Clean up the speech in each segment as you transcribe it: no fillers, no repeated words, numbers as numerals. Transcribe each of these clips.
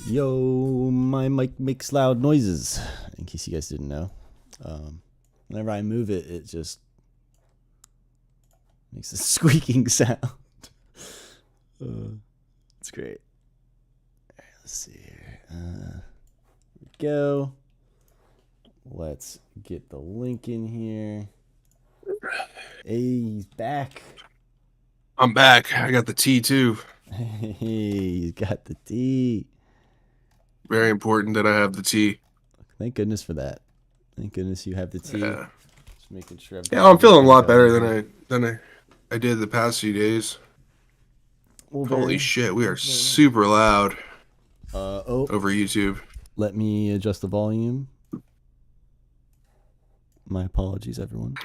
Yo, my mic makes loud noises. In case you guys didn't know, whenever I move it, it just makes a squeaking sound. It's great. All right, let's see here. Here we go. Let's get the link in here. Hey, he's back. I'm back. I got the tea too. Hey, he's got the tea. Very important that I have the tea. Thank goodness for that. Thank goodness you have the tea. Yeah, Just making sure yeah. everything's I'm good feeling for a you lot going better in than here. I did the past few days. Well, Holy shit, we are very nice. super loud Oh, over YouTube. let me adjust the volume. My apologies, everyone.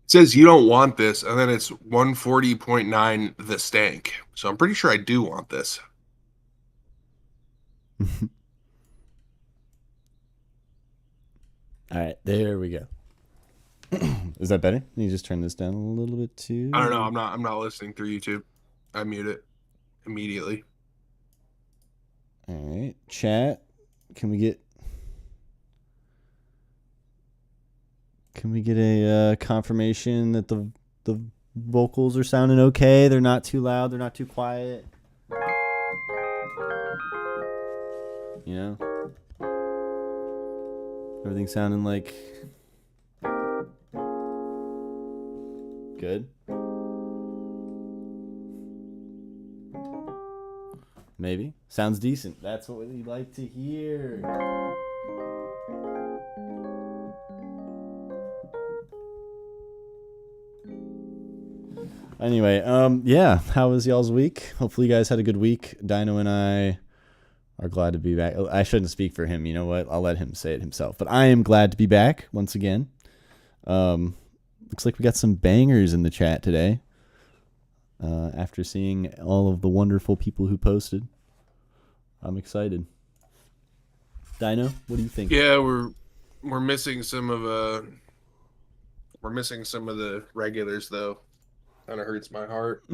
It says you don't want this, and then it's 140.9 the stank. So I'm pretty sure I do want this. All right, there we go. Is that better? Can you just turn this down a little bit too? I don't know. I'm not listening through YouTube. I mute it immediately. All right, chat. Can we get a confirmation that the vocals are sounding okay? They're not too loud. They're not too quiet. You know, everything's sounding like good. Maybe sounds decent. That's what we like to hear. Anyway, yeah. How was y'all's week? Hopefully, you guys had a good week. Dino and I are glad to be back. I shouldn't speak for him. You know what? I'll let him say it himself. But I am glad to be back once again. Looks like we got some bangers in the chat today. After seeing all of the wonderful people who posted, I'm excited. Dino, what do you think? Yeah, we're missing some of the regulars though. Kind of hurts my heart.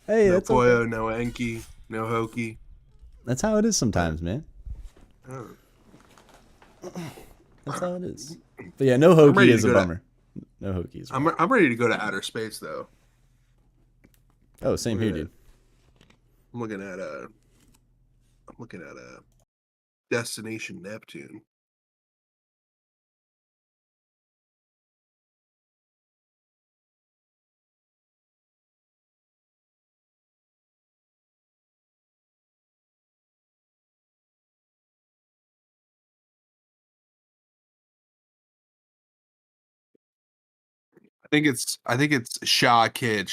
Hey, No that's okay. Poyo, no Enki, no Hoki. That's how it is Uh, sometimes, man. oh. That's how it is. But yeah, no I'm hokey ready to is a go to. bummer. No hokey is I'm rough. I'm ready to go to outer space though. Oh, same here, We're gonna, dude. I'm looking at a destination Neptune. I think it's Shah Kid,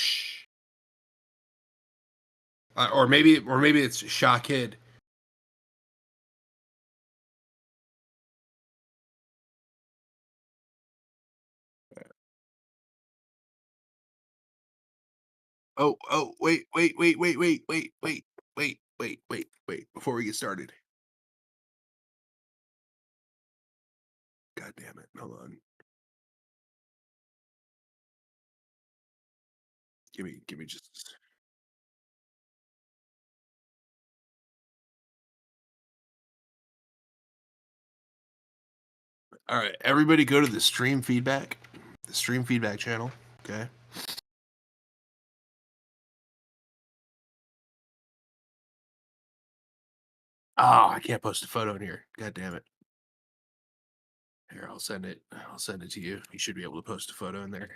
or maybe it's Shah Kid. Oh, wait. Before we get started, God damn it! Hold on. Give me just. All right, everybody, go to the stream feedback channel. Okay. Oh, I can't post a photo in here. God damn it. Here, I'll send it. I'll send it to you. You should be able to post a photo in there.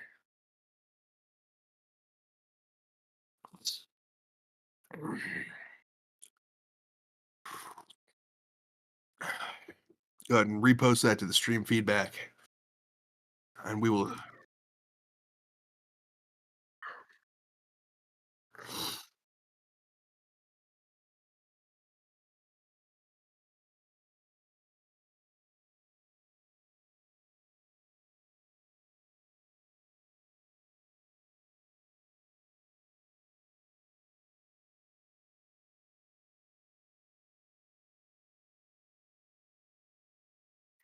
Go ahead and repost that to the stream feedback, and we will.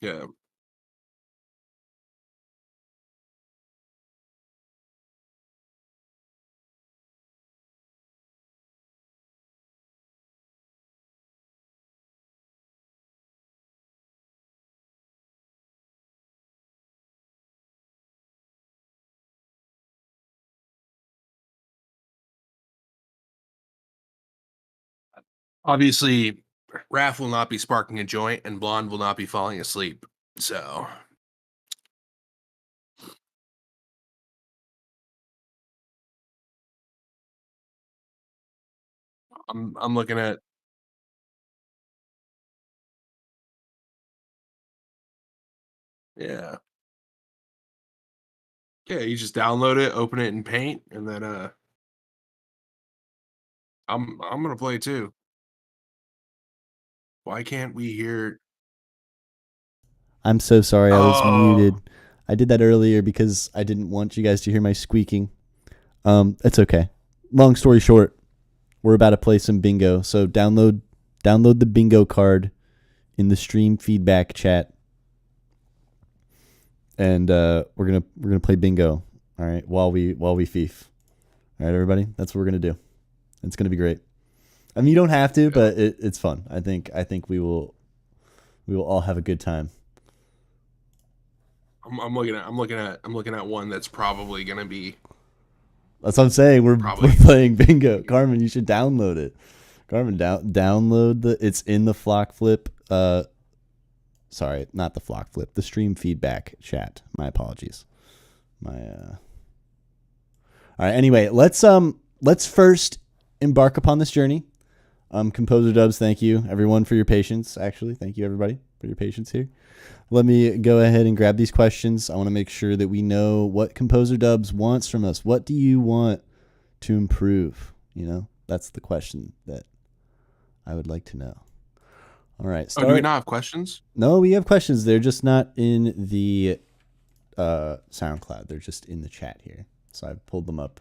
Yeah. Obviously, Raph will not be sparking a joint, and Blonde will not be falling asleep. So I'm looking at. Yeah. Yeah, you just download it, open it in Paint, and then I'm gonna play too. Why can't we hear? I'm so sorry I was muted. Oh, I did that earlier because I didn't want you guys to hear my squeaking. It's okay. Long story short, we're about to play some bingo. So download the bingo card in the stream feedback chat, and we're gonna play bingo. All right, while we Feef. All right, everybody, that's what we're gonna do. It's gonna be great. I mean, you don't have to, yeah. but it's fun. I think we will all have a good time. I'm looking at one that's probably gonna be. That's what I'm saying. We're Probably. playing bingo. Carmen, you should download it. Carmen, download it's in the Flock Flip. Sorry, not the Flock Flip. The stream feedback chat. My apologies. All right. Anyway, let's first embark upon this journey. Composer Dubs, thank you everyone for your patience. Actually, thank you everybody for your patience here. Let me go ahead and grab these questions. I want to make sure that we know what Composer Dubs wants from us. What do you want to improve? You know, that's the question that I would like to know. All right. Oh, do we not have questions? No, we have questions. They're just not in the SoundCloud. They're just in the chat here. So I've pulled them up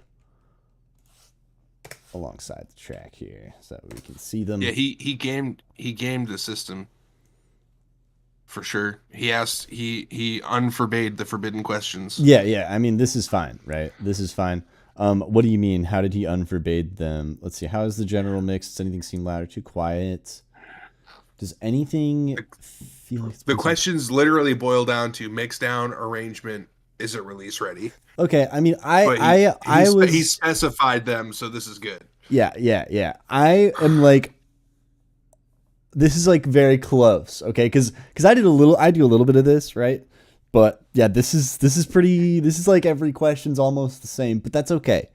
alongside the track here so we can see them. Yeah, he gamed the system. For sure. He unforbade the forbidden questions. Yeah. I mean, this is fine, right? This is fine. What do you mean? How did he unforbade them? Let's see. How is the general mix? Does anything seem loud or too quiet? Does anything feel like the questions literally boil down to mix down, arrangement, is it release ready? Okay, I mean, he specified them, so this is good. Yeah. I am like, this is like very close, okay? Because I do a little bit of this, right? But yeah, this is like every question's almost the same, but that's okay.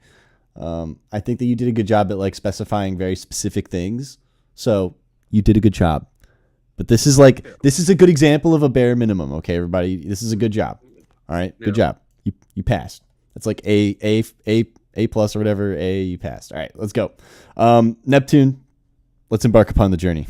I think that you did a good job at like specifying very specific things, so you did a good job. But this is a good example of a bare minimum, okay, everybody? This is a good job. All right, good job. You passed. That's like A plus or whatever. You passed. All right, let's go. Neptune, let's embark upon the journey.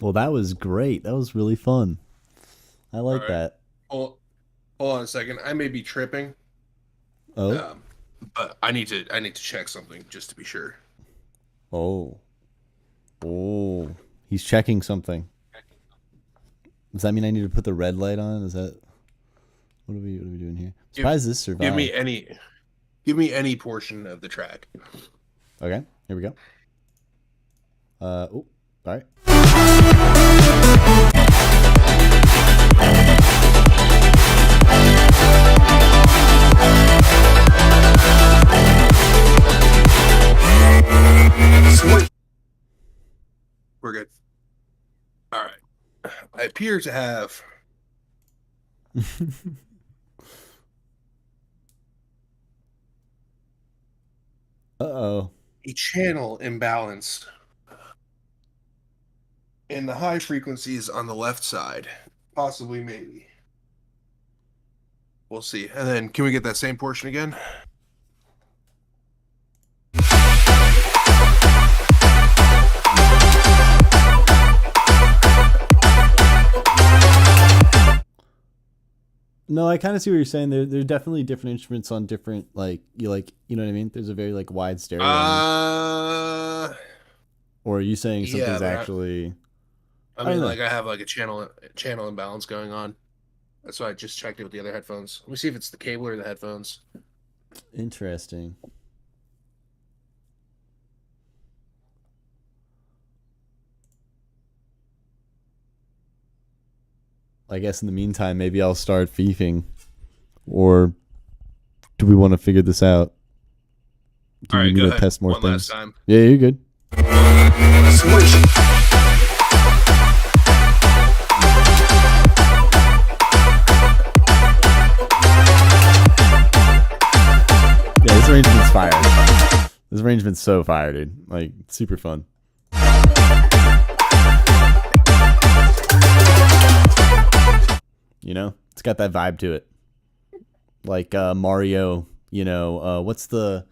Well, that was great. That was really fun. I All like right. that. Hold on a second. I may be tripping. Oh, Um, but I need to check something just to be sure. oh, oh. He's checking something. Does that mean I need to put the red light on? Is that what are we doing here? I'm Give surprised this give survived. me any portion of the track. Okay, here we go. Oh, all right. Sweet. We're good. All right. I appear to have Uh-oh. a channel imbalance in the high frequencies on the left side. Possibly, maybe. We'll see. And then, can we get that same portion again? No, I kind of see what you're saying. There's definitely different instruments on different you know what I mean. There's a very like wide stereo range. Or are you saying Yeah, something's but actually? I I don't mean, know. like I have like a channel imbalance going on. That's why I just checked it with the other headphones. Let me see if it's the cable or the headphones. Interesting. I guess in the meantime, maybe I'll start fiefing. Or do we want to figure this out? Do All you need right, me go to ahead. test more One last things? time. Yeah, you're good. Switch. Yeah, this arrangement's fire. This arrangement's so fire, dude. Like, super fun. You know, it's got that vibe to it. Like Mario, what's the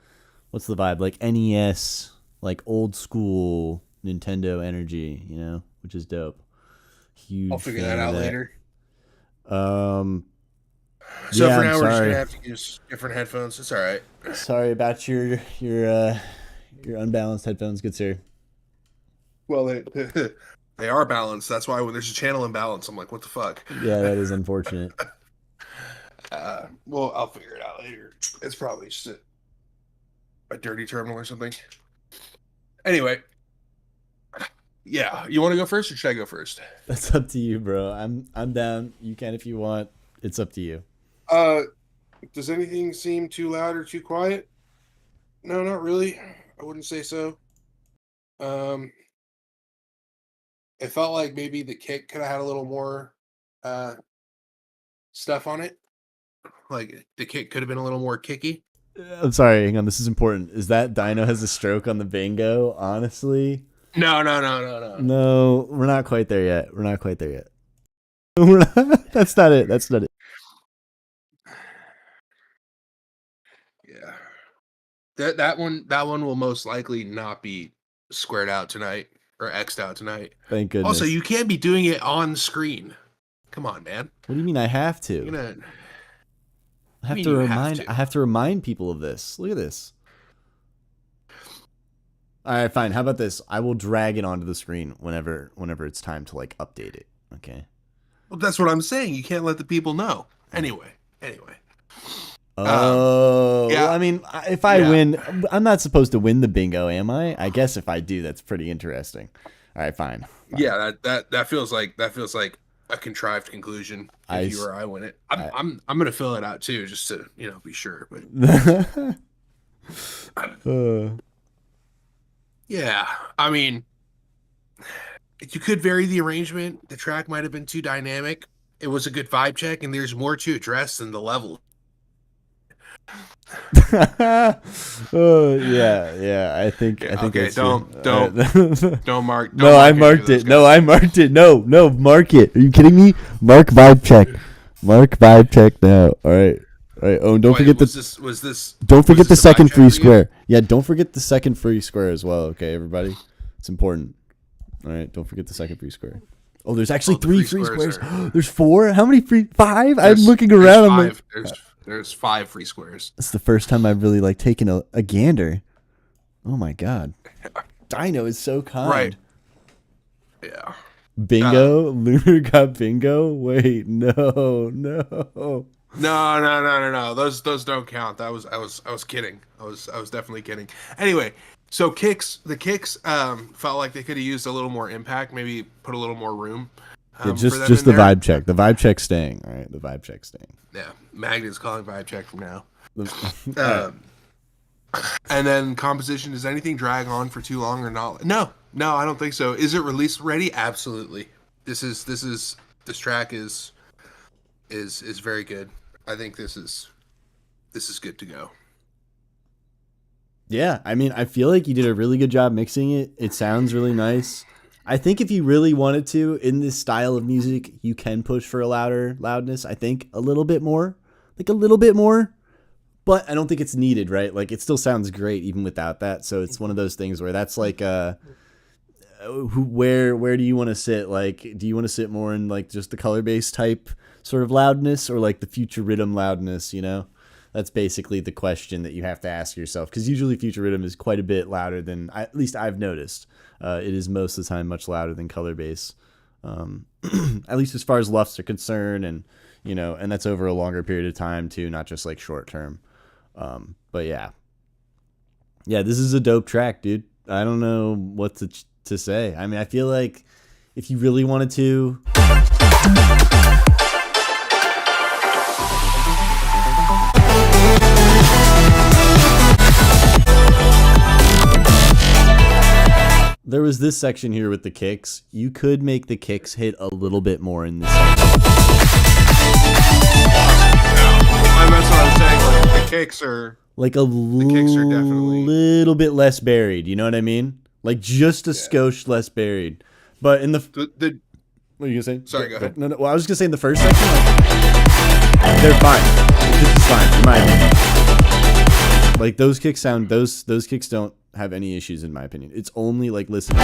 vibe? Like NES, like old school Nintendo energy, which is dope. I'll Huge figure that fan of out that. later. Um, So yeah, for I'm now, we're just gonna sorry. have to use different headphones. It's all right. Sorry about your unbalanced headphones, good sir. Well, they are balanced. That's why when there's a channel imbalance, I'm like, what the fuck? Yeah, that is unfortunate. Well, I'll figure it out later. It's probably just a dirty terminal or something. Anyway, yeah, you want to go first or should I go first? That's up to you, bro. I'm down. You can if you want. It's up to you. Uh, does anything seem too loud or too quiet? No, not really. I wouldn't say so. Um, it felt like maybe the kick could have had a little more uh stuff on it. Like the kick could have been a little more kicky. I'm sorry, hang on. This is important. Is that Dino has a stroke on the bingo? Honestly, No, no, no, no, no. no. We're not quite there yet. We're not quite there yet. That's not it. That's not it. Yeah. That one will most likely not be squared out tonight or xed out tonight. Thank Also, goodness. you can't be doing it on screen. Come on, man. What do you mean I have to? You're gonna. I I have mean, to you have remind. to. I have to remind people of this. Look at this. All right, fine. How about this? I will drag it onto the screen whenever it's time to like update it. Okay. Well, that's what I'm saying. You can't let the people know. Anyway. Oh, well, Yeah, I mean, if I yeah, win, I'm not supposed to win the bingo, am I? I guess if I do, that's pretty interesting. All right, fine. yeah. That feels like a contrived conclusion. I, If you s- or I win it, I'm I I'm gonna fill it out too, just to be sure. But uh, yeah, I mean, you could vary the arrangement. The track might have been too dynamic. It was a good vibe check, and there's more to address than the level. oh yeah. I think Okay, that's true. don't All don't no, I mark any of marked those it. No, guys. I marked it. No, mark it. Are you kidding me? Mark vibe check. Mark vibe check now. All right. Oh, and don't Wait, forget don't was forget the this a vibe second check free for you? square. Yeah, don't forget the second free square as well. Okay, everybody, it's important. All right, don't forget the second free square. Oh, there's actually the three free free squares squares. There's 4? How many free? 5? I'm There's looking around. I'm like, five. There's 5 free squares. it's the first time I've really like taken a gander. Oh my god. Dino is so kind. Right. Yeah. Bingo? Lunar got bingo? Wait, no. No. Those don't count. I was kidding. I was definitely kidding. Anyway, so the kicks felt like they could have used a little more impact, maybe put a little more room. Yeah, For just them the in there. vibe check. The vibe check's staying. All right, the vibe check's staying. Yeah, Magnet's calling vibe check from now. All right. And then composition. Does anything drag on for too long or not? No, I don't think so. Is it release ready? Absolutely. This track is very good. I think this is good to go. Yeah, I mean, I feel like you did a really good job mixing it. It sounds really nice. I think if you really wanted to, in this style of music, you can push for a loudness. I think a little bit more, but I don't think it's needed, right? Like it still sounds great even without that. So it's one of those things where that's like, where do you want to sit? Like, do you want to sit more in like just the color bass type sort of loudness or like the future rhythm loudness, you know? That's basically the question that you have to ask yourself, because usually future rhythm is quite a bit louder than, at least I've noticed. It is most of the time much louder than color bass, at least as far as lufts are concerned, and and that's over a longer period of time too, not just like short term. But yeah, this is a dope track, dude. I don't know what to say. I mean, I feel like if you really wanted to. There was this section here with the kicks. You could make the kicks hit a little bit more in this section. That's what I was saying. Like the kicks are like definitely little bit less buried. You know what I mean? Like just a skosh less buried. But in the what are you gonna say? Sorry, go ahead. No. Well, I was gonna say in the first section, they're fine. This is fine in my opinion. Like those kicks sound. Those kicks don't have any issues in my opinion. It's only like listening.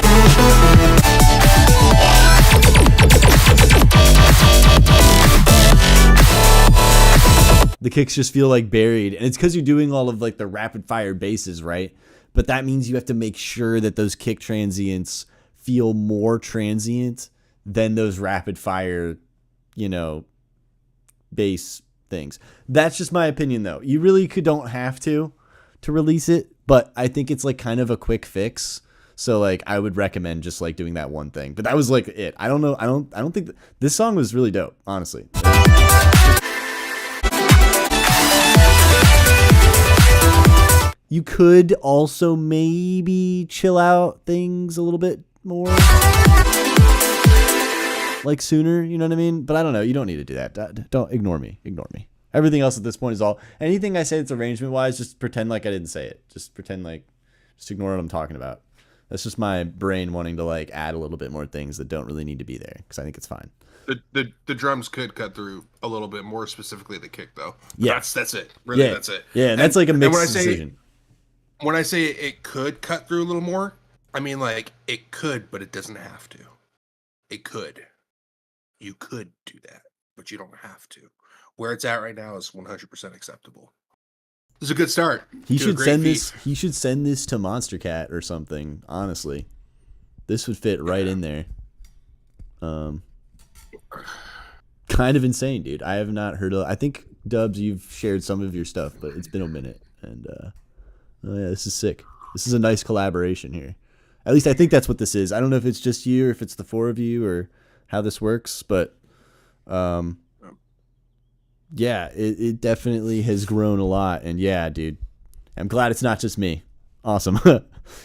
The kicks just feel like buried, and it's because you're doing all of like the rapid fire basses, right? But that means you have to make sure that those kick transients feel more transient than those rapid fire, bass things. That's just my opinion though. You really don't have to release it, but I think it's like kind of a quick fix. So like I would recommend just like doing that one thing. But that was like it. I don't know. I don't think this song was really dope, honestly. You could also maybe chill out things a little bit more. Like sooner, you know what I mean? But I don't know. You don't need to do that. Don't ignore me. Everything else at this point is all. Anything I say that's arrangement wise, just pretend like I didn't say it. Just ignore what I'm talking about. That's just my brain wanting to like add a little bit more things that don't really need to be there, because I think it's fine. The drums could cut through a little bit more, specifically the kick though. Yeah, that's it. Really, that's it. Yeah, and that's like a mixed decision. When I say it could cut through a little more, I mean like it could, but it doesn't have to. It could. You could do that, but you don't have to. Where it's at right now is 100% acceptable. This is a good start. He should send this to Monster Cat or something. Honestly, this would fit right in there. Kind of insane, dude. I have not heard of. I think Dubs, you've shared some of your stuff, but it's been a minute, and oh yeah, this is sick. This is a nice collaboration here. At least I think that's what this is. I don't know if it's just you or if it's the four of you or how this works, but yeah, it definitely has grown a lot. And yeah, dude, I'm glad it's not just me. Awesome.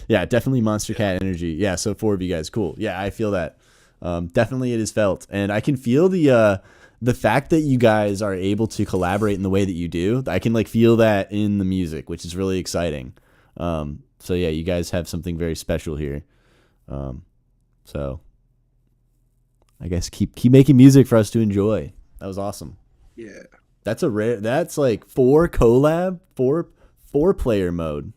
Yeah, definitely Monster Cat energy. Yeah, so four of you guys, cool. Yeah, I feel that. Definitely it is felt, and I can feel the fact that you guys are able to collaborate in the way that you do. I can like feel that in the music, which is really exciting. So yeah, you guys have something very special here. So I guess keep making music for us to enjoy. That was awesome. Yeah. That's like 4 collab, 4 player mode.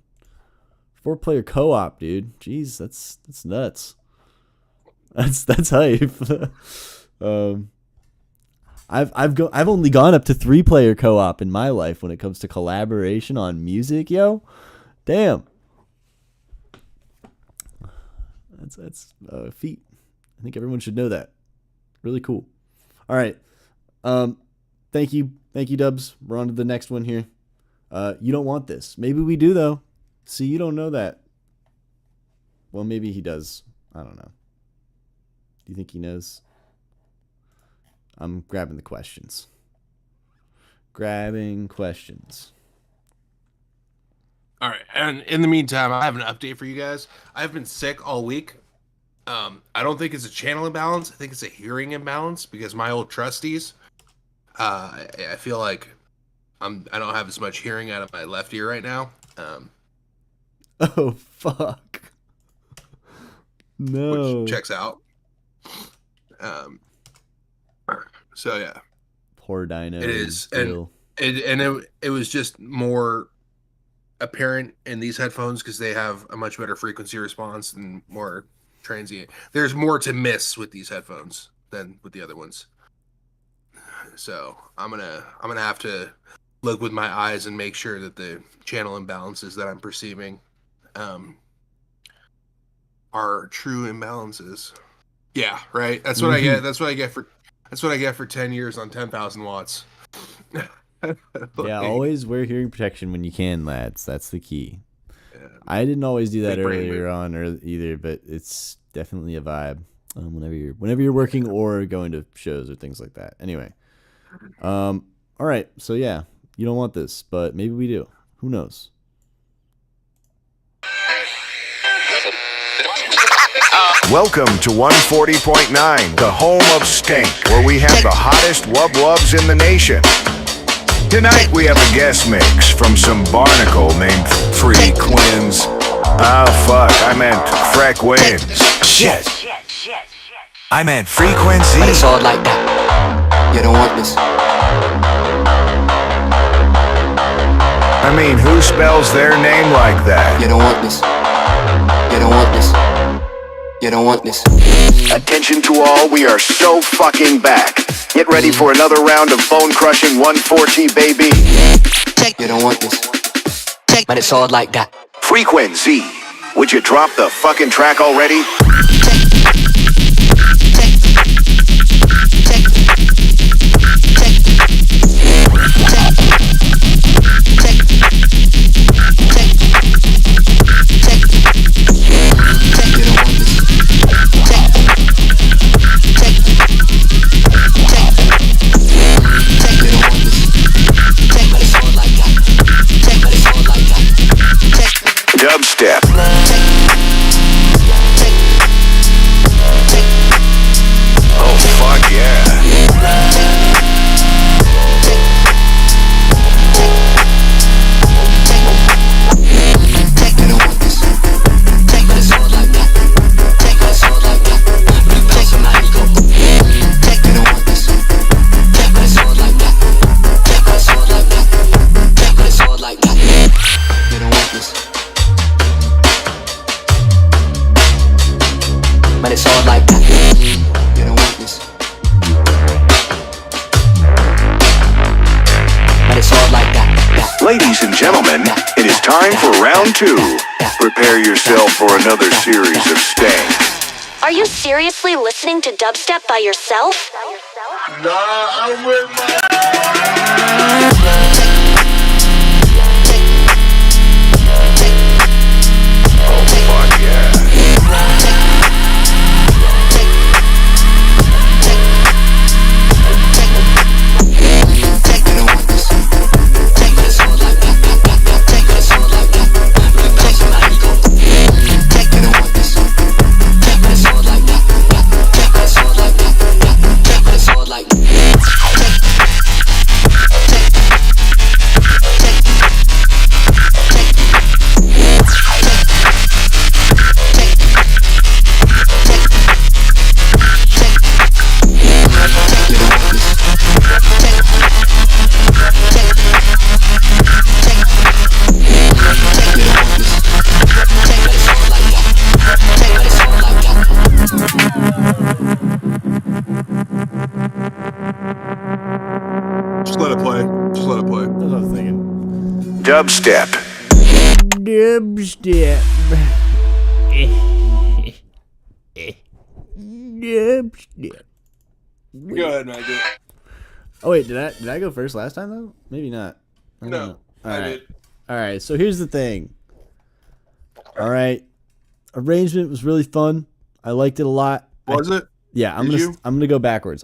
4 player co-op, dude. Jeez, that's nuts. That's hype. I've only gone up to 3-player co-op in my life when it comes to collaboration on music, yo. Damn. That's a feat. I think everyone should know that. Really cool. All right. Thank you, Dubs. We're on to the next one here. You don't want this. Maybe we do though. See, you don't know that. Well, maybe he does. I don't know. Do you think he knows? I'm grabbing the questions. Grabbing questions. All right, and in the meantime, I have an update for you guys. I've been sick all week. I don't think it's a channel imbalance. I think it's a hearing imbalance because my old trustees. I feel like I don't have as much hearing out of my left ear right now. Oh fuck! No. Which checks out. So yeah. Poor Dino. It is, and it was just more apparent in these headphones because they have a much better frequency response and more transient. There's more to miss with these headphones than with the other ones. So I'm gonna have to look with my eyes and make sure that the channel imbalances that I'm perceiving are true imbalances. Yeah, right. That's what I get. That's what I get for 10 years on 10,000 watts. Yeah, always wear hearing protection when you can, lads. That's the key. Yeah. I didn't always do that earlier on either, but it's definitely a vibe whenever you're working or going to shows or things like that. Anyway, all right. So yeah, you don't want this, but maybe we do. Who knows? Welcome to 140.9, the home of Stank, where we have the hottest wub-wubs in the nation. Tonight we have a guest mix from some barnacle named Frequins. Oh fuck, I meant Frequins. Shit. I meant Frequency. But it's all like that. You don't want this. I mean, who spells their name like that? You don't want this. You don't want this. You don't want this. Attention to all, we are so fucking back. Get ready for another round of bone-crushing 140, baby. You don't want this. But it's all like that. Frequency. Would you drop the fucking track already? Dubstep. Oh fuck yeah. But it's all like that. You don't want this. But it's all like that. Ladies and gentlemen, it is time for round 2. Prepare yourself for another series of stank. Are you seriously listening to dubstep by yourself? Nah, I'm with my... Oh fuck yeah. That's what I was thinking. Dubstep. Dubstep. Dubstep. Go ahead, Maggie. Oh wait, did I go first last time though? Maybe not. I don't No, know. I did. All right. So here's the thing. All right, arrangement was really fun. I liked it a lot. Was it? Yeah, I'm gonna go backwards.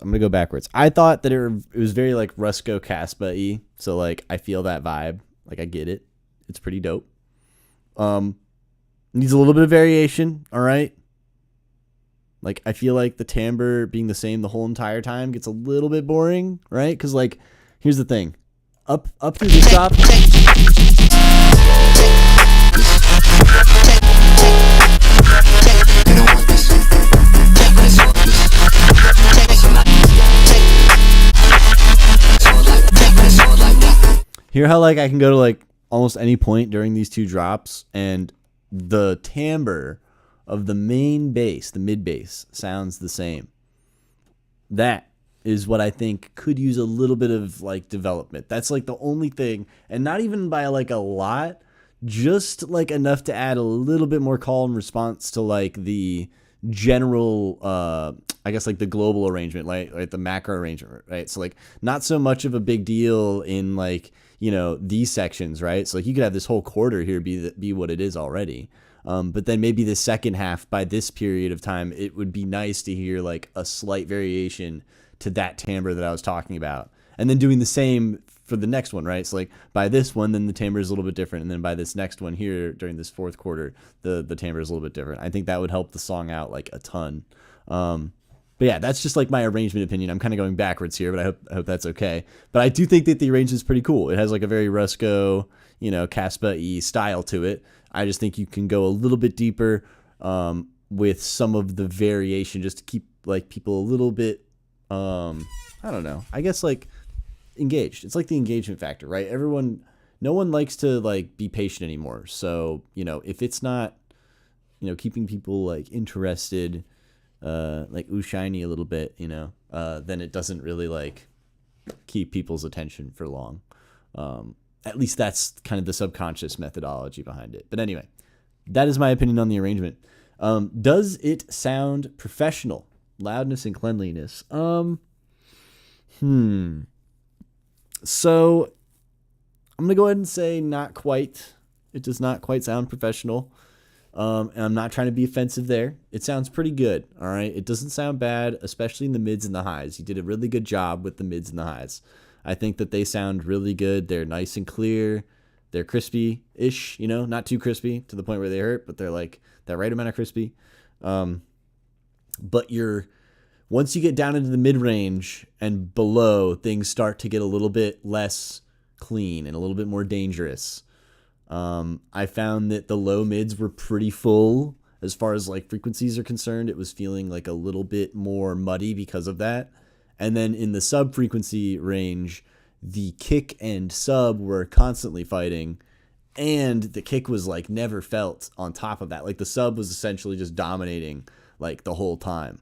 I thought that it was very like Rusko Caspa-y, so like I feel that vibe. Like I get it. It's pretty dope. Needs a little bit of variation. All right. Like I feel like the timbre being the same the whole entire time gets a little bit boring, right? Because like here's the thing, up through the top. Hear how like I can go to like almost any point during these two drops, and the timbre of the main bass, the mid bass, sounds the same. That is what I think could use a little bit of like development. That's like the only thing, and not even by like a lot, just like enough to add a little bit more call and response to like the general I guess like the global arrangement, like the macro arrangement, right? So like not so much of a big deal in like, you know, these sections, right? So like you could have this whole quarter here be what it is already. But then maybe the second half by this period of time, it would be nice to hear like a slight variation to that timbre that I was talking about. And then doing the same for the next one, right? So like by this one, then the timbre is a little bit different. And then by this next one here during this fourth quarter, the timbre is a little bit different. I think that would help the song out like a ton. But yeah, that's just like my arrangement opinion. I'm kind of going backwards here, but I hope that's okay. But I do think that the arrangement is pretty cool. It has like a very Rusko, you know, Caspa-y style to it. I just think you can go a little bit deeper with some of the variation just to keep like people a little bit, I don't know, I guess like engaged. It's like the engagement factor, right? No one likes to like be patient anymore. So, you know, if it's not, you know, keeping people like interested, like ooh shiny a little bit, you know, then it doesn't really like keep people's attention for long. At least that's kind of the subconscious methodology behind it. But anyway, that is my opinion on the arrangement. Does it sound professional? Loudness and cleanliness. So I'm going to go ahead and say not quite. It does not quite sound professional. And I'm not trying to be offensive there. It sounds pretty good. All right. It doesn't sound bad, especially in the mids and the highs. You did a really good job with the mids and the highs. I think that they sound really good. They're nice and clear. They're crispy-ish, you know, not too crispy to the point where they hurt, but they're like that right amount of crispy. But once you get down into the mid-range and below, things start to get a little bit less clean and a little bit more dangerous. I found that the low mids were pretty full as far as like frequencies are concerned. It was feeling like a little bit more muddy because of that. And then in the sub frequency range, the kick and sub were constantly fighting, and the kick was like never felt on top of that. Like the sub was essentially just dominating like the whole time.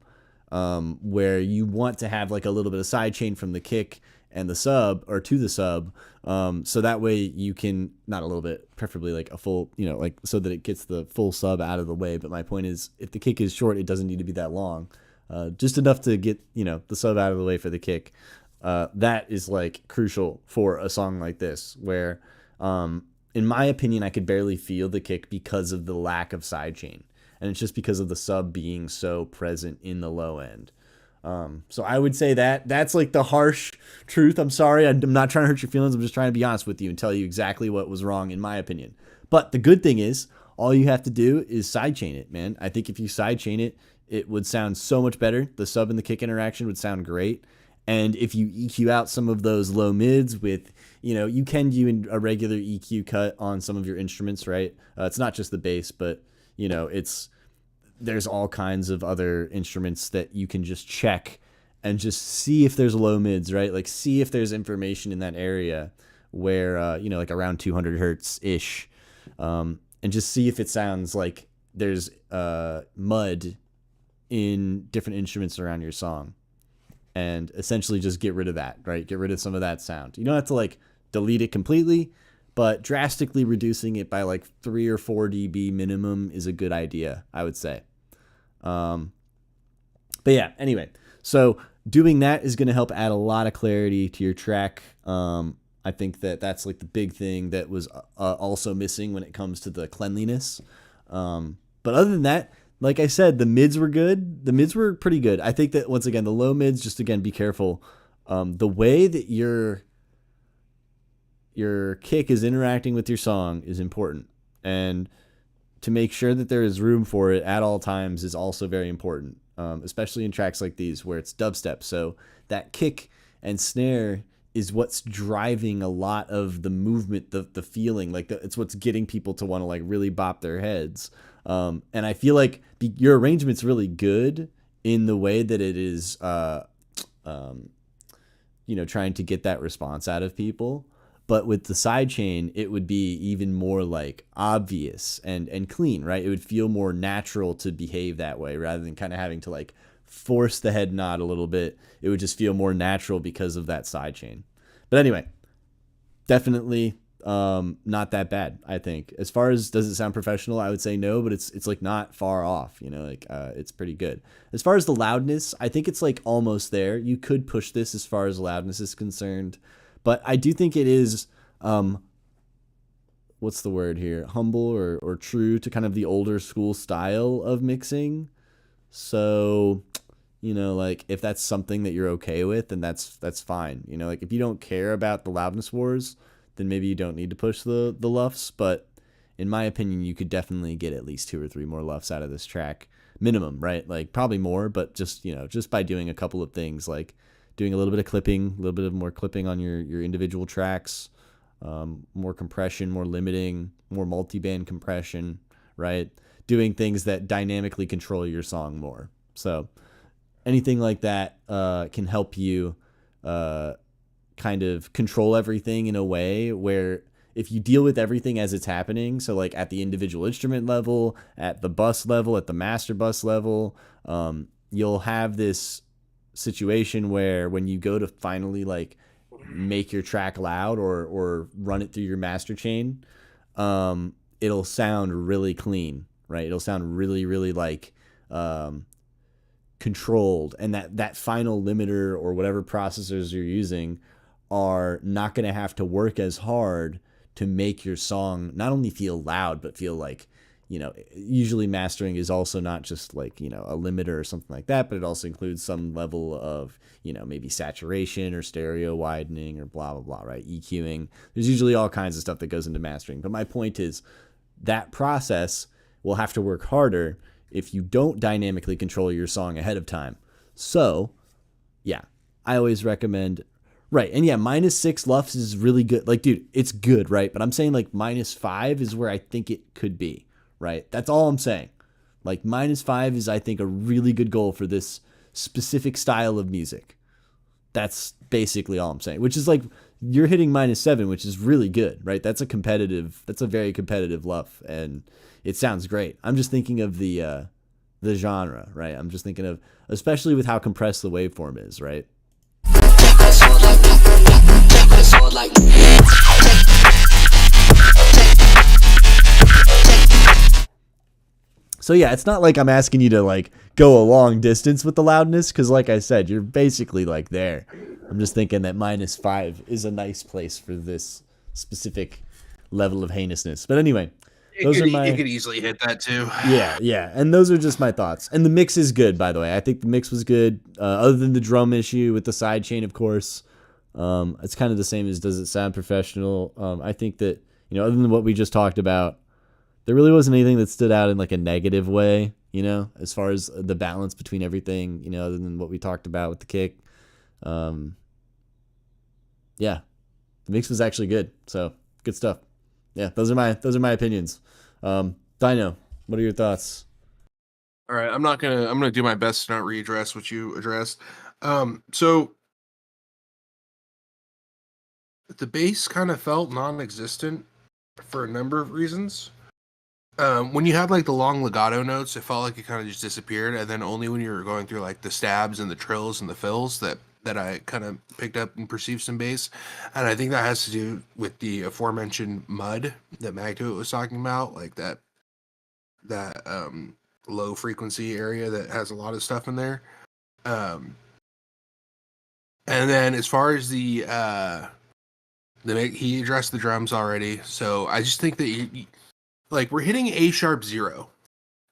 Where you want to have like a little bit of side chain from the kick and the sub, or to the sub, so that way you can, not a little bit, preferably like a full, you know, like so that it gets the full sub out of the way. But my point is, if the kick is short, it doesn't need to be that long. Just enough to get, you know, the sub out of the way for the kick. That is like crucial for a song like this, where, in my opinion, I could barely feel the kick because of the lack of sidechain, and it's just because of the sub being so present in the low end. So I would say that's like the harsh truth. I'm sorry, I'm not trying to hurt your feelings. I'm just trying to be honest with you and tell you exactly what was wrong in my opinion. But the good thing is, all you have to do is sidechain it, man. I think if you sidechain it, it would sound so much better. The sub and the kick interaction would sound great. And if you EQ out some of those low mids with, you know, you can do a regular EQ cut on some of your instruments, right? It's not just the bass, but, you know, there's all kinds of other instruments that you can just check and just see if there's low mids, right? Like see if there's information in that area where, you know, like around 200 hertz ish, and just see if it sounds like there's mud in different instruments around your song, and essentially just get rid of that, right? Get rid of some of that sound. You don't have to like delete it completely, but drastically reducing it by like 3 or 4 dB minimum is a good idea, I would say. But yeah, anyway, so doing that is going to help add a lot of clarity to your track. I think that that's like the big thing that was also missing when it comes to the cleanliness. But other than that, like I said, the mids were good. The mids were pretty good. I think that once again, the low mids, just again, be careful. The way that your kick is interacting with your song is important. And to make sure that there is room for it at all times is also very important, especially in tracks like these where it's dubstep. So that kick and snare is what's driving a lot of the movement, the feeling, like it's what's getting people to want to like really bop their heads. And I feel like your arrangement's really good in the way that it is, trying to get that response out of people. But with the sidechain, it would be even more like obvious and clean, right? It would feel more natural to behave that way rather than kind of having to like force the head nod a little bit. It would just feel more natural because of that sidechain. But anyway, definitely not that bad, I think. As far as does it sound professional, I would say no, but it's like not far off, it's pretty good. As far as the loudness, I think it's like almost there. You could push this as far as loudness is concerned. But I do think it is, what's the word here? Humble or true to kind of the older school style of mixing. So, like if that's something that you're okay with, then that's fine. Like if you don't care about the loudness wars, then maybe you don't need to push the luffs. But in my opinion, you could definitely get at least 2 or 3 more luffs out of this track, minimum, right? Like probably more, but just by doing a couple of things like doing a little bit of clipping, a little bit of more clipping on your individual tracks, more compression, more limiting, more multi-band compression, right? Doing things that dynamically control your song more. So anything like that can help you kind of control everything in a way where if you deal with everything as it's happening, so like at the individual instrument level, at the bus level, at the master bus level, you'll have this situation where when you go to finally like make your track loud or run it through your master chain, it'll sound really clean, right? It'll sound really, really like controlled, and that final limiter or whatever processors you're using are not going to have to work as hard to make your song not only feel loud but feel like, usually mastering is also not just like, a limiter or something like that, but it also includes some level of, maybe saturation or stereo widening or blah, blah, blah, right? EQing. There's usually all kinds of stuff that goes into mastering. But my point is that process will have to work harder if you don't dynamically control your song ahead of time. So, yeah, I always recommend, right. And yeah, -6 luffs is really good. Like, dude, it's good, right? But I'm saying like -5 is where I think it could be. Right? That's all I'm saying. Like -5 is, I think, a really good goal for this specific style of music. That's basically all I'm saying, which is like you're hitting -7, which is really good, right? That's a very competitive luff, and it sounds great. I'm just thinking of the genre, right? I'm just thinking of, especially with how compressed the waveform is, right? So yeah, it's not like I'm asking you to like go a long distance with the loudness, because like I said, you're basically like there. I'm just thinking that -5 is a nice place for this specific level of heinousness. But anyway, It could easily hit that too. Yeah, and those are just my thoughts. And the mix is good, by the way. I think the mix was good, other than the drum issue with the sidechain, of course. It's kind of the same as does it sound professional. I think that, other than what we just talked about, there really wasn't anything that stood out in like a negative way, as far as the balance between everything, other than what we talked about with the kick. Yeah, the mix was actually good. So good stuff. Yeah, those are my opinions. Dino, what are your thoughts? All right, I'm gonna do my best to not readdress what you addressed. So the bass kind of felt non-existent for a number of reasons. When you had like the long legato notes, it felt like it kind of just disappeared, and then only when you were going through like the stabs and the trills and the fills that that I kind of picked up and perceived some bass, and I think that has to do with the aforementioned mud that Magdo was talking about, like that low frequency area that has a lot of stuff in there. And then as far as he addressed the drums already, so I just think that like we're hitting A sharp 0,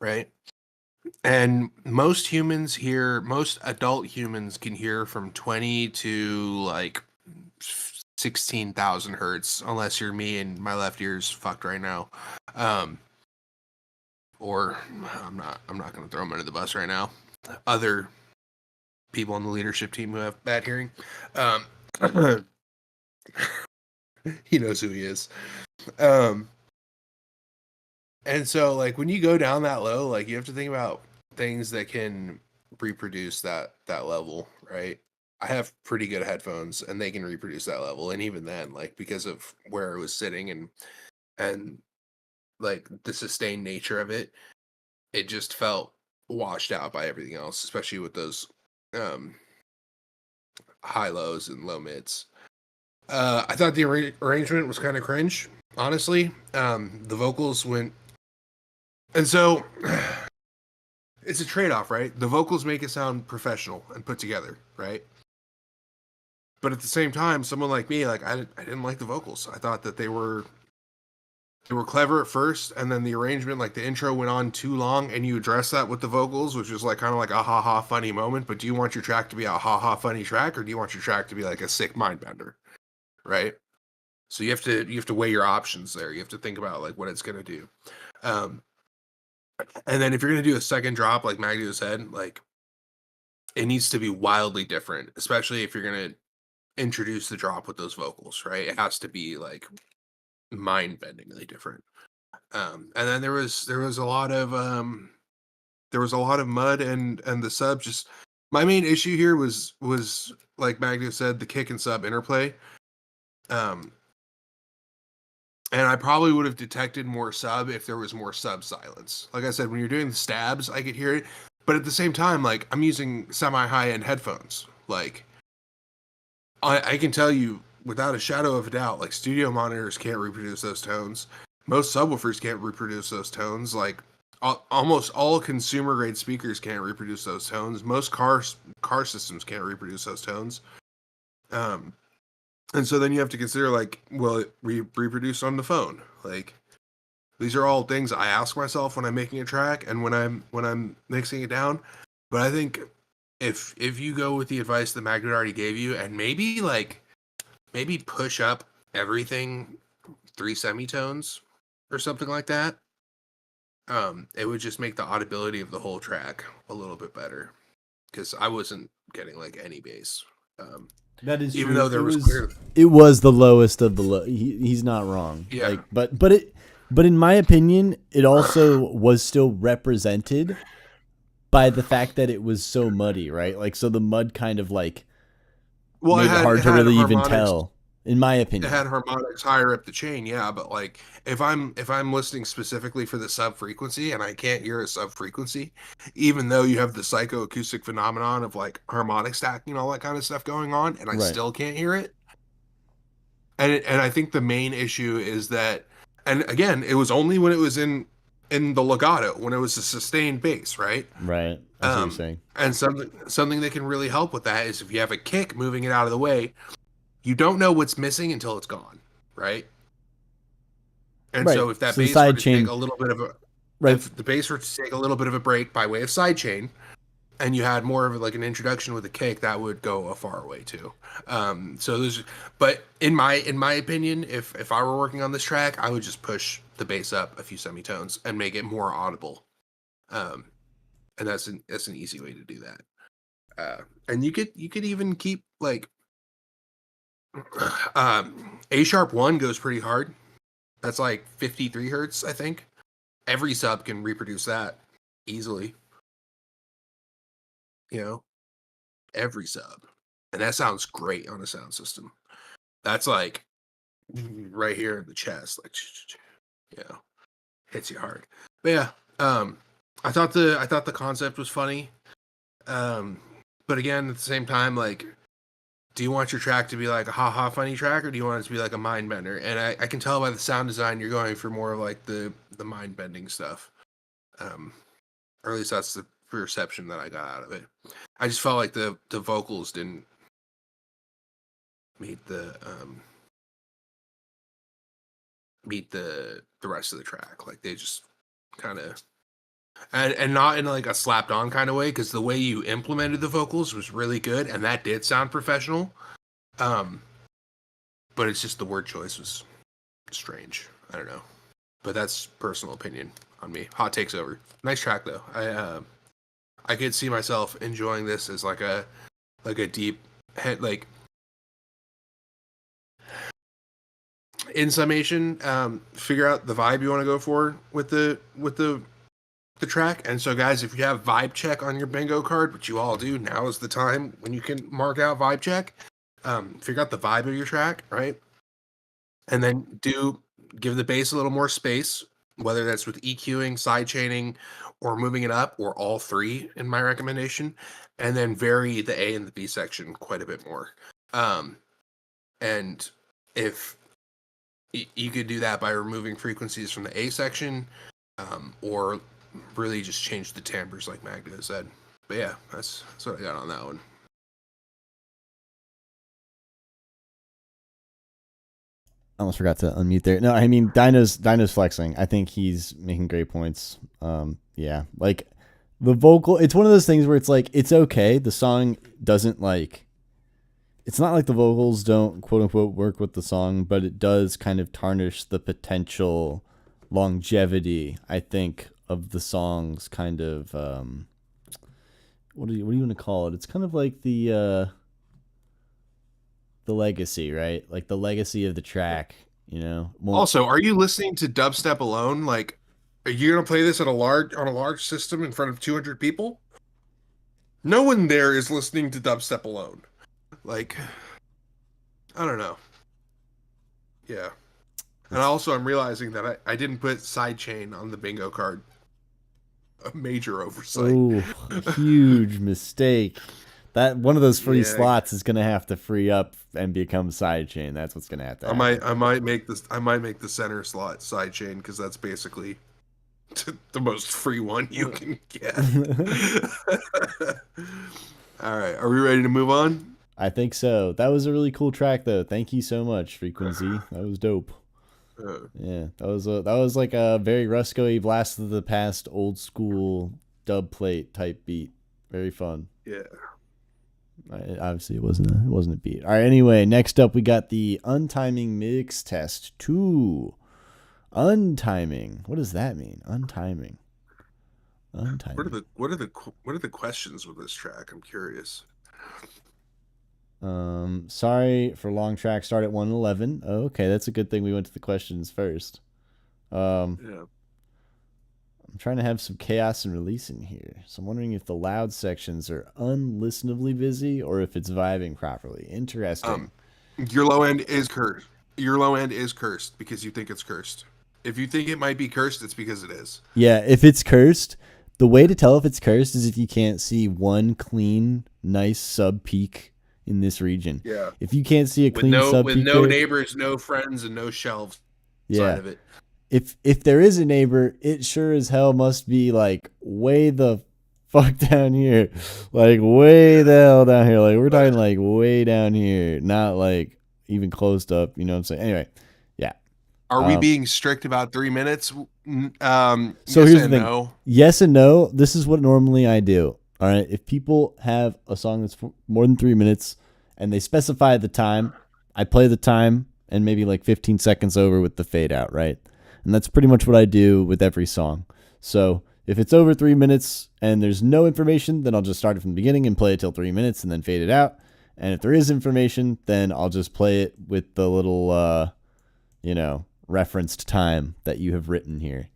right? And most adult humans can hear from 20 to like 16,000 hertz, unless you're me and my left ear's fucked right now. Or I'm not going to throw him under the bus right now. Other people on the leadership team who have bad hearing. He knows who he is. And so like when you go down that low, like you have to think about things that can reproduce that level, right? I have pretty good headphones and they can reproduce that level. And even then, like because of where it was sitting and like the sustained nature of it, it just felt washed out by everything else, especially with those high lows and low mids. I thought the arrangement was kind of cringe, honestly. The vocals went, and so it's a trade-off, right? The vocals make it sound professional and put together, right? But at the same time, someone like me, like I didn't like the vocals. I thought that they were clever at first, and then the arrangement, like the intro went on too long, and you address that with the vocals, which was like kind of like a ha ha funny moment. But do you want your track to be a ha ha funny track, or do you want your track to be like a sick mind bender, right? So you have to weigh your options there. You have to think about like what it's gonna do. And then if you're gonna do a second drop, like Magdio said, like it needs to be wildly different, especially if you're gonna introduce the drop with those vocals, right? It has to be like mind-bendingly different. And then there was a lot of mud and the sub. Just my main issue here was like Magdio said, the kick and sub interplay. And I probably would have detected more sub if there was more sub silence. Like I said, when you're doing the stabs, I could hear it. But at the same time, like I'm using semi-high-end headphones. Like I can tell you without a shadow of a doubt, like studio monitors can't reproduce those tones. Most subwoofers can't reproduce those tones. Like almost all consumer grade speakers can't reproduce those tones. Most car systems can't reproduce those tones. And so then you have to consider like, will it reproduce on the phone? Like these are all things I ask myself when I'm making a track and when I'm mixing it down. But I think if you go with the advice that Magnet already gave you and maybe push up everything 3 semitones or something like that, it would just make the audibility of the whole track a little bit better. Because I wasn't getting like any bass. That is even true. though there was clear. It was the lowest of the low. He's not wrong. Yeah. Like, but in my opinion, it also was still represented by the fact that it was so muddy, right? Like, so the mud kind of like made it hard to really even tell. In my opinion, it had harmonics higher up the chain, yeah. But like, if I'm listening specifically for the sub frequency and I can't hear a sub frequency, even though you have the psychoacoustic phenomenon of like harmonic stacking and all that kind of stuff going on, and I still can't hear it. And I think the main issue is that, and again, it was only when it was in the legato, when it was a sustained bass, right? Right. That's what you're saying. And something that can really help with that is if you have a kick moving it out of the way. You don't know what's missing until it's gone, right? And so if that bass were to take a little bit of a if the bass were to take a little bit of a break by way of sidechain, and you had more of like an introduction with a kick, that would go a far way too. But in my opinion, if I were working on this track, I would just push the bass up a few semitones and make it more audible. And that's an easy way to do that. And you could even keep like. A sharp 1 goes pretty hard. That's like 53 hertz, I think. Every sub can reproduce that easily. You know, every sub. And that sounds great on a sound system. That's like right here in the chest, like, you know, hits you hard. But yeah, I thought the concept was funny. But again, at the same time, like, do you want your track to be like a ha-ha funny track, or do you want it to be like a mind bender? And I can tell by the sound design you're going for more of like the mind bending stuff. Or at least that's the perception that I got out of it. I just felt like the vocals didn't meet the rest of the track. Like they just kind of and not in like a slapped on kind of way, because the way you implemented the vocals was really good and that did sound professional. But it's just the word choice was strange. I don't know. But that's personal opinion on me. Hot takes over. Nice track though. I could see myself enjoying this as like a deep head, like in summation, figure out the vibe you want to go for with the track. And so guys, if you have vibe check on your bingo card, which you all do, now is the time when you can mark out vibe check. Figure out the vibe of your track, right? And then give the bass a little more space, whether that's with EQing, sidechaining, or moving it up, or all three in my recommendation. And then vary the A and the B section quite a bit more. And if you could do that by removing frequencies from the A section, or really just change the timbres like Magda said. But yeah, that's what I got on that one. I almost forgot to unmute there. No, I mean Dino's flexing. I think he's making great points. Yeah, like the vocal. It's one of those things where it's like it's okay. The song doesn't like. It's not like the vocals don't quote unquote work with the song, but it does kind of tarnish the potential longevity, I think, of the song's kind of what do you want to call it? It's kind of like the legacy, right? Like the legacy of the track, you know. Also, are you listening to dubstep alone? Like, are you gonna play this on a large system in front of 200 people? No one there is listening to dubstep alone. Like, I don't know. Yeah. And also, I'm realizing that I didn't put sidechain on the bingo card. A major oversight. Oh, huge mistake. That one of those free slots is gonna have to free up and become sidechain. That's what's gonna have to happen. I might make the center slot sidechain, because that's basically the most free one you can get. All right, are we ready to move on? I think so. That was a really cool track, though. Thank you so much, Frequency. That was dope. Yeah, that was like a very Rusco-y blast of the past, old school dub plate type beat. Very fun. Yeah. Obviously, it wasn't a beat. All right. Anyway, next up we got the untiming mix test 2. Untiming. What does that mean? Untiming. What are the questions with this track? I'm curious. Sorry for long track. Start at 111. Oh, okay, that's a good thing we went to the questions first. Yeah. I'm trying to have some chaos and release in here. So I'm wondering if the loud sections are unlistenably busy or if it's vibing properly. Interesting. Your low end is cursed. Your low end is cursed because you think it's cursed. If you think it might be cursed, it's because it is. Yeah, if it's cursed, the way to tell if it's cursed is if you can't see one clean, nice sub peak in this region. Yeah. If you can't see a clean sub peak, with no neighbors, no friends, and no shelves side of it. If there is a neighbor, it sure as hell must be like way the fuck down here. Like way the hell down here. Like we're talking like way down here. Not like even closed up, you know what I'm saying? Anyway, yeah. Are we being strict about 3 minutes? So yes, here's the thing. No. Yes and no. This is what normally I do. All right. If people have a song that's more than 3 minutes and they specify the time, I play the time and maybe like 15 seconds over with the fade out, right? And that's pretty much what I do with every song. So if it's over 3 minutes and there's no information, then I'll just start it from the beginning and play it till 3 minutes and then fade it out. And if there is information, then I'll just play it with the little, referenced time that you have written here.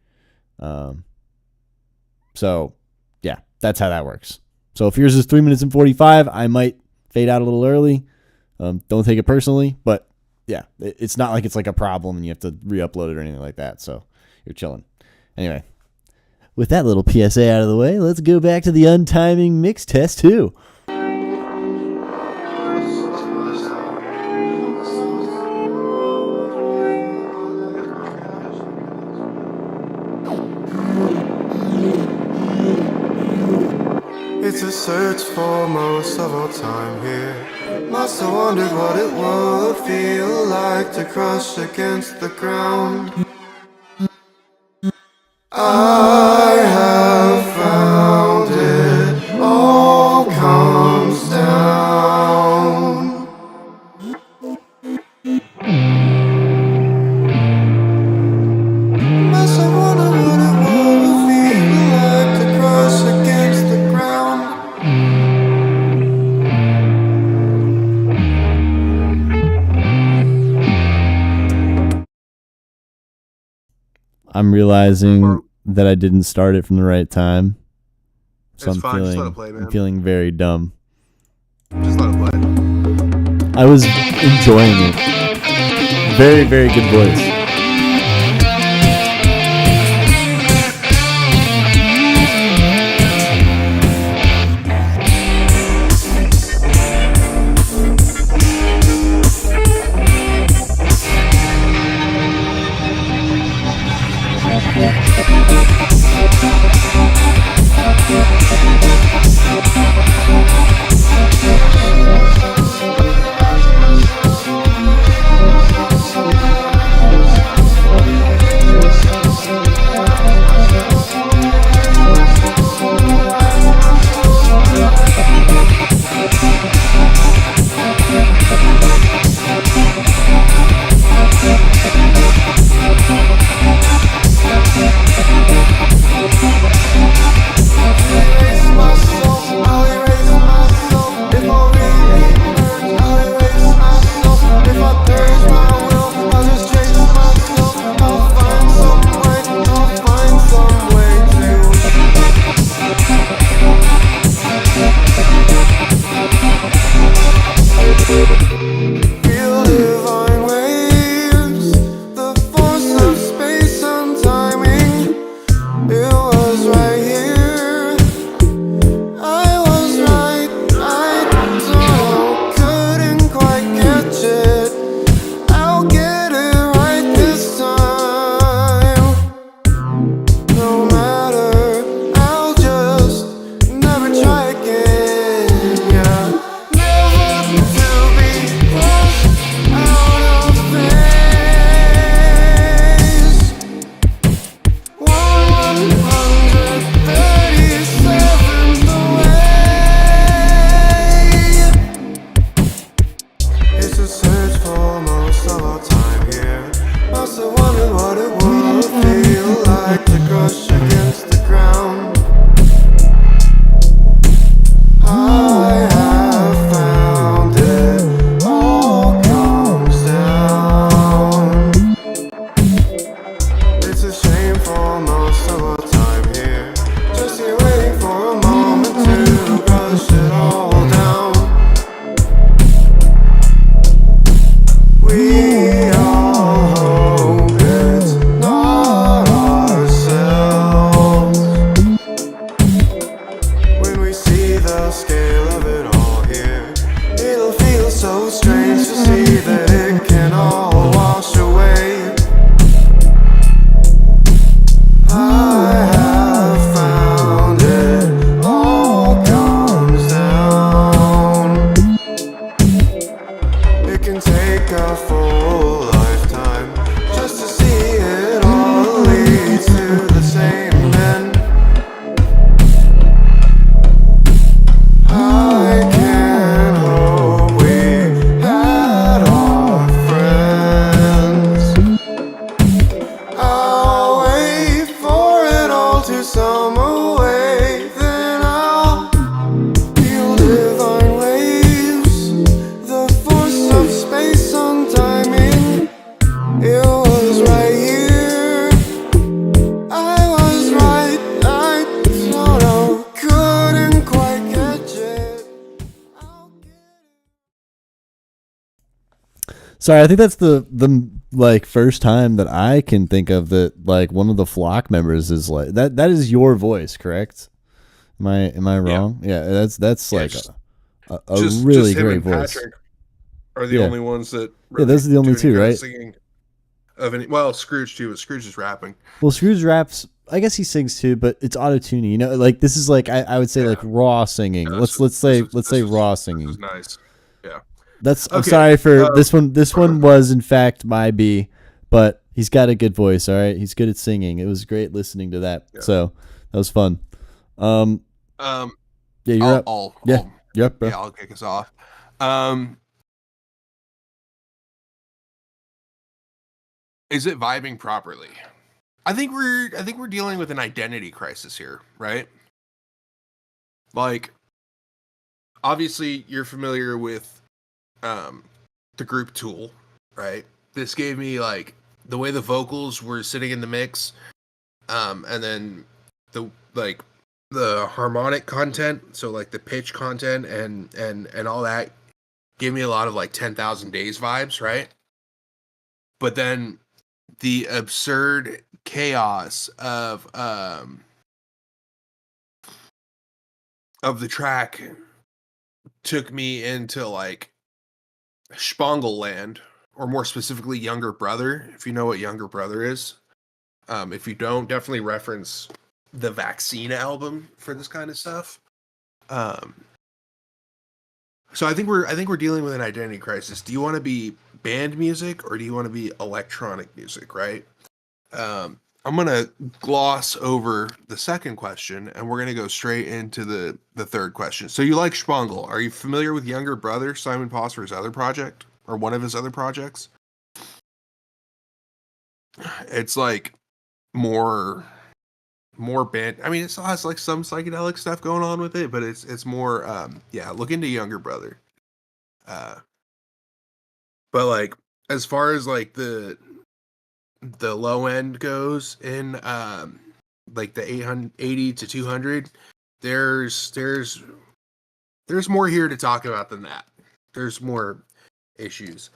So, yeah, that's how that works. So if yours is 3 minutes and 45, I might fade out a little early. Don't take it personally, but yeah, it's not like it's like a problem and you have to re-upload it or anything like that. So you're chilling. Anyway, with that little PSA out of the way, let's go back to the untiming mix test 2. search for most of our time here. Must have wondered what it would feel like to crush against the ground. I have found it all comes down. Must have wondered what it would feel like to crush against the ground. I'm realizing that I didn't start it from the right time. So It's fine. Just let it play, man. I'm feeling very dumb. Just let it play. I was enjoying it. Very, very good voice. Sorry, I think that's the like first time that I can think of that like one of the flock members is like that. That is your voice, correct? Am I wrong? Yeah, that's like a really just him great and voice. Patrick are the only ones that those are the only two, right? Singing of any, well, Scrooge too, but Scrooge is rapping. Well, Scrooge raps I guess he sings too, but it's auto tuning. You know, like this is like I would say like raw singing. Yeah, let's say raw singing. This is nice. Yeah. I'm Okay. sorry for this one. This one was in fact my B, but he's got a good voice. All right, he's good at singing. It was great listening to that. Yeah. So that was fun. Yeah, you're up. Yep, bro. Yeah, I'll kick us off. Is it vibing properly? I think we're dealing with an identity crisis here, right? Like, obviously, you're familiar with the group Tool, right? This gave me like the way the vocals were sitting in the mix, and then the harmonic content, so like the pitch content and all that gave me a lot of like 10,000 Days vibes, right? But then the absurd chaos of the track took me into like Spangle land, or more specifically Younger Brother, if you know what Younger Brother is. If you don't, definitely reference the Vaccine album for this kind of stuff. So I think we're dealing with an identity crisis. Do you want to be band music or do you want to be electronic music, right? I'm gonna gloss over the second question and we're gonna go straight into the third question. So you like Spangle. Are you familiar with Younger Brother, Simon Posfer's other project, or one of his other projects? It's like more band. I mean, it still has like some psychedelic stuff going on with it, but it's more look into Younger Brother. But like as far as like the low end goes in like the 880 to 200, there's more here to talk about than that. There's more issues.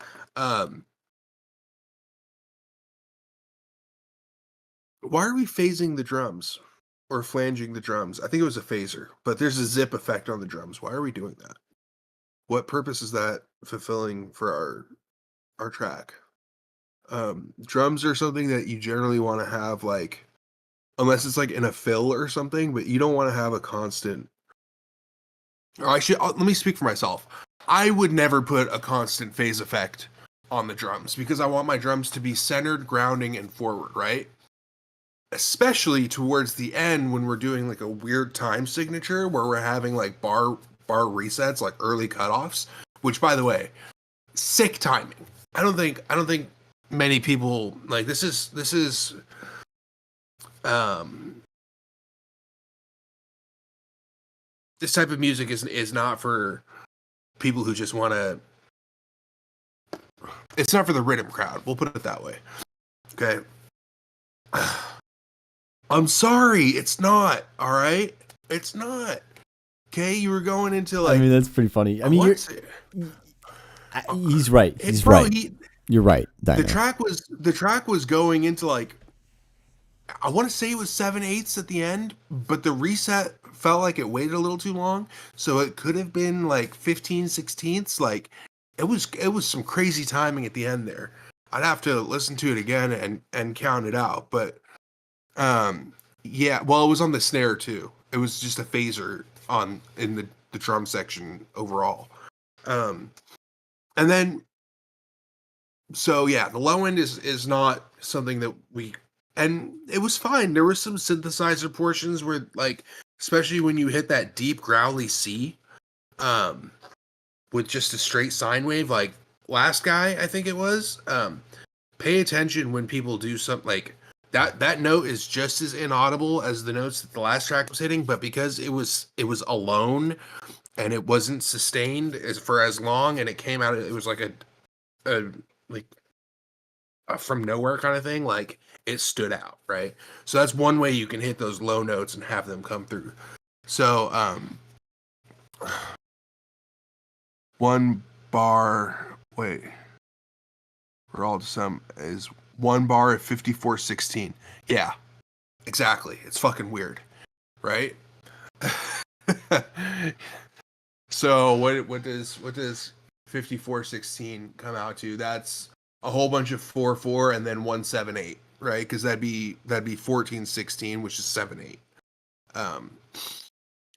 Why are we phasing the drums or flanging the drums? I think it was a phaser, but there's a zip effect on the drums. Why are we doing that? What purpose is that fulfilling for our track? Drums are something that you generally want to have, like, unless it's like in a fill or something, but you don't want to have a constant. Or let me speak for myself. I would never put a constant phase effect on the drums because I want my drums to be centered, grounding, and forward, right? Especially towards the end when we're doing like a weird time signature where we're having like bar resets, like early cutoffs, which by the way, sick timing. I don't think many people like this is this type of music is not for people who just want to. It's not for the rhythm crowd. We'll put it that way. Okay. I'm sorry, it's not. All right, it's not. Okay, you were going into like. I mean, that's pretty funny. I mean, he's right. He's right. You're right. Dino. The track was going into like. I want to say it was 7/8 at the end, but the reset felt like it waited a little too long, so it could have been like 15/16. Like it was some crazy timing at the end there. I'd have to listen to it again and count it out, but. Yeah, well, it was on the snare too. It was just a phaser in the drum section overall. And then, so yeah, the low end is not something that and it was fine. There were some synthesizer portions where, like, especially when you hit that deep growly C, with just a straight sine wave, like last guy, I think it was. Pay attention when people do something like. That note is just as inaudible as the notes that the last track was hitting, but because it was alone and it wasn't sustained for as long, and it came out, it was like a from nowhere kind of thing. Like it stood out, right? So that's one way you can hit those low notes and have them come through. So one bar. Wait, we're all some is. 1 bar at 54/16. Yeah, exactly. It's fucking weird, right? So what does 54/16 come out to? That's a whole bunch of 4/4 and then 1/7/8. right? Because that'd be 14/16, which is 7/8.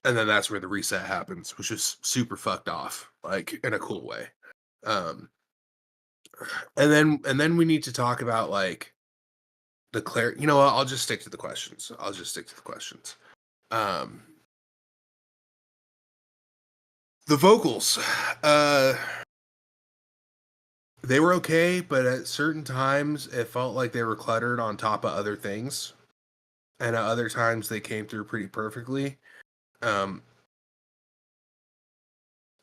And then that's where the reset happens, which is super fucked off, like in a cool way. And then we need to talk about like the you know what, I'll just stick to the questions. The vocals, they were okay, but at certain times it felt like they were cluttered on top of other things, and at other times they came through pretty perfectly. um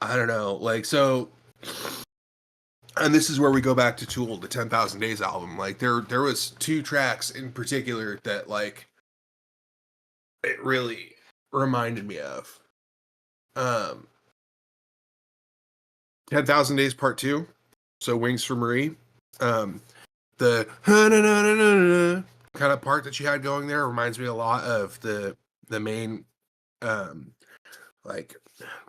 I don't know, like, so, and this is where we go back to Tool, the 10,000 Days album. Like there was two tracks in particular that like it really reminded me of. 10,000 Days Part 2, so Wings for Marie. The kind of part that you had going there reminds me a lot of the main, like,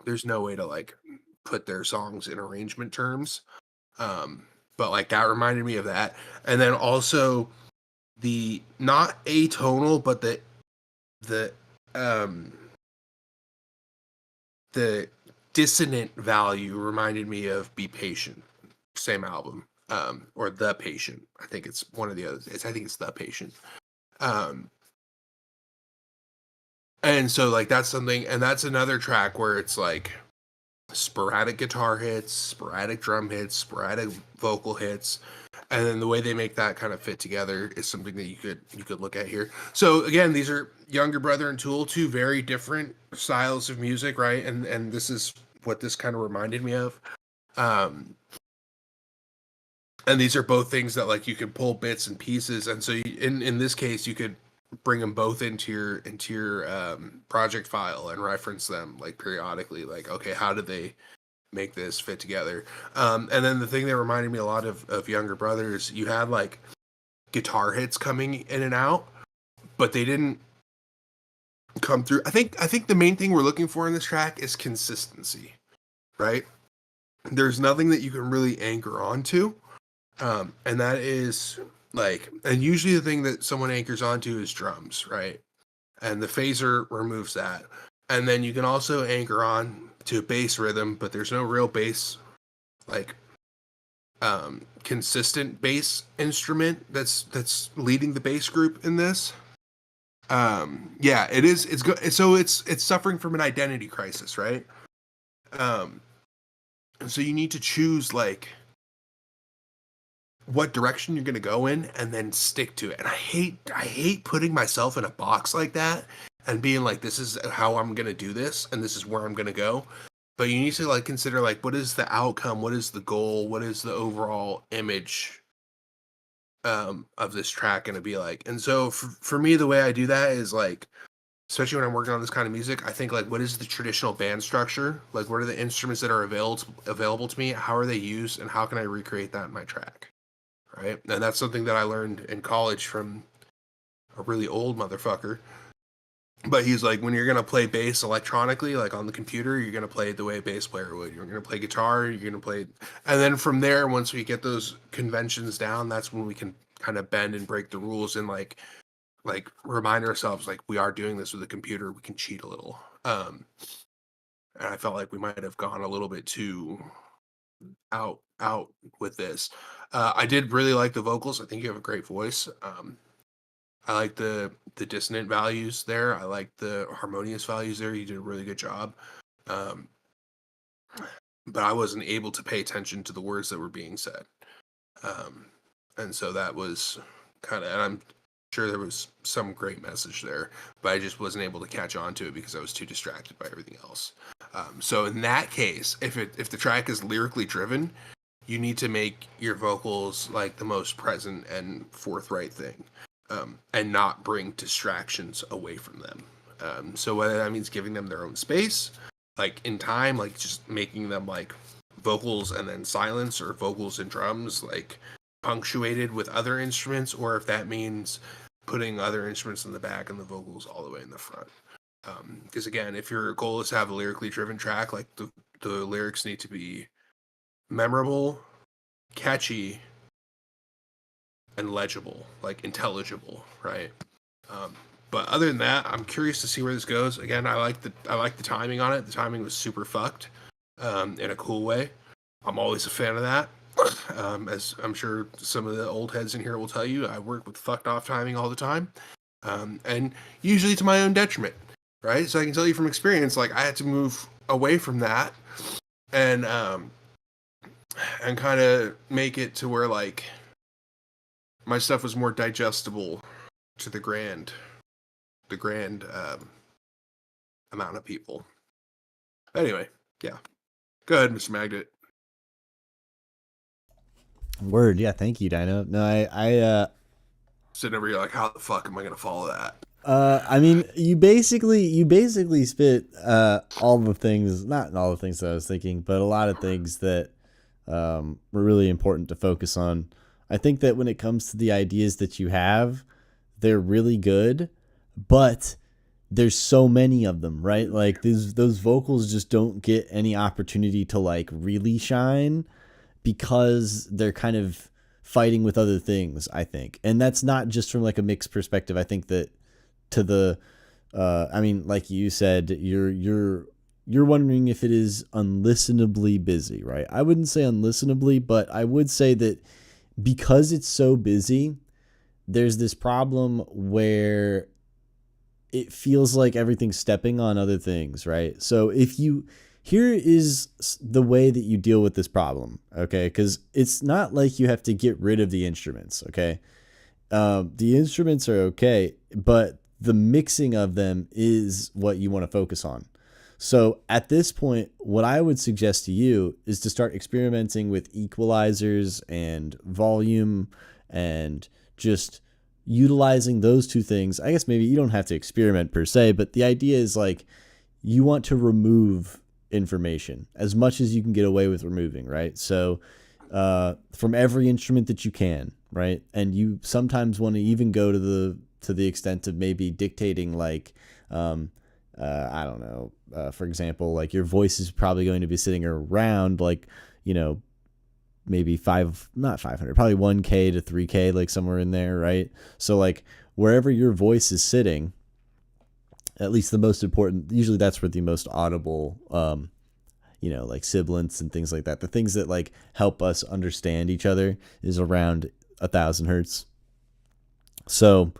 there's no way to like put their songs in arrangement terms. But like that reminded me of that. And then also the not atonal, but um the dissonant value reminded me of Be Patient, same album. Or The Patient. I think it's one of the others. I think it's The Patient. And so like that's something, and that's another track where it's like sporadic guitar hits, sporadic drum hits, sporadic vocal hits, and then the way they make that kind of fit together is something that you could look at here. So again, these are Younger Brother and Tool, two very different styles of music, right? And this is what this kind of reminded me of. And these are both things that like you could pull bits and pieces, and so in this case you could bring them both into your project file and reference them like periodically, like, okay, how did they make this fit together? And then the thing that reminded me a lot of Younger Brothers, you had like guitar hits coming in and out, but they didn't come through. I think the main thing we're looking for in this track is consistency, right? There's nothing that you can really anchor onto. And that is like, and usually the thing that someone anchors onto is drums, right? And the phaser removes that. And then you can also anchor on to bass rhythm, but there's no real bass, like, consistent bass instrument that's leading the bass group in this. Yeah, it is. It's good. So it's suffering from an identity crisis, right? And so you need to choose like what direction you're going to go in and then stick to it. And I hate putting myself in a box like that and being like, this is how I'm going to do this and this is where I'm going to go. But you need to like consider like, what is the outcome? What is the goal? What is the overall image of this track going to be like? And so for me, the way I do that is like, especially when I'm working on this kind of music, I think like, what is the traditional band structure? Like, what are the instruments that are available to me? How are they used? And how can I recreate that in my track? Right? And that's something that I learned in college from a really old motherfucker. But he's like, when you're going to play bass electronically, like on the computer, you're going to play it the way a bass player would. You're going to play guitar, you're going to play... And then from there, once we get those conventions down, that's when we can kind of bend and break the rules and like remind ourselves, like, we are doing this with a computer, we can cheat a little. And I felt like we might have gone a little bit too out with this. I did really like the vocals. I think you have a great voice. I like the dissonant values there. I like the harmonious values there. You did a really good job. But I wasn't able to pay attention to the words that were being said. And so that was kind of, and I'm sure there was some great message there, but I just wasn't able to catch on to it because I was too distracted by everything else. So in that case, if the track is lyrically driven, you need to make your vocals like the most present and forthright thing, and not bring distractions away from them. So whether that means giving them their own space, like in time, like just making them like vocals and then silence, or vocals and drums like punctuated with other instruments, or if that means putting other instruments in the back and the vocals all the way in the front. Because again, if your goal is to have a lyrically driven track, like the lyrics need to be memorable, catchy, and legible, like intelligible, right? But other than that, I'm curious to see where this goes. Again, I like the timing on it. The timing was super fucked, in a cool way. I'm always a fan of that. As I'm sure some of the old heads in here will tell you, I work with fucked off timing all the time, and usually to my own detriment, right? So I can tell you from experience, like I had to move away from that, and kind of make it to where like my stuff was more digestible to the grand amount of people. Anyway, yeah. Go ahead, Mr. Magnet. Word, yeah, thank you, Dino. No, I Sitting over here like, how the fuck am I gonna follow that? I mean, you basically spit all the things, not all the things that I was thinking, but a lot of things that were really important to focus on. I think that when it comes to the ideas that you have, they're really good, but there's so many of them, right? Like those vocals just don't get any opportunity to like really shine because they're kind of fighting with other things, I think. And that's not just from like a mixed perspective. I think that to the I mean, like you said, you're wondering if it is unlistenably busy, right? I wouldn't say unlistenably, but I would say that because it's so busy, there's this problem where it feels like everything's stepping on other things, right? So here is the way that you deal with this problem, okay? Because it's not like you have to get rid of the instruments, okay? The instruments are okay, but the mixing of them is what you want to focus on. So at this point, what I would suggest to you is to start experimenting with equalizers and volume and just utilizing those two things. I guess maybe you don't have to experiment per se, but the idea is like you want to remove information as much as you can get away with removing, right? So from every instrument that you can, right? And you sometimes want to even go to the extent of maybe dictating like I don't know, for example, like your voice is probably going to be sitting around like, you know, maybe not 500, probably 1K to 3K, like somewhere in there, right? So like wherever your voice is sitting, at least the most important, usually that's where the most audible, you know, like sibilants and things like that, the things that like help us understand each other is around 1,000 hertz. So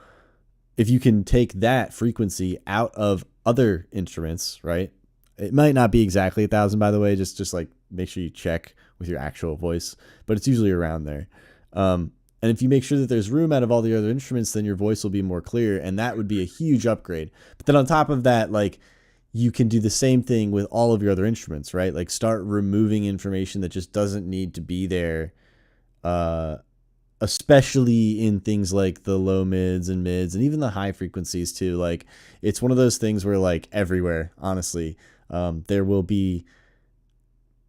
if you can take that frequency out of other instruments, right? It might not be exactly 1,000, by the way, just like make sure you check with your actual voice, but it's usually around there. And if you make sure that there's room out of all the other instruments, then your voice will be more clear, and that would be a huge upgrade. But then on top of that, like you can do the same thing with all of your other instruments, right? Like start removing information that just doesn't need to be there, especially in things like the low mids and mids and even the high frequencies too. Like it's one of those things where like everywhere, honestly, there will be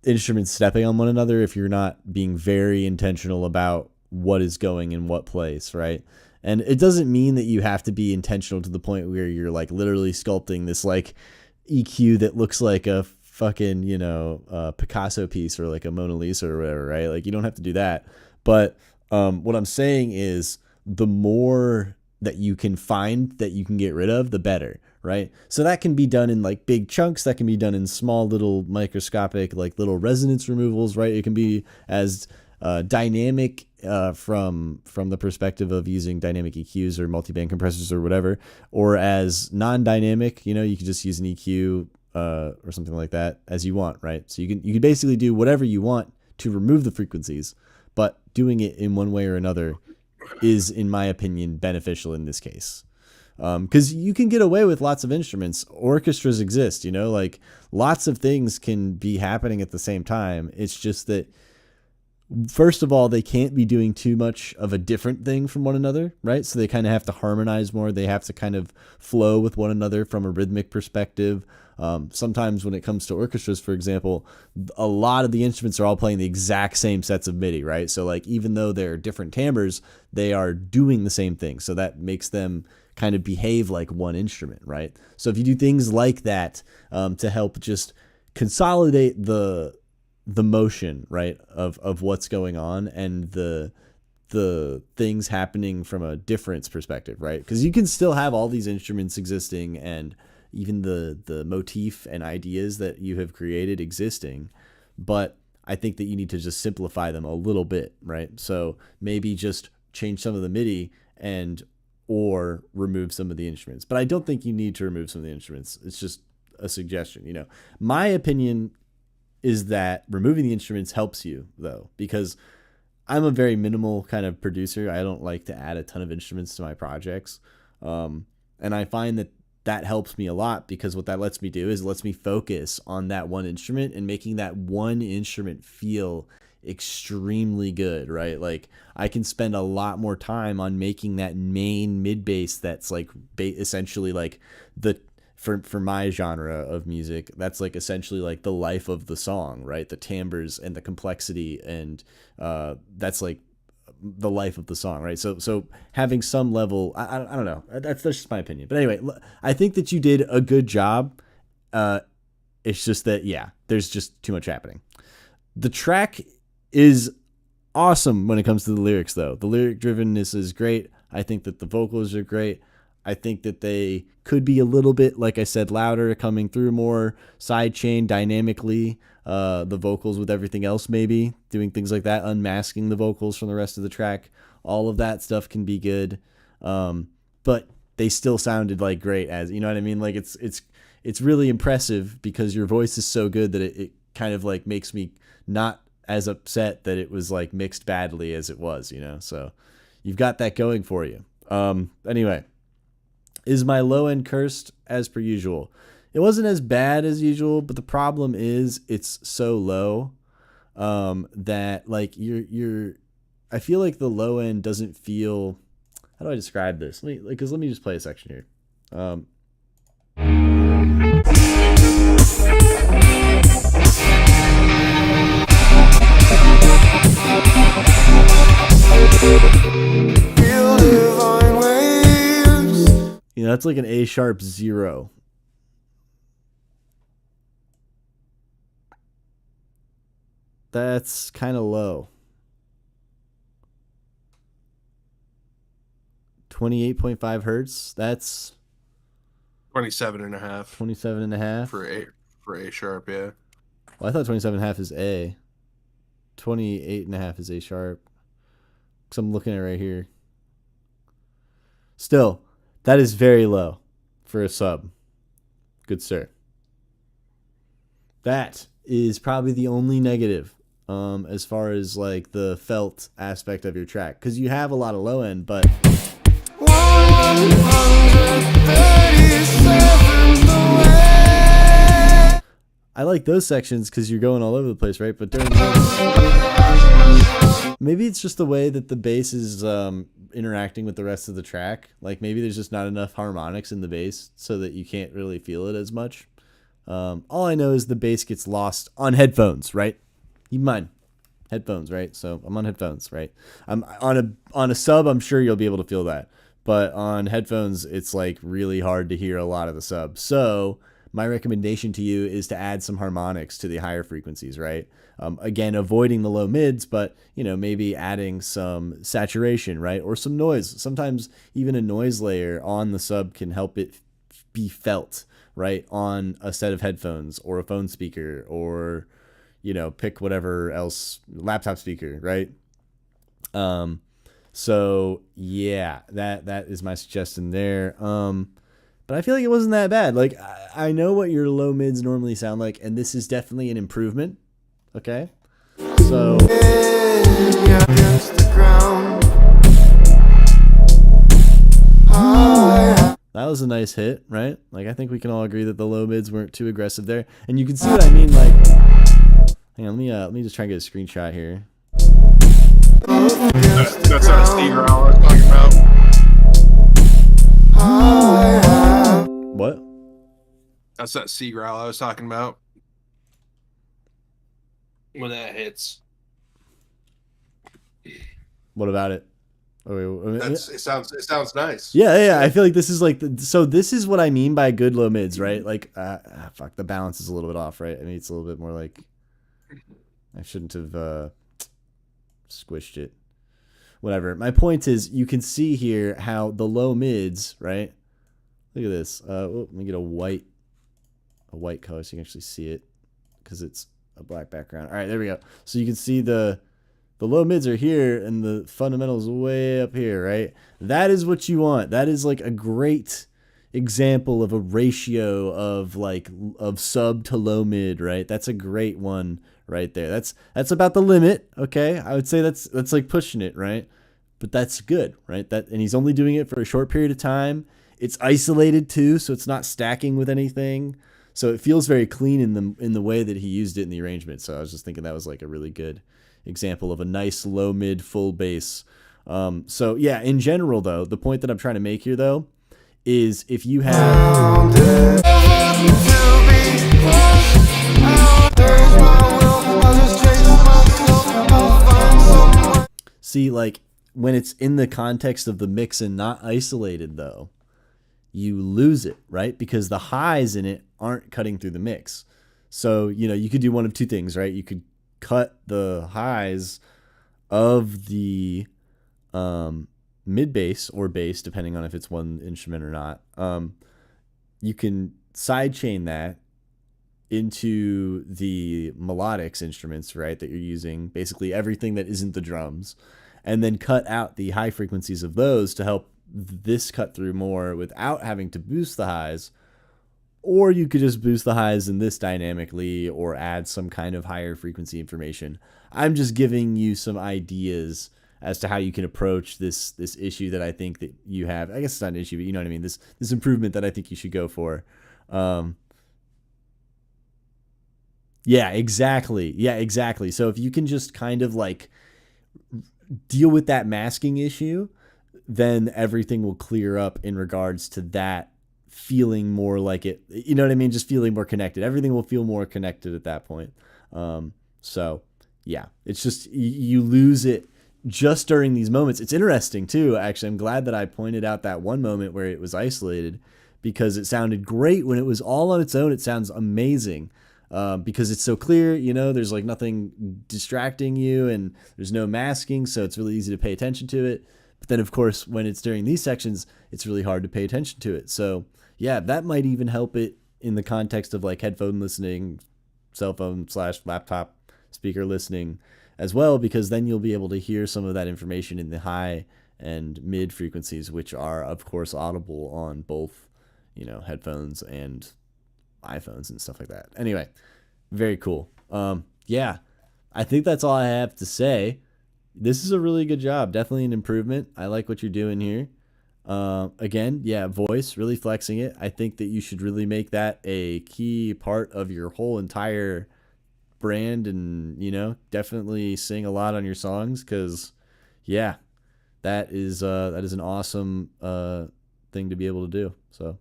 instruments stepping on one another if you're not being very intentional about what is going in what place, right? And it doesn't mean that you have to be intentional to the point where you're like literally sculpting this like EQ that looks like a fucking, you know, Picasso piece or like a Mona Lisa or whatever, right? Like you don't have to do that. But what I'm saying is the more that you can find that you can get rid of, the better, right? So that can be done in like big chunks. That can be done in small little microscopic, like little resonance removals, right? It can be as dynamic from the perspective of using dynamic EQs or multiband compressors or whatever, or as non-dynamic, you know, you could just use an EQ or something like that as you want, right? So you can basically do whatever you want to remove the frequencies, but doing it in one way or another is, in my opinion, beneficial in this case. Because you can get away with lots of instruments. Orchestras exist, you know, like lots of things can be happening at the same time. It's just that, first of all, they can't be doing too much of a different thing from one another, right? So they kind of have to harmonize more. They have to kind of flow with one another from a rhythmic perspective. Sometimes when it comes to orchestras, for example, a lot of the instruments are all playing the exact same sets of MIDI, right? So like even though they're different timbres, they are doing the same thing. So that makes them kind of behave like one instrument, right? So if you do things like that to help just consolidate the motion, right, of what's going on and the the things happening from a difference perspective, right? Because you can still have all these instruments existing and even the motif and ideas that you have created existing, but I think that you need to just simplify them a little bit, right? So maybe just change some of the MIDI and or remove some of the instruments. But I don't think you need to remove some of the instruments. It's just a suggestion, you know. My opinion is that removing the instruments helps you, though, because I'm a very minimal kind of producer. I don't like to add a ton of instruments to my projects. And I find that that helps me a lot, because what that lets me do is it lets me focus on that one instrument and making that one instrument feel extremely good, right? Like I can spend a lot more time on making that main mid bass that's like essentially like the for my genre of music, that's like essentially like the life of the song, right? The timbres and the complexity, and that's like the life of the song, right? So having some level, I don't know, that's just my opinion. But anyway, I think that you did a good job. It's just that, yeah, there's just too much happening. The track is awesome when it comes to the lyrics, though. The lyric drivenness is great. I think that the vocals are great. I think that they could be a little bit, like I said, louder, coming through more sidechain dynamically. The vocals with everything else, maybe doing things like that, unmasking the vocals from the rest of the track. All of that stuff can be good, but they still sounded like great, as you know what I mean. Like it's really impressive because your voice is so good that it kind of like makes me not as upset that it was like mixed badly as it was, you know. So you've got that going for you. Anyway. Is my low end cursed? As per usual. It wasn't as bad as usual, but the problem is it's so low that like you're I feel like the low end doesn't feel, how do I describe this? Let me just play a section here. You know, that's like an A sharp 0. That's kind of low. 28.5 hertz. That's 27.5. 27.5 for A sharp, yeah. Well, I thought 27.5 is A. 28.5 is A sharp. Because I'm looking at it right here. Still, that is very low for a sub. Good sir. That is probably the only negative as far as like the felt aspect of your track. Because you have a lot of low end, but... I like those sections because you're going all over the place, right? But during maybe it's just the way that the bass is interacting with the rest of the track. Like maybe there's just not enough harmonics in the bass so that you can't really feel it as much. All I know is the bass gets lost on headphones, right? Keep in mind, headphones, right? So I'm on headphones, right? I'm on a sub. I'm sure you'll be able to feel that, but on headphones, it's like really hard to hear a lot of the sub. So my recommendation to you is to add some harmonics to the higher frequencies, right? Again, avoiding the low mids, but you know, maybe adding some saturation, right? Or some noise. Sometimes even a noise layer on the sub can help it be felt, right? On a set of headphones or a phone speaker, or, you know, pick whatever else, laptop speaker, right? So yeah, that is my suggestion there. But I feel like it wasn't that bad. Like, I know what your low mids normally sound like, and this is definitely an improvement. Okay? So... that was a nice hit, right? Like, I think we can all agree that the low mids weren't too aggressive there. And you can see what I mean, like... hang on, let me just try and get a screenshot here. That's our Steve Growl I was talking about. What? That's that C growl I was talking about. When that hits. What about it? It sounds nice. Yeah. I feel like this is like so this is what I mean by good low mids, right? Like fuck, the balance is a little bit off, right? I mean, it's a little bit more like I shouldn't have squished it. whatever. My point is, you can see here how the low mids, right? Look at this. Let me get a white color so you can actually see it because it's a black background. All right, there we go. So you can see the low mids are here and the fundamentals way up here, right? That is what you want. That is like a great example of a ratio of sub to low mid, right? That's a great one right there. That's about the limit, okay? I would say that's like pushing it, right? But that's good, right? And he's only doing it for a short period of time. It's isolated too, so it's not stacking with anything. So it feels very clean in the way that he used it in the arrangement. So I was just thinking that was like a really good example of a nice low mid full bass. So yeah, in general though, the point that I'm trying to make here though is if you have see, like when it's in the context of the mix and not isolated though, you lose it, right? Because the highs in it aren't cutting through the mix. So, you could do one of two things, right? You could cut the highs of the mid bass or bass, depending on if it's one instrument or not. You can sidechain that into the melodics instruments, right, that you're using, basically everything that isn't the drums, and then cut out the high frequencies of those to help this cut through more without having to boost the highs. Or you could just boost the highs in this dynamically or add some kind of higher frequency information. I'm just giving you some ideas as to how you can approach this issue that I think that you have. I guess it's not an issue, but you know what I mean? This improvement that I think you should go for. Yeah, exactly. Yeah, exactly. So if you can just kind of like deal with that masking issue, then everything will clear up in regards to that feeling more like it, you know what I mean? Just feeling more connected. Everything will feel more connected at that point. So yeah, it's just, you lose it just during these moments. It's interesting too, actually. I'm glad that I pointed out that one moment where it was isolated, because it sounded great when it was all on its own. It sounds amazing. Because it's so clear, there's like nothing distracting you and there's no masking. So it's really easy to pay attention to it. But then of course, when it's during these sections, it's really hard to pay attention to it. So yeah, that might even help it in the context of like headphone listening, cell phone / laptop speaker listening as well, because then you'll be able to hear some of that information in the high and mid frequencies, which are of course audible on both, headphones and iPhones and stuff like that. Anyway, very cool. Yeah, I think that's all I have to say. This is a really good job. Definitely an improvement. I like what you're doing here. Again, yeah, voice, really flexing it. I think that you should really make that a key part of your whole entire brand, and definitely sing a lot on your songs, because yeah, that is an awesome thing to be able to do. So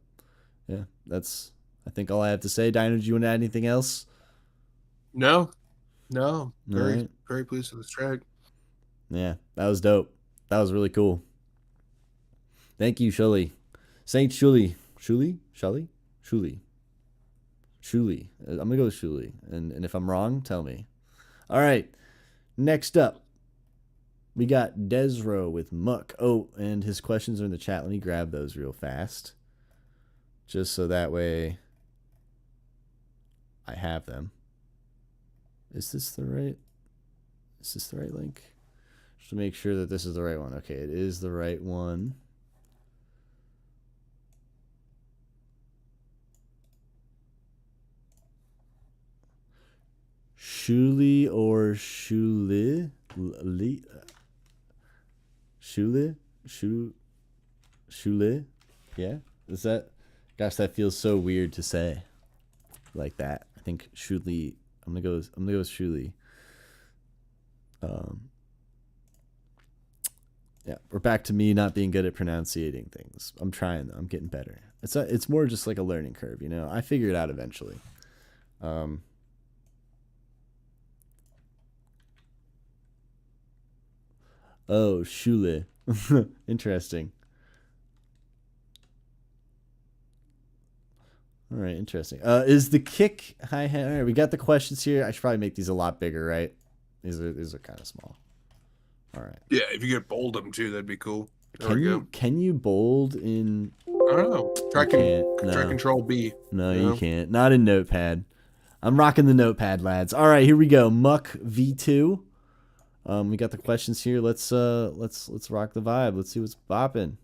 yeah, that's I think all I have to say. Dino, do you want to add anything else? No. Very, right. very pleased with this track. Yeah, that was dope. That was really cool. Thank you, Shuli. Saint Shuli. Shuli? I'm going to go with Shuli. And if I'm wrong, tell me. All right. Next up, we got Desro with Muck. Oh, and his questions are in the chat. Let me grab those real fast, just so that way I have them. Is this the right link? Just to make sure that this is the right one. Okay, it is the right one. Shuli or Shuli? Shuli? Yeah? Is that? Gosh, that feels so weird to say like that. I think Shuli. I'm gonna go with Shuli. Yeah, we're back to me not being good at pronunciating things. I'm trying though. I'm getting better. It's more just like a learning curve, I figure it out eventually. Oh, Shule. Interesting. All right, interesting. Is the kick hi-hat? All right, we got the questions here. I should probably make these a lot bigger, right? These are kind of small. All right. Yeah, if you could bold them too, that'd be cool. There we go. Can you bold in? I don't know. Try, You can't. try No. Control B. No, you you know? can't. Not in Notepad. I'm rocking the Notepad, lads. All right, here we go. Muck V2. We got the questions here. Let's rock the vibe. Let's see what's bopping.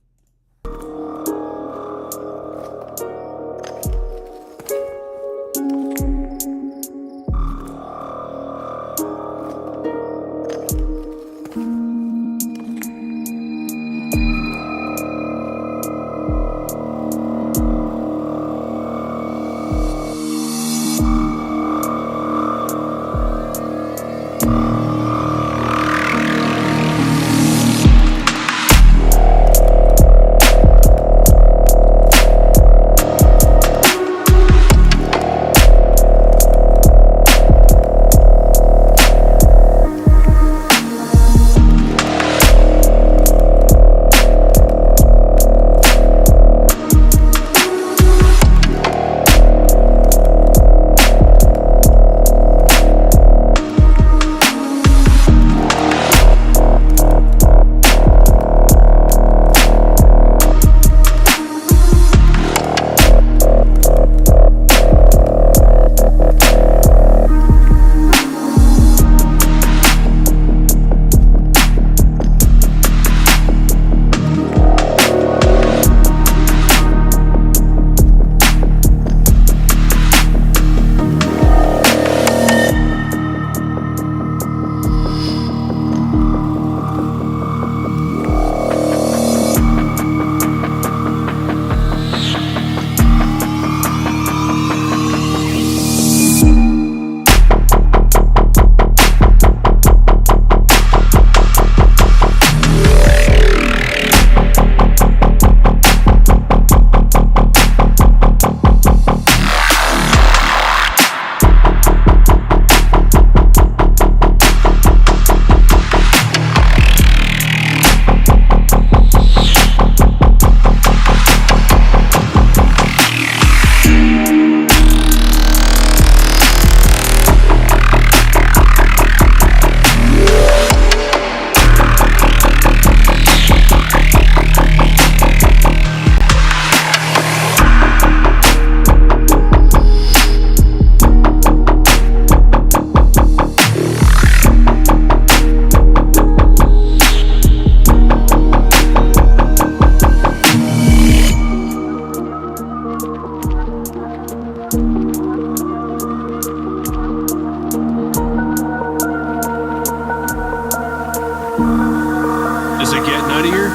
Does it get nuttier?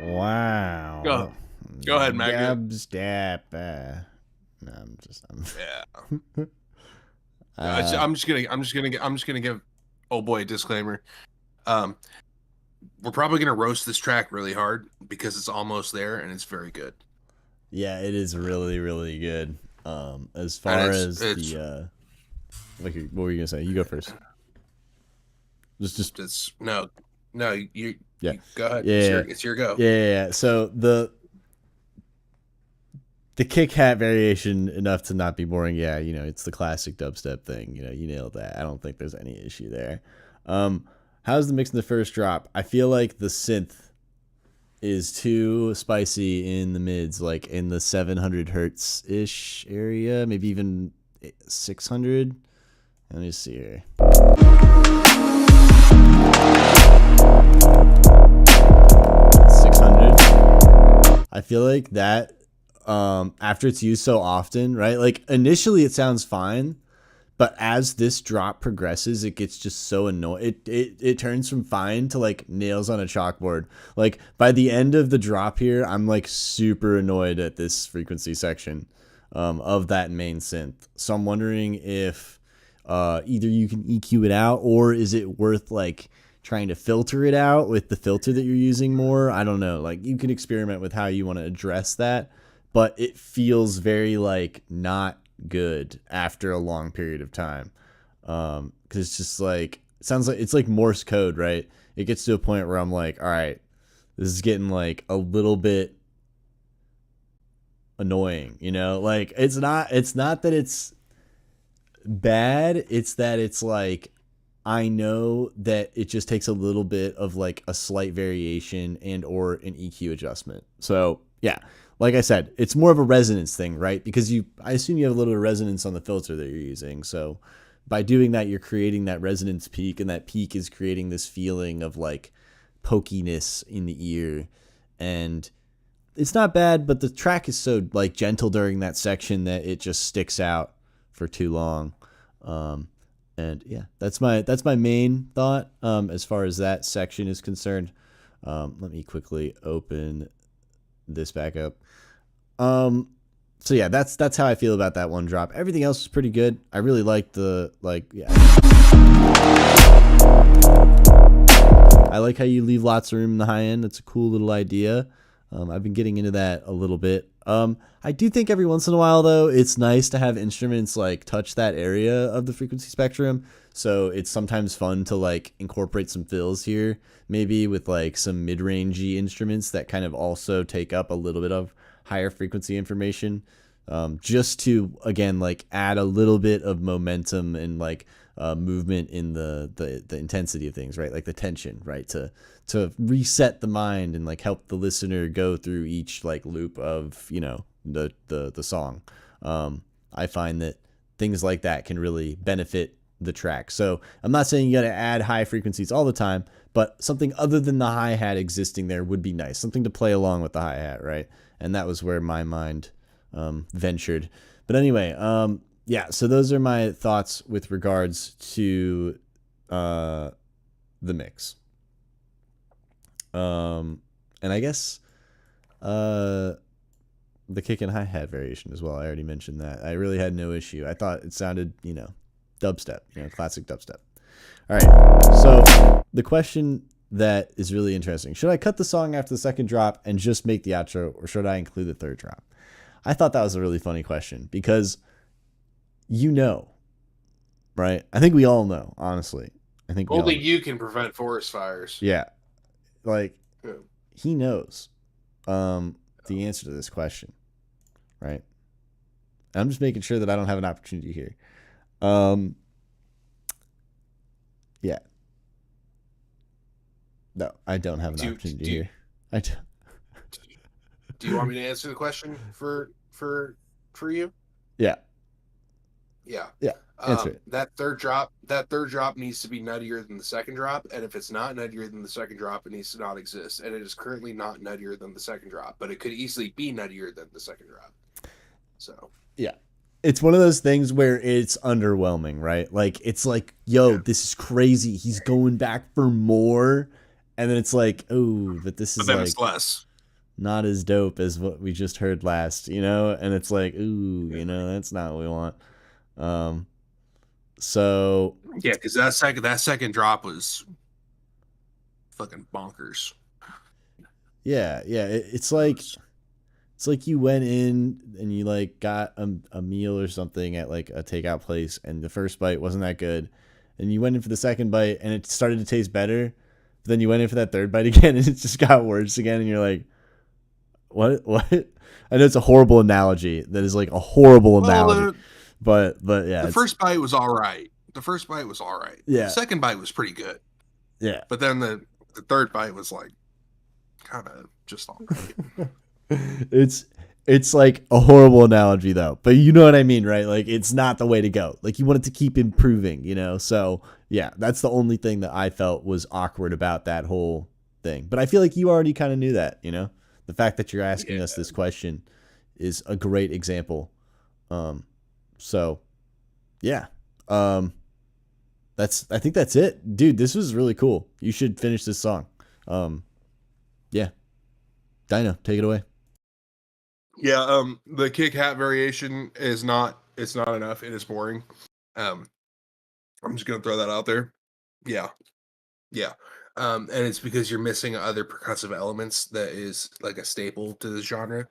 Wow. Go ahead, Magnet. Dubstep. No, Yeah. I'm just gonna give oh boy a disclaimer. We're probably gonna roast this track really hard because it's almost there and it's very good. Yeah, it is really, really good. As far as the what were you gonna say? You go first. It's no, you Yeah. you go ahead. Yeah. It's your go. Yeah. So the kick hat variation enough to not be boring. Yeah, it's the classic dubstep thing. You nailed that. I don't think there's any issue there. How's the mix in the first drop? I feel like the synth is too spicy in the mids, like in the 700 hertz ish area, maybe even 600. Let me see here. 600. I feel like that after it's used so often, right? Like initially it sounds fine, but as this drop progresses, it gets just so annoying. It turns from fine to like nails on a chalkboard. Like by the end of the drop here, I'm like super annoyed at this frequency section of that main synth. So I'm wondering if either you can EQ it out, or is it worth like trying to filter it out with the filter that you're using more. I don't know. Like, you can experiment with how you want to address that, but it feels very like not good after a long period of time. Because it's just like, it sounds like it's like Morse code, right? It gets to a point where I'm like, all right, this is getting like a little bit annoying, you know? Like, it's not that it's bad, it's that it's like, I know that it just takes a little bit of like a slight variation and or an EQ adjustment. So yeah, like I said, it's more of a resonance thing, right? Because I assume you have a little bit of resonance on the filter that you're using. So by doing that, you're creating that resonance peak, and that peak is creating this feeling of like pokiness in the ear. And it's not bad, but the track is so like gentle during that section that it just sticks out for too long. And yeah, that's my main thought as far as that section is concerned. Let me quickly open this back up. So yeah, that's how I feel about that one drop. Everything else is pretty good. I really like I like how you leave lots of room in the high end. That's a cool little idea. I've been getting into that a little bit. I do think every once in a while, though, it's nice to have instruments like touch that area of the frequency spectrum. So it's sometimes fun to like incorporate some fills here, maybe with like some mid-rangey instruments that kind of also take up a little bit of higher frequency information, just to, again, like add a little bit of momentum and like movement in the intensity of things, right? Like the tension, right? To reset the mind and like help the listener go through each like loop of, you know, the song. I find that things like that can really benefit the track. So I'm not saying you got to add high frequencies all the time, but something other than the hi-hat existing there would be nice. Something to play along with the hi-hat, right? And that was where my mind ventured. But anyway, yeah, so those are my thoughts with regards to the mix. And I guess the kick and hi-hat variation as well. I already mentioned that. I really had no issue. I thought it sounded, you know, dubstep, you know, classic dubstep. All right, so the question that is really interesting: should I cut the song after the second drop and just make the outro, or should I include the third drop? I thought that was a really funny question because, you know, right? I think we all know, honestly. I think only you can prevent forest fires. Yeah, like he knows the answer to this question, right? I'm just making sure that I don't have an opportunity here. Yeah. No, I don't have an opportunity here. Do you want me to answer the question for you? Yeah. Yeah. Yeah. Answer it. That third drop needs to be nuttier than the second drop, and if it's not nuttier than the second drop, it needs to not exist. And it is currently not nuttier than the second drop, but it could easily be nuttier than the second drop. So yeah. It's one of those things where it's underwhelming, right? Like, it's like, yo, this is crazy. He's going back for more. And then it's like, oh, but this is like it's less. Not as dope as what we just heard last, you know? And it's like, ooh, you know, that's not what we want. So yeah, because that second drop was fucking bonkers. Yeah, it's like you went in and you like got a meal or something at like a takeout place, and the first bite wasn't that good, and you went in for the second bite and it started to taste better, but then you went in for that third bite again and it just got worse again, and you're like, what? I know it's a horrible analogy. That is like a horrible analogy. But yeah, the first bite was all right. Yeah. The second bite was pretty good. Yeah. But then the third bite was like kind of just all right. It's like a horrible analogy though. But you know what I mean, right? Like, it's not the way to go. Like, you want it to keep improving, you know? So yeah, that's the only thing that I felt was awkward about that whole thing. But I feel like you already kind of knew that, you know? The fact that you're asking us this question is a great example. So yeah. I think that's it. Dude, this was really cool. You should finish this song. Yeah. Dino, take it away. Yeah, the kick hat variation is not enough. It is boring. I'm just gonna throw that out there. Yeah. Yeah. And it's because you're missing other percussive elements that is like a staple to the genre.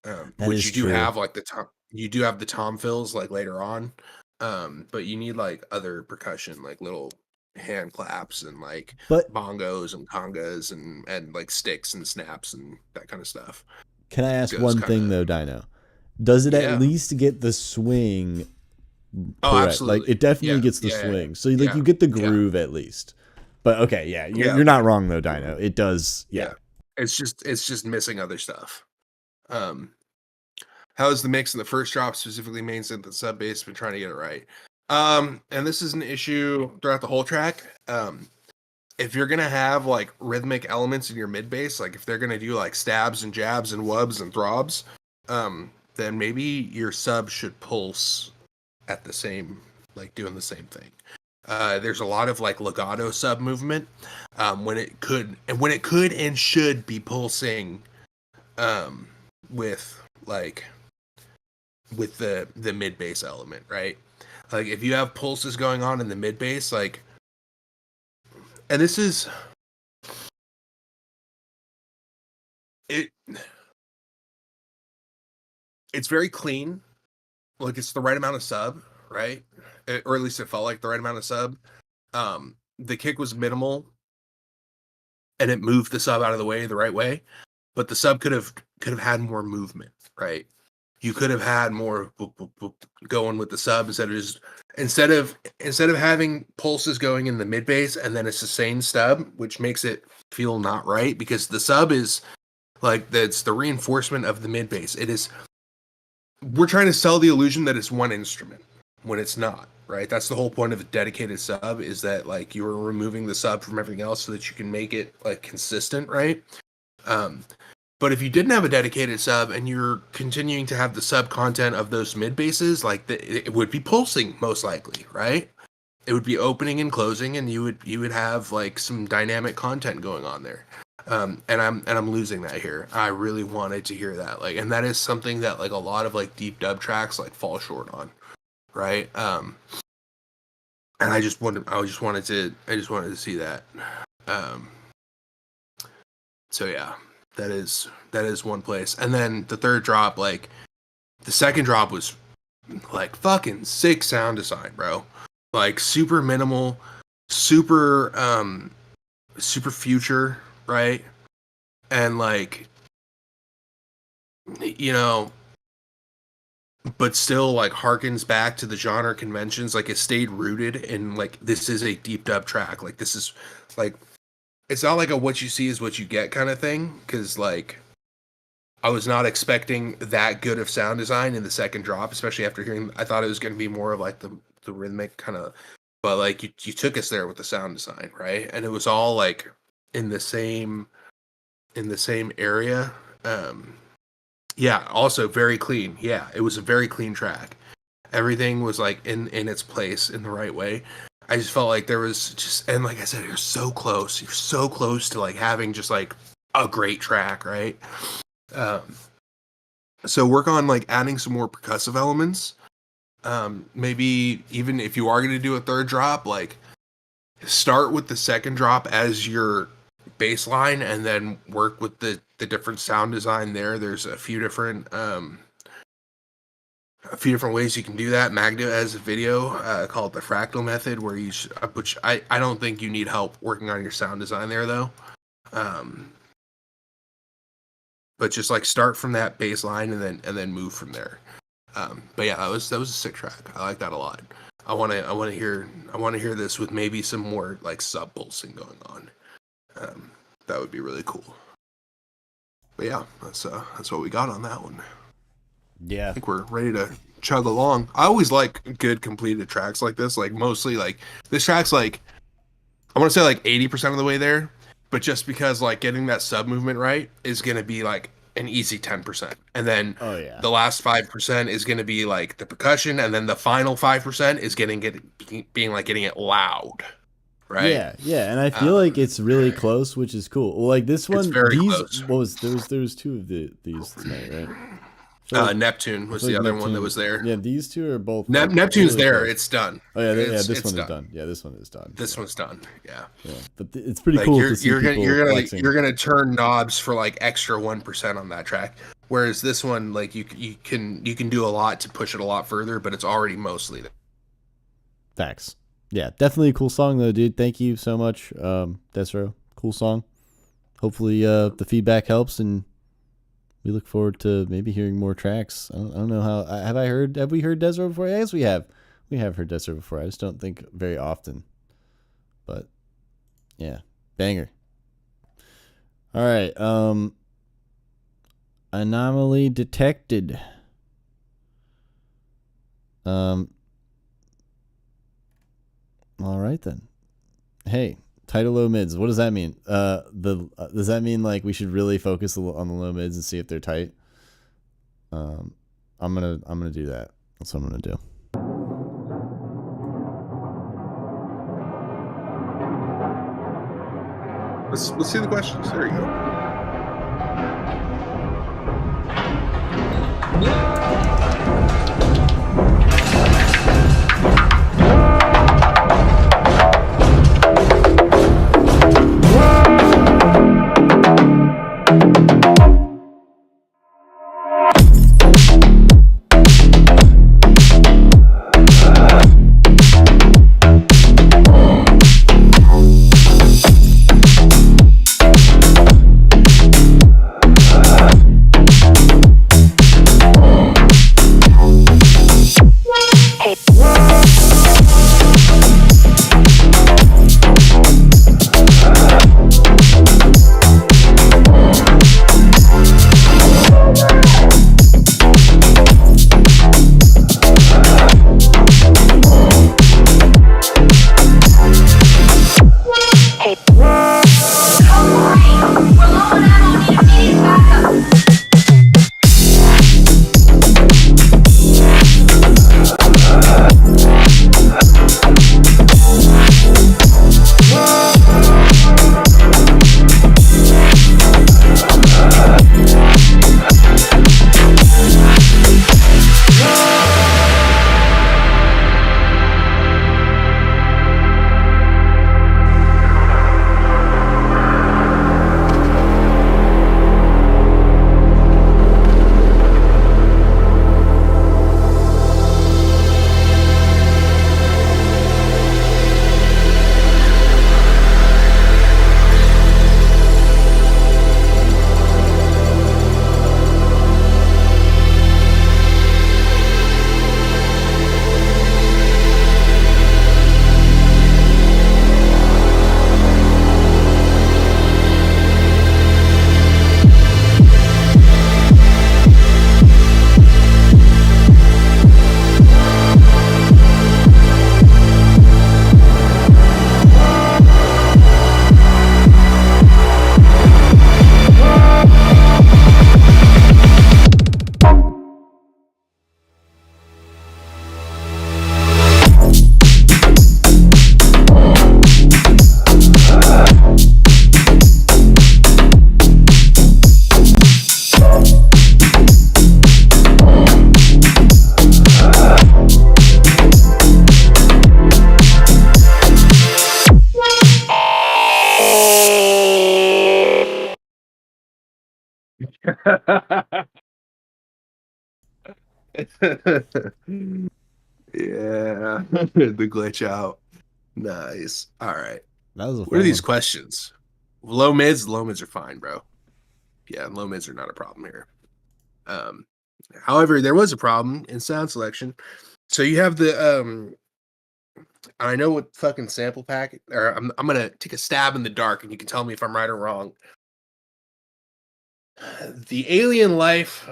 That Which is you do true. have like you do have the tom fills like later on. But you need like other percussion, like little hand claps and like But bongos and congas and like sticks and snaps and that kind of stuff. can I ask Goes one kind thing of though, Dino? Does it at yeah. least get the swing Oh, correct? Like absolutely. it definitely Yeah. gets the Yeah. Yeah. swing. So like Yeah. you get the Yeah. groove at least. But okay, yeah, Yeah. you're not wrong though, Dino. It does, yeah. Yeah. It's just missing other stuff. Um, how's the mix in the first drop, specifically main synth and sub bass? Been trying to get it right. And this is an issue throughout the whole track. If you're gonna have like rhythmic elements in your mid bass, like if they're gonna do like stabs and jabs and wubs and throbs, then maybe your sub should pulse at the same, like doing the same thing. There's a lot of like legato sub movement when it could and should be pulsing with like with the mid bass element, right? Like if you have pulses going on in the mid bass, like, and this is it. It's very clean, like it's the right amount of sub, right? Or at least it felt like the right amount of sub. The kick was minimal, and it moved the sub out of the way the right way, but the sub could have had more movement, right? You could have had more boop, boop, boop, going with the sub instead of having pulses going in the mid bass and then a sustained stub, which makes it feel not right because the sub is like that's the reinforcement of the mid bass. It is we're trying to sell the illusion that it's one instrument when it's not, right? That's the whole point of a dedicated sub is that like you are removing the sub from everything else so that you can make it like consistent, right? But if you didn't have a dedicated sub and you're continuing to have the sub content of those mid basses, like it would be pulsing most likely, right? It would be opening and closing, and you would have like some dynamic content going on there. And I'm losing that here. I really wanted to hear that, like, and that is something that like a lot of like deep dub tracks like fall short on, right? And I just wanted to see that. So yeah. That is one place. And then the third drop, like the second drop was like fucking sick sound design, bro. Like super minimal, super super future, right? And like you know, but still like harkens back to the genre conventions. Like it stayed rooted in like this is a deep dub track. Like this is like it's not like a what you see is what you get kind of thing, because like I was not expecting that good of sound design in the second drop, especially after hearing. I thought it was going to be more of like the rhythmic kind of, but like you took us there with the sound design, right? And it was all like in the same area. Yeah, also very clean. Yeah, it was a very clean track. Everything was like in its place in the right way. I just felt like there was just, and like I said, you're so close. You're so close to like having just like a great track, right? So work on like adding some more percussive elements. Maybe even if you are going to do a third drop, like start with the second drop as your baseline, and then work with the different sound design there. There's a few different ways you can do that. Magda has a video called the fractal method where you which I don't think you need help working on your sound design there though. But just like start from that baseline and then move from there. But yeah, that was a sick track. I like that a lot. I want to hear this with maybe some more like sub pulsing going on. That would be really cool. But yeah, that's what we got on that one. Yeah, I think we're ready to chug along. I always like good completed tracks like this. Like mostly like this track's like I want to say like 80% of the way there, but just because like getting that sub movement right is gonna be like an easy 10%, and then the last 5% is gonna be like the percussion, and then the final 5% is being like getting it loud, right? Yeah, and I feel like it's really close, which is cool. Well, like this one, very these close. what was there was two of these tonight, right? Neptune was the other one that was there. Yeah, these two are both. Neptune's really there. close. It's done. Oh yeah, this it's one done. is done. Yeah, this one is done. This one's done. Yeah. But it's pretty cool to see you're gonna turn knobs for like extra 1% on that track. Whereas this one, like you can do a lot to push it a lot further, but it's already mostly there. Facts. Yeah, definitely a cool song though, dude. Thank you so much, Desro. Cool song. Hopefully, the feedback helps, and we look forward to maybe hearing more tracks. I don't know how. Have we heard Desro before? I guess we have. We have heard Desro before. I just don't think very often. But yeah, banger. All right. Anomaly detected. All right then. Hey, tight or low mids. What does that mean? Does that mean like we should really focus on the low mids and see if they're tight? I'm gonna do that. That's what I'm gonna do. Let's see the questions. There you go. Yeah, the glitch out. Nice. All right. That was a What are these one. questions? Low mids are fine, bro. Yeah, low mids are not a problem here. However, there was a problem in sound selection. So you have the I know what fucking sample pack, or I'm gonna take a stab in the dark, and you can tell me if I'm right or wrong. The alien life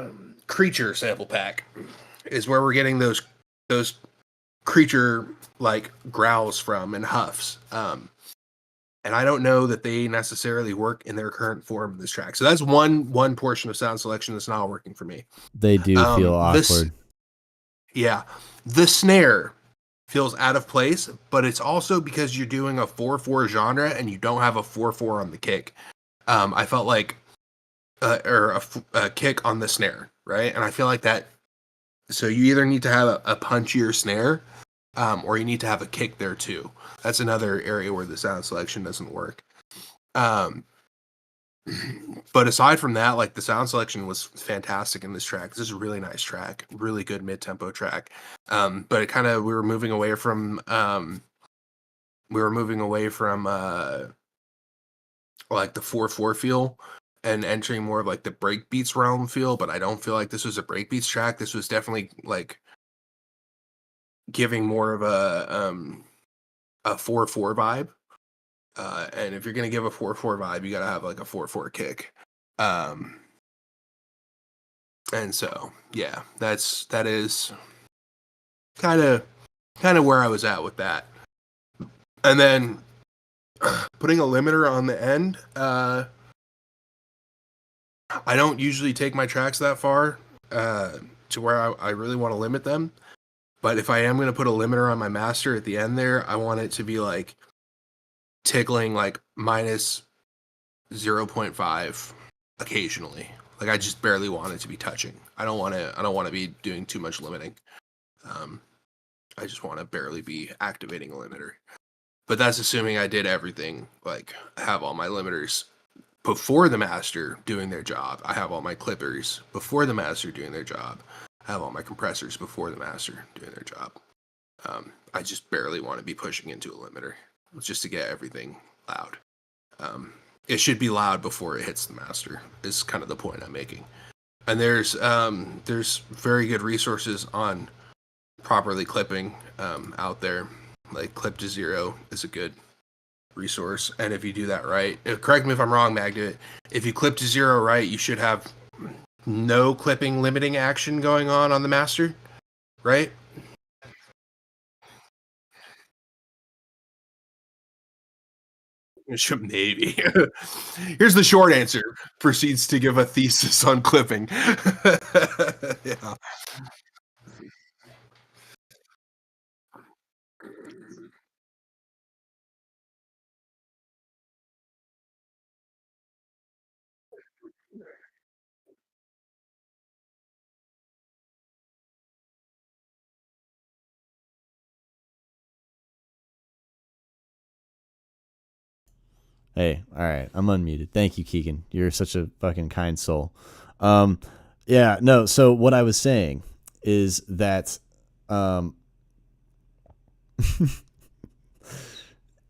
creature sample pack is where we're getting those creature like growls from and huffs. And I don't know that they necessarily work in their current form in this track. So that's one portion of sound selection that's not working for me. They do feel awkward. Yeah. The snare feels out of place, but it's also because you're doing a 4/4 genre and you don't have a 4/4 on the kick. I felt like or a kick on the snare. right? And I feel like that. So you either need to have a punchier snare, or you need to have a kick there too. That's another area where the sound selection doesn't work. But aside from that, like the sound selection was fantastic in this track. This is a really nice track, really good mid-tempo track. But it kind of we were moving away from like the 4/4 feel and entering more of like the breakbeats realm feel. But I don't feel like this was a breakbeats track. This was definitely like giving more of a 4/4 vibe. And if you're gonna give a 4/4 vibe, you gotta have like a 4/4 kick. And so yeah, that is kind of where I was at with that. And then putting a limiter on the end, I don't usually take my tracks that far to where I really want to limit them. But if I am going to put a limiter on my master at the end there, I want it to be like tickling like minus 0.5 occasionally. Like I just barely want it to be touching. I don't want to be doing too much limiting. I just want to barely be activating a limiter. But that's assuming I did everything, like have all my limiters before the master doing their job. I have all my clippers before the master doing their job. I have all my compressors before the master doing their job. I just barely want to be pushing into a limiter just to get everything loud. It should be loud before it hits the master is kind of the point I'm making. And there's very good resources on properly clipping out there. Like Clip to Zero is a good resource. And if you do that right, correct me if I'm wrong, Magda, if you clip to zero right, you should have no clipping limiting action going on the master, right? Maybe. Here's the short answer. Proceeds to give a thesis on clipping. Yeah. Hey, all right, I'm unmuted. Thank you, Keegan. You're such a fucking kind soul. Yeah, no. So what I was saying is that,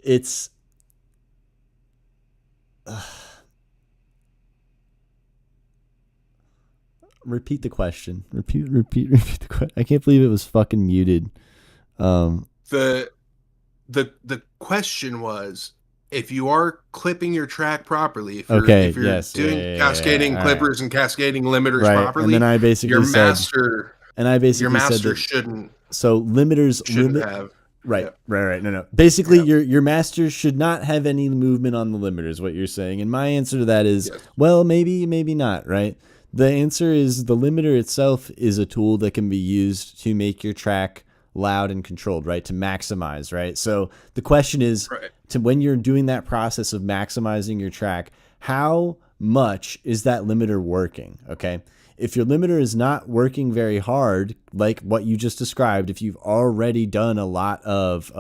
it's. Repeat the question. Repeat the question. I can't believe it was fucking muted. The question was, if you are clipping your track properly, if you're doing cascading clippers and cascading limiters properly, and then I basically your said, master shouldn't. So limiters shouldn't have. Right. No. Basically, your master should not have any movement on the limiters. What you're saying, and my answer to that is, well, maybe not. Right. The answer is the limiter itself is a tool that can be used to make your track loud and controlled, right? To maximize, right? So the question is, to when you're doing that process of maximizing your track, how much is that limiter working? Okay. If your limiter is not working very hard, like what you just described, if you've already done a lot of,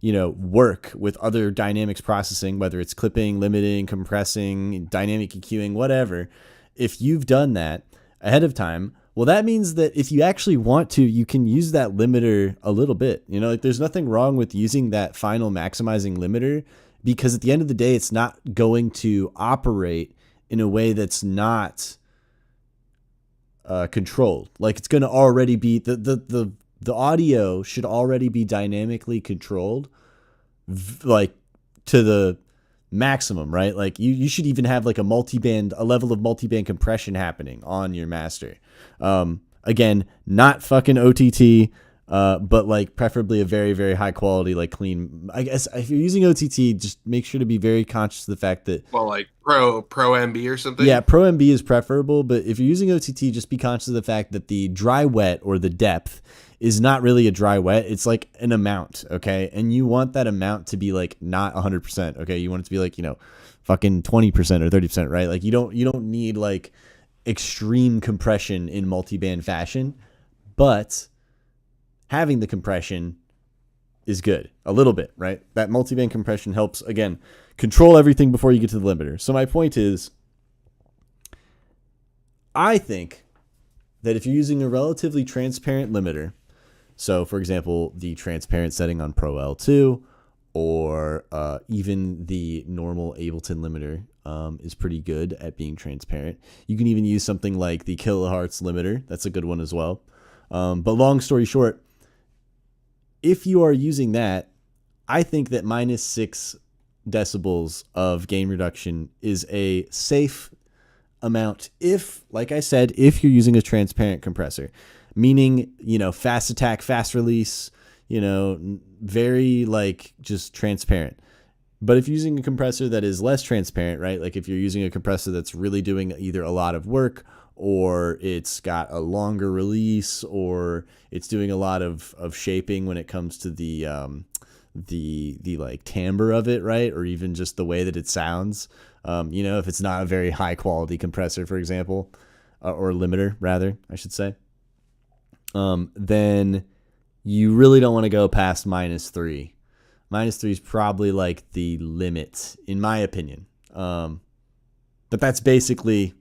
work with other dynamics processing, whether it's clipping, limiting, compressing, dynamic EQing, whatever, if you've done that ahead of time, well, that means that if you actually want to, you can use that limiter a little bit. Like there's nothing wrong with using that final maximizing limiter, because at the end of the day, it's not going to operate in a way that's not controlled. Like it's going to already be the audio should already be dynamically controlled, like to the maximum, right? Like you should even have like a level of multiband compression happening on your master. Again, not fucking OTT, but like preferably a very, very high quality, like clean. I guess if you're using OTT, just make sure to be very conscious of the fact that, well, like Pro MB or something. Yeah, Pro MB is preferable, but if you're using OTT, just be conscious of the fact that the dry wet or the depth is not really a dry wet. It's like an amount, okay? And you want that amount to be like not 100%, okay? You want it to be like, fucking 20% or 30%, right? Like you don't need like extreme compression in multiband fashion, but having the compression is good a little bit, right? That multiband compression helps, again, control everything before you get to the limiter. So my point is, I think that if you're using a relatively transparent limiter, so for example, the transparent setting on Pro L2, or even the normal Ableton limiter is pretty good at being transparent. You can even use something like the kilohertz limiter. That's a good one as well. But long story short, if you are using that, I think that -6 decibels of gain reduction is a safe amount if, like I said, if you're using a transparent compressor, meaning, fast attack, fast release, very like just transparent. But if you're using a compressor that is less transparent, right? Like if you're using a compressor that's really doing either a lot of work, or it's got a longer release, or it's doing a lot of shaping when it comes to the like timbre of it, right? Or even just the way that it sounds. If it's not a very high quality compressor, for example, or limiter rather, I should say, then you really don't want to go past -3. -3 is probably like the limit, in my opinion. But that's basically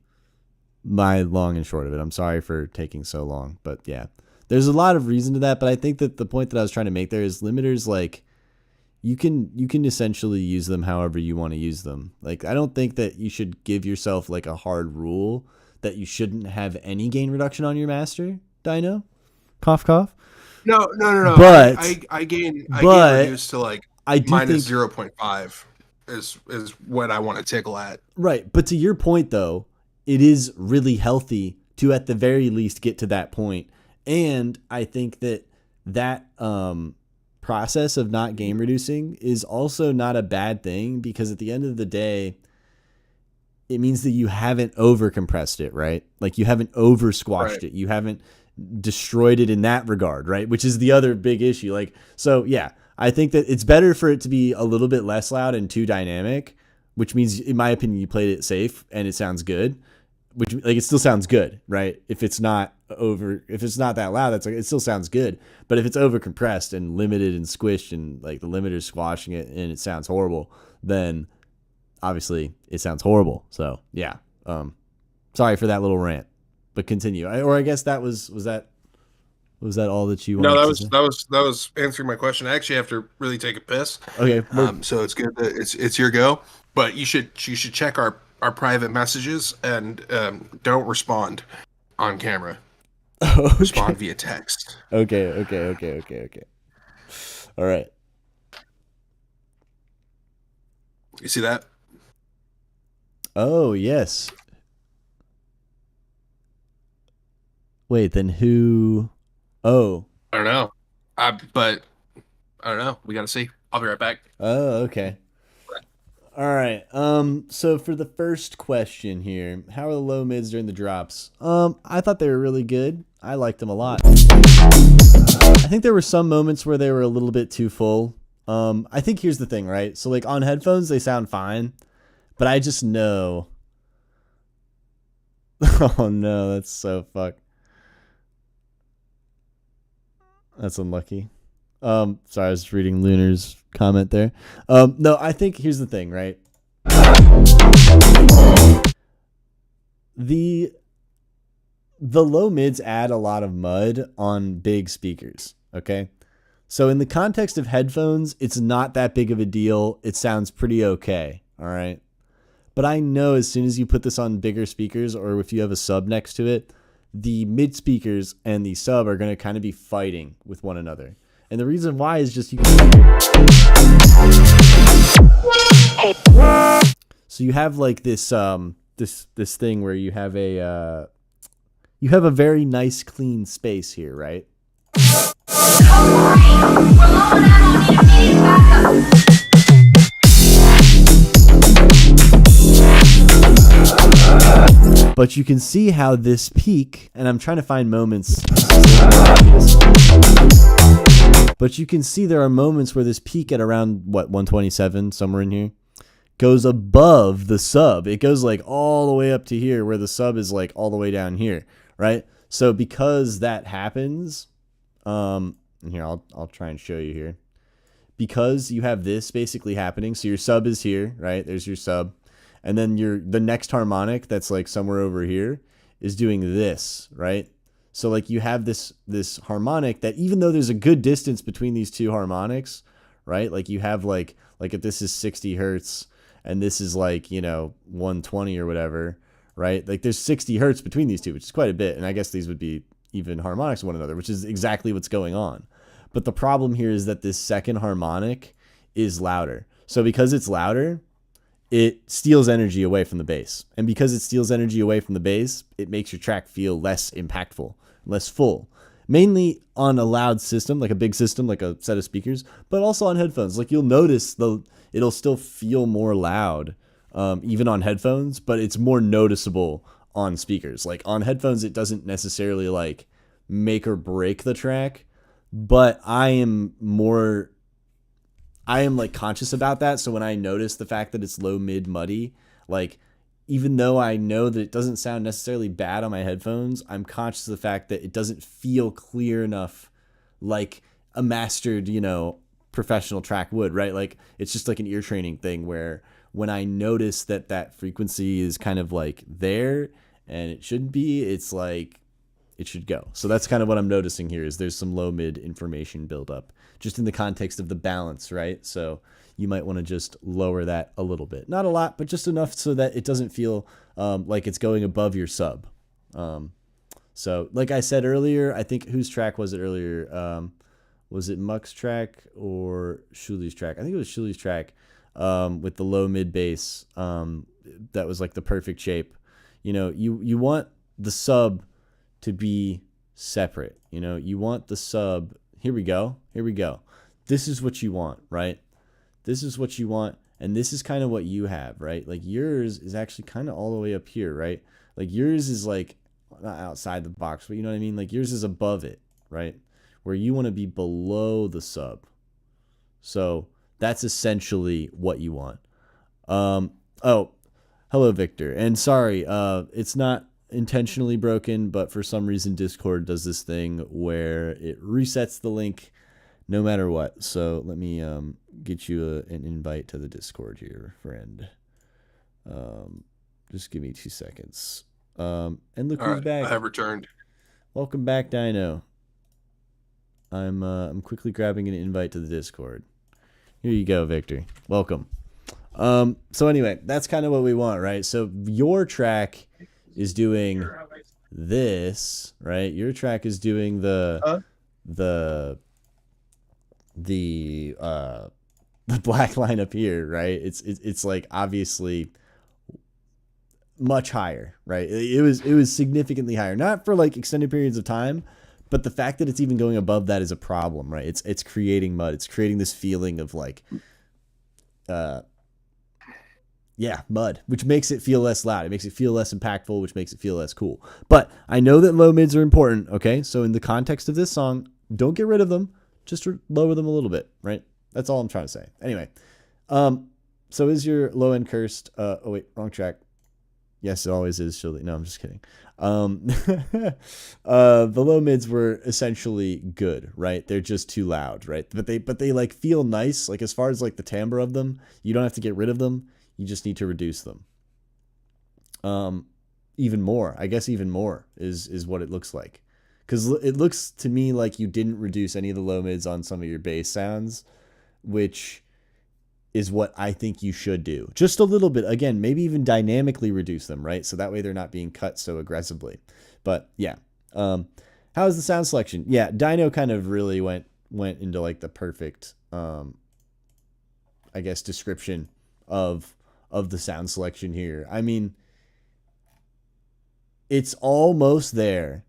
my long and short of it. I'm sorry for taking so long, but yeah, there's a lot of reason to that. But I think that the point that I was trying to make there is limiters, like you can essentially use them however you want to use them. Like, I don't think that you should give yourself like a hard rule that you shouldn't have any gain reduction on your master dyno. Cough, cough. No. But I gain but reduced to like I do minus think 0.5 is what I want to tickle at. Right. But to your point, though, it is really healthy to at the very least get to that point. And I think that process of not gain reducing is also not a bad thing, because at the end of the day, it means that you haven't over compressed it, right? Like you haven't over squashed it. You haven't destroyed it in that regard, right? Which is the other big issue. Like, so yeah, I think that it's better for it to be a little bit less loud and too dynamic, which means, in my opinion, you played it safe and it sounds good. Which, like, it still sounds good, right? If it's not that loud, that's like, it still sounds good. But if it's over compressed and limited and squished and like the limiter's squashing it and it sounds horrible, then obviously it sounds horrible. So yeah, sorry for that little rant, but continue. I guess that was that all that you wanted? No, that was answering my question. I actually have to really take a piss. Okay. So it's good that it's your go, but you should check our private messages and don't respond on camera. Okay. Respond via text. Okay. All right. You see that? Oh, yes. Wait, then who? Oh. I don't know. But I don't know. We got to see. I'll be right back. Oh, okay. All right. So for the first question here, how are the low mids during the drops? I thought they were really good. I liked them a lot. I think there were some moments where they were a little bit too full. I think here's the thing, right? So like on headphones, they sound fine, but I just know. Oh no, that's so fucked. That's unlucky. Sorry, I was reading Lunar's comment there. No, I think here's the thing, right? The low mids add a lot of mud on big speakers, okay? So in the context of headphones, it's not that big of a deal. It sounds pretty okay, all right? But I know as soon as you put this on bigger speakers, or if you have a sub next to it, the mid speakers and the sub are going to kind of be fighting with one another. And the reason why is just you can so you have like this this thing where you have a very nice clean space here, right? But you can see how this peak, and I'm trying to find moments, but you can see there are moments where this peak at around, 127, somewhere in here, goes above the sub. It goes like all the way up to here where the sub is like all the way down here, right? So because that happens, and here I'll try and show you here. Because you have this basically happening, so your sub is here, right? There's your sub. And then the next harmonic that's like somewhere over here is doing this, right? So like you have this harmonic that even though there's a good distance between these two harmonics, right? Like you have like if this is 60 hertz and this is like, 120 or whatever, right? Like there's 60 hertz between these two, which is quite a bit. And I guess these would be even harmonics of one another, which is exactly what's going on. But the problem here is that this second harmonic is louder. So because it's louder, it steals energy away from the bass. And because it steals energy away from the bass, it makes your track feel less impactful, less full. Mainly on a loud system, like a big system, like a set of speakers, but also on headphones. Like you'll notice it'll still feel more loud, even on headphones, but it's more noticeable on speakers. Like on headphones, it doesn't necessarily like make or break the track, but I am like conscious about that. So when I notice the fact that it's low, mid, muddy, like even though I know that it doesn't sound necessarily bad on my headphones, I'm conscious of the fact that it doesn't feel clear enough like a mastered, professional track would, right? Like it's just like an ear training thing where when I notice that frequency is kind of like there and it shouldn't be, it's like it should go. So that's kind of what I'm noticing here is there's some low mid information buildup just in the context of the balance, right? So you might want to just lower that a little bit. Not a lot, but just enough so that it doesn't feel like it's going above your sub. So like I said earlier, I think whose track was it earlier? Was it Muck's track or Shuli's track? I think it was Shuli's track with the low mid bass. That was like the perfect shape. You want the sub to be separate. You want the sub. Here we go. This is what you want, right? This is what you want. And this is kind of what you have, right? Like yours is actually kind of all the way up here, right? Like yours is like not outside the box, but you know what I mean? Like yours is above it, right? Where you want to be below the sub. So that's essentially what you want. Oh, hello, Victor. And sorry, it's not intentionally broken, but for some reason Discord does this thing where it resets the link no matter what. So let me get you an invite to the Discord here, friend. Just give me 2 seconds. And look who's back. I have returned. Welcome back, Dino. I'm quickly grabbing an invite to the Discord. Here you go, Victor. Welcome. So anyway, that's kind of what we want, right? So your track is doing this, right? Your track is doing the black line up here, right? It's like obviously much higher, right? It was significantly higher, not for like extended periods of time, but the fact that it's even going above that is a problem, right? It's creating mud. It's creating this feeling of like, mud, which makes it feel less loud. It makes it feel less impactful, which makes it feel less cool. But I know that low mids are important, okay? So in the context of this song, don't get rid of them. Just lower them a little bit, right? That's all I'm trying to say. Anyway, so is your low end cursed? Oh wait, wrong track. Yes, it always is. No, I'm just kidding. The low mids were essentially good, right? They're just too loud, right? But they like feel nice. Like as far as like the timbre of them, you don't have to get rid of them. You just need to reduce them. Even more is what it looks like. Because it looks to me like you didn't reduce any of the low mids on some of your bass sounds, which is what I think you should do. Just a little bit. Again, maybe even dynamically reduce them, right? So that way they're not being cut so aggressively. But yeah. How's the sound selection? Yeah, Dino kind of really went into like the perfect, I guess, description of the sound selection here. I mean, it's almost there,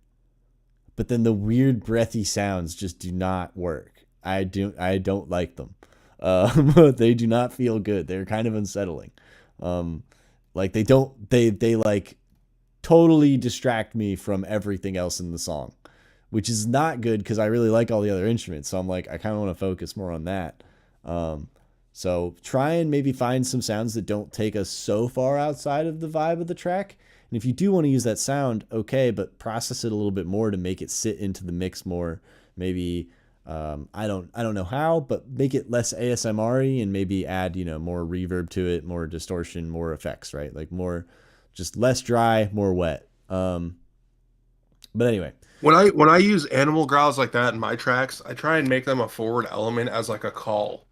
but then the weird breathy sounds just do not work. I don't like them. They do not feel good. They're kind of unsettling. Like they like totally distract me from everything else in the song, which is not good because I really like all the other instruments. So I'm like, I kind of want to focus more on that. So try and maybe find some sounds that don't take us so far outside of the vibe of the track. And if you do want to use that sound, okay, but process it a little bit more to make it sit into the mix more. Maybe I don't know how, but make it less ASMR-y and maybe add, more reverb to it, more distortion, more effects, right? Like more, just less dry, more wet. But anyway, When I use animal growls like that in my tracks, I try and make them a forward element as like a call.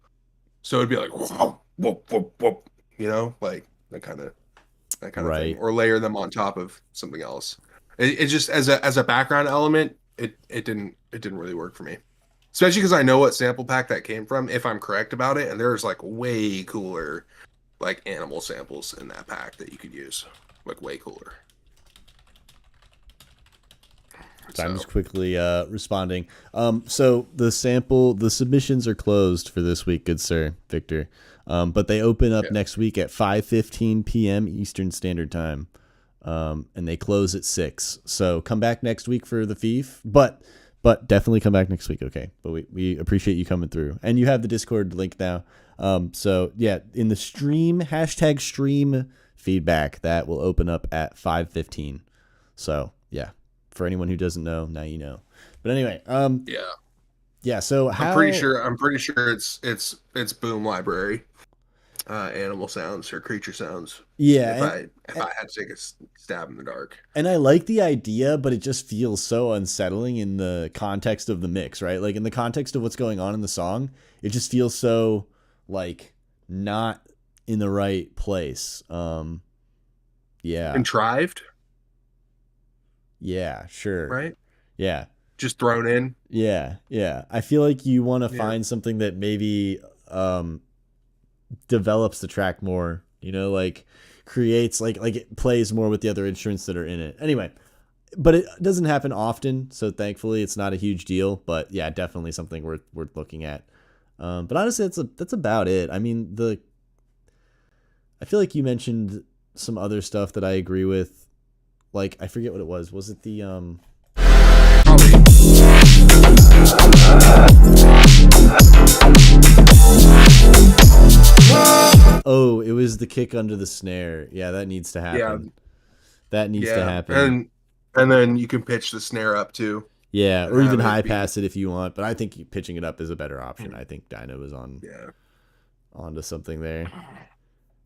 So it'd be like whoop, whoop, whoop, whoop, like that kind of thing, right. or layer them on top of something else. It just as a background element, it didn't really work for me. Especially because I know what sample pack that came from, if I'm correct about it, and there's like way cooler like animal samples in that pack that you could use. Like way cooler. So I'm just quickly responding. So the submissions are closed for this week, good sir, Victor. But they open up next week at 5:15 p.m. Eastern Standard Time. And they close at 6. So come back next week for the Feef. But definitely come back next week, okay? But we appreciate you coming through. And you have the Discord link now. So yeah, in the stream, #stream feedback, that will open up at 5:15. So yeah. For anyone who doesn't know, now you know. But anyway, yeah. So I'm pretty sure it's Boom Library, animal sounds or creature sounds. Yeah. If I had to take a stab in the dark. And I like the idea, but it just feels so unsettling in the context of the mix, right? Like in the context of what's going on in the song, it just feels so like not in the right place. Yeah. Contrived. Yeah, sure. Right? Yeah. Just thrown in. Yeah. I feel like you want to find something that maybe develops the track more, like creates like it plays more with the other instruments that are in it. Anyway, but it doesn't happen often, so thankfully it's not a huge deal, but yeah, definitely something worth looking at. But honestly, that's about it. I mean, I feel like you mentioned some other stuff that I agree with. Like, I forget what it was. Was it the Oh, it was the kick under the snare. Yeah, that needs to happen. Yeah. That needs to happen. And then you can pitch the snare up too. Yeah, or even high pass it if you want. But I think pitching it up is a better option. I think Dino was onto something there.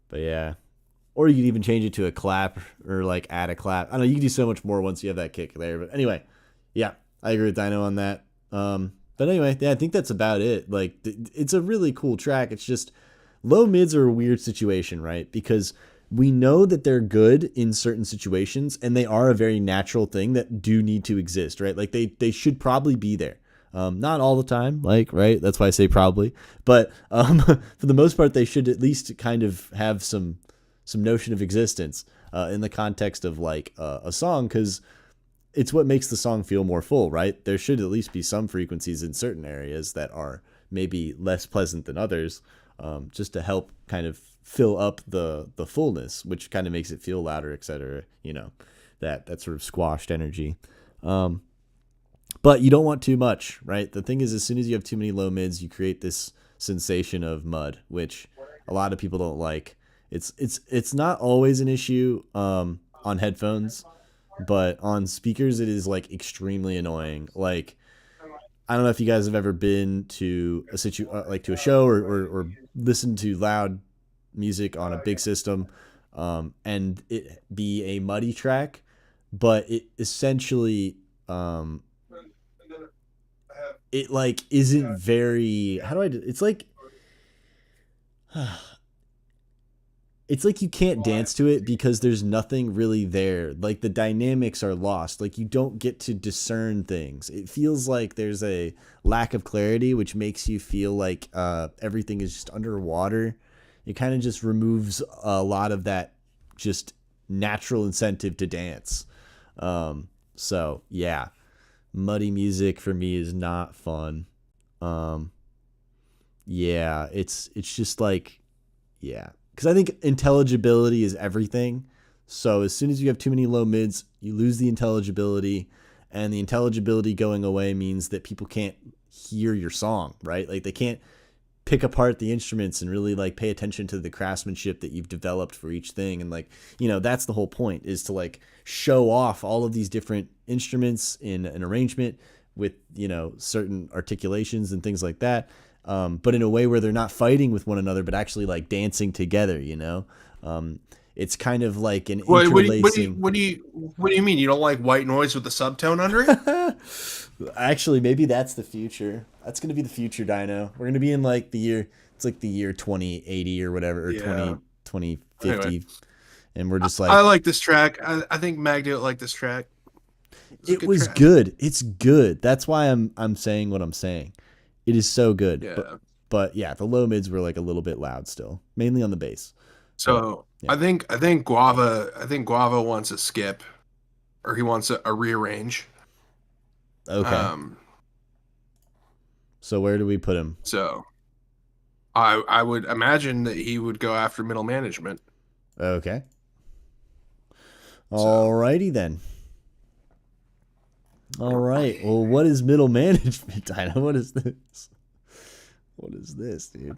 But yeah. Or you could even change it to a clap or like add a clap. I don't know, you can do so much more once you have that kick there. But anyway, yeah, I agree with Dino on that. But anyway, yeah, I think that's about it. Like, it's a really cool track. It's just low mids are a weird situation, right? Because we know that they're good in certain situations, and they are a very natural thing that do need to exist, right? Like they should probably be there. Not all the time, like, right? That's why I say probably. But for the most part, they should at least kind of have some notion of existence in the context of like a song, because it's what makes the song feel more full, right? There should at least be some frequencies in certain areas that are maybe less pleasant than others, just to help kind of fill up the fullness, which kind of makes it feel louder, etc. That sort of squashed energy. But you don't want too much, right? The thing is, as soon as you have too many low mids, you create this sensation of mud, which a lot of people don't like. It's not always an issue on headphones, but on speakers it is like extremely annoying. Like, I don't know if you guys have ever been to a to a show or listened to loud music on a big system, and it be a muddy track, but it essentially it like isn't very, it's like it's like you can't dance to it because there's nothing really there. Like, the dynamics are lost. Like, you don't get to discern things. It feels like there's a lack of clarity, which makes you feel like everything is just underwater. It kind of just removes a lot of that just natural incentive to dance. So yeah, muddy music for me is not fun. Yeah, it's just like, yeah. Because I think intelligibility is everything. So as soon as you have too many low mids, you lose the intelligibility. And the intelligibility going away means that people can't hear your song, right? Like, they can't pick apart the instruments and really like pay attention to the craftsmanship that you've developed for each thing. And like, that's the whole point, is to like show off all of these different instruments in an arrangement with, certain articulations and things like that. But in a way where they're not fighting with one another, but actually like dancing together, it's kind of like an interlacing. What do you mean? You don't like white noise with the subtone under it? Actually, maybe that's the future. That's going to be the future, Dino. We're going to be in like the year 2080 or whatever, or 2050. Anyway, and we're just like, I like this track. I think Magda would like this track. It was good. It's good. That's why I'm saying what I'm saying. It is so good. Yeah. But yeah, the low mids were like a little bit loud still, mainly on the bass. So yeah. I think Guava wants a skip, or he wants a rearrange. Okay. So where do we put him? So I would imagine that he would go after middle management. Okay. Alrighty then. All right. Well, what is middle management, Dino? What is this? What is this, dude?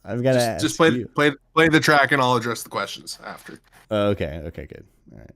I've got to ask. Just play the track, and I'll address the questions after. Okay. Okay. Good. All right.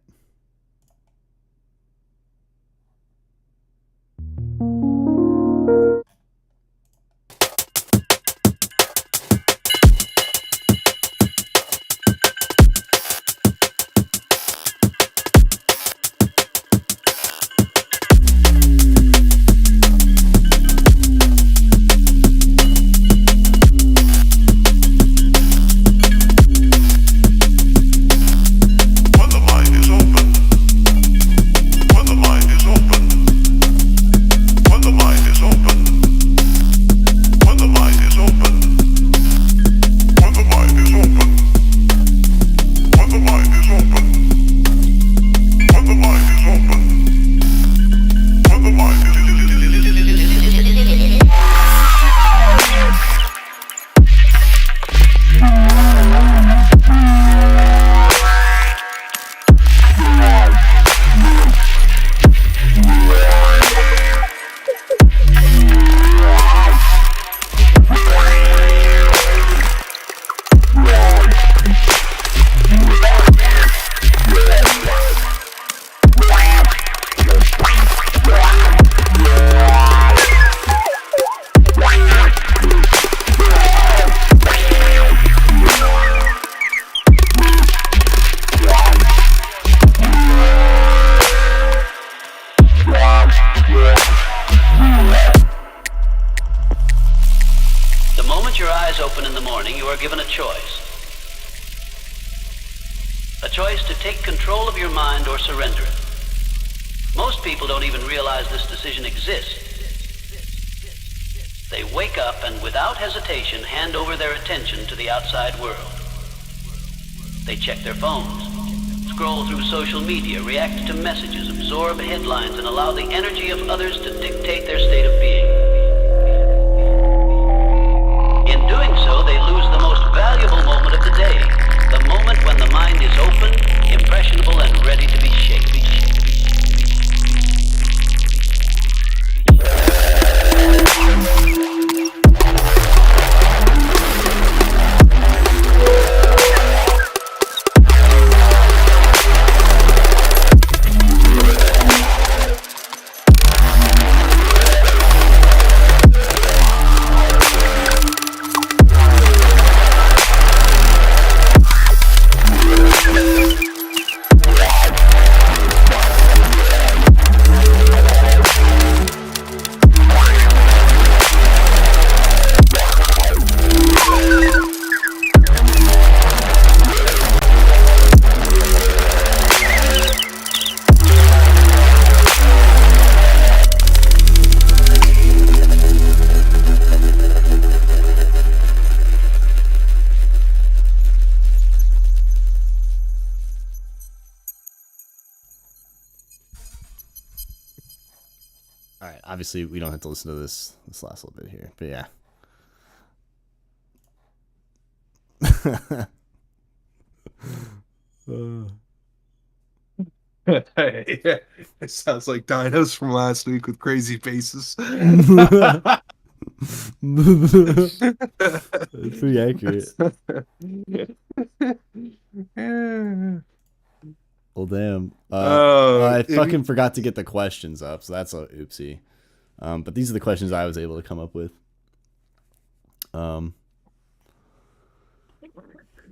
Social media, react to messages, absorb headlines, and allow the energy of others to dictate their state of being. In doing so, they lose the most valuable moment of the day, the moment when the mind is open, impressionable, and ready to be shaken. Obviously, we don't have to listen to this last little bit here, but yeah. It sounds like Dinos from last week with crazy faces. It's pretty accurate. Well, damn. I fucking forgot to get the questions up, so that's a oopsie. But these are the questions I was able to come up with.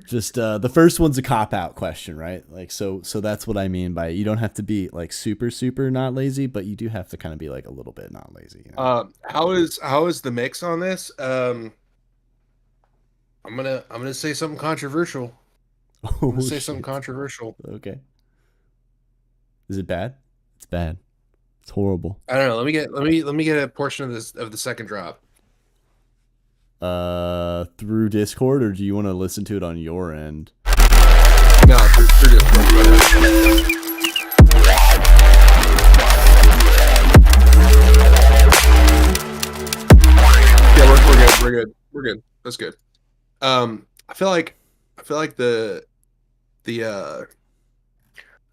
Just the first one's a cop-out question, right? Like, so that's what I mean by you don't have to be like super not lazy, but you do have to kind of be like a little bit not lazy. You know? How is the mix on this? I'm gonna say something controversial. I'm gonna say something controversial. Okay. Is it bad? It's bad. It's horrible. I don't know. Let me get a portion of this of the second drop. Through Discord, or do you want to listen to it on your end? No, through Discord. Go ahead. Yeah, we're good. That's good. I feel like the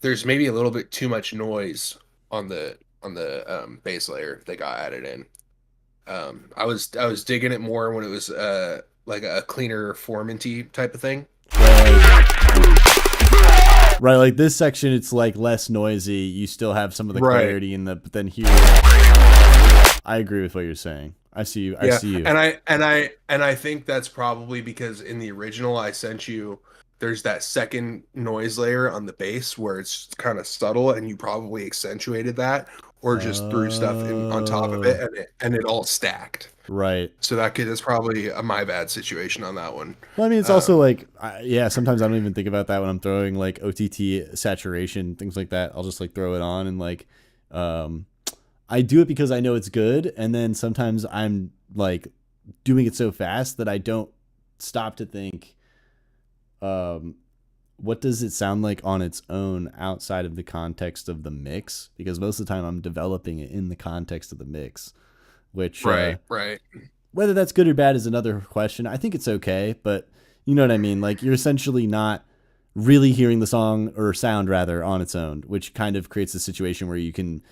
there's maybe a little bit too much noise on the bass layer that got added in. I was digging it more when it was like a cleaner formanty type of thing. Right, like this section, it's like less noisy. You still have some of the clarity in the, but then here, I agree with what you're saying. I see you. I see you. And I think that's probably because in the original I sent you, there's that second noise layer on the bass where it's kind of subtle, and you probably accentuated that, or just threw stuff in on top of it, and it all stacked. Right. So that's probably a my bad situation on that one. Well, I mean, it's also like, sometimes I don't even think about that when I'm throwing like OTT saturation, things like that. I'll just like throw it on and like, I do it because I know it's good. And then sometimes I'm like doing it so fast that I don't stop to think, what does it sound like on its own outside of the context of the mix? Because most of the time I'm developing it in the context of the mix, which, right. Whether that's good or bad is another question. I think it's okay, but you know what I mean? Like you're essentially not really hearing the song or sound rather on its own, which kind of creates a situation where you can,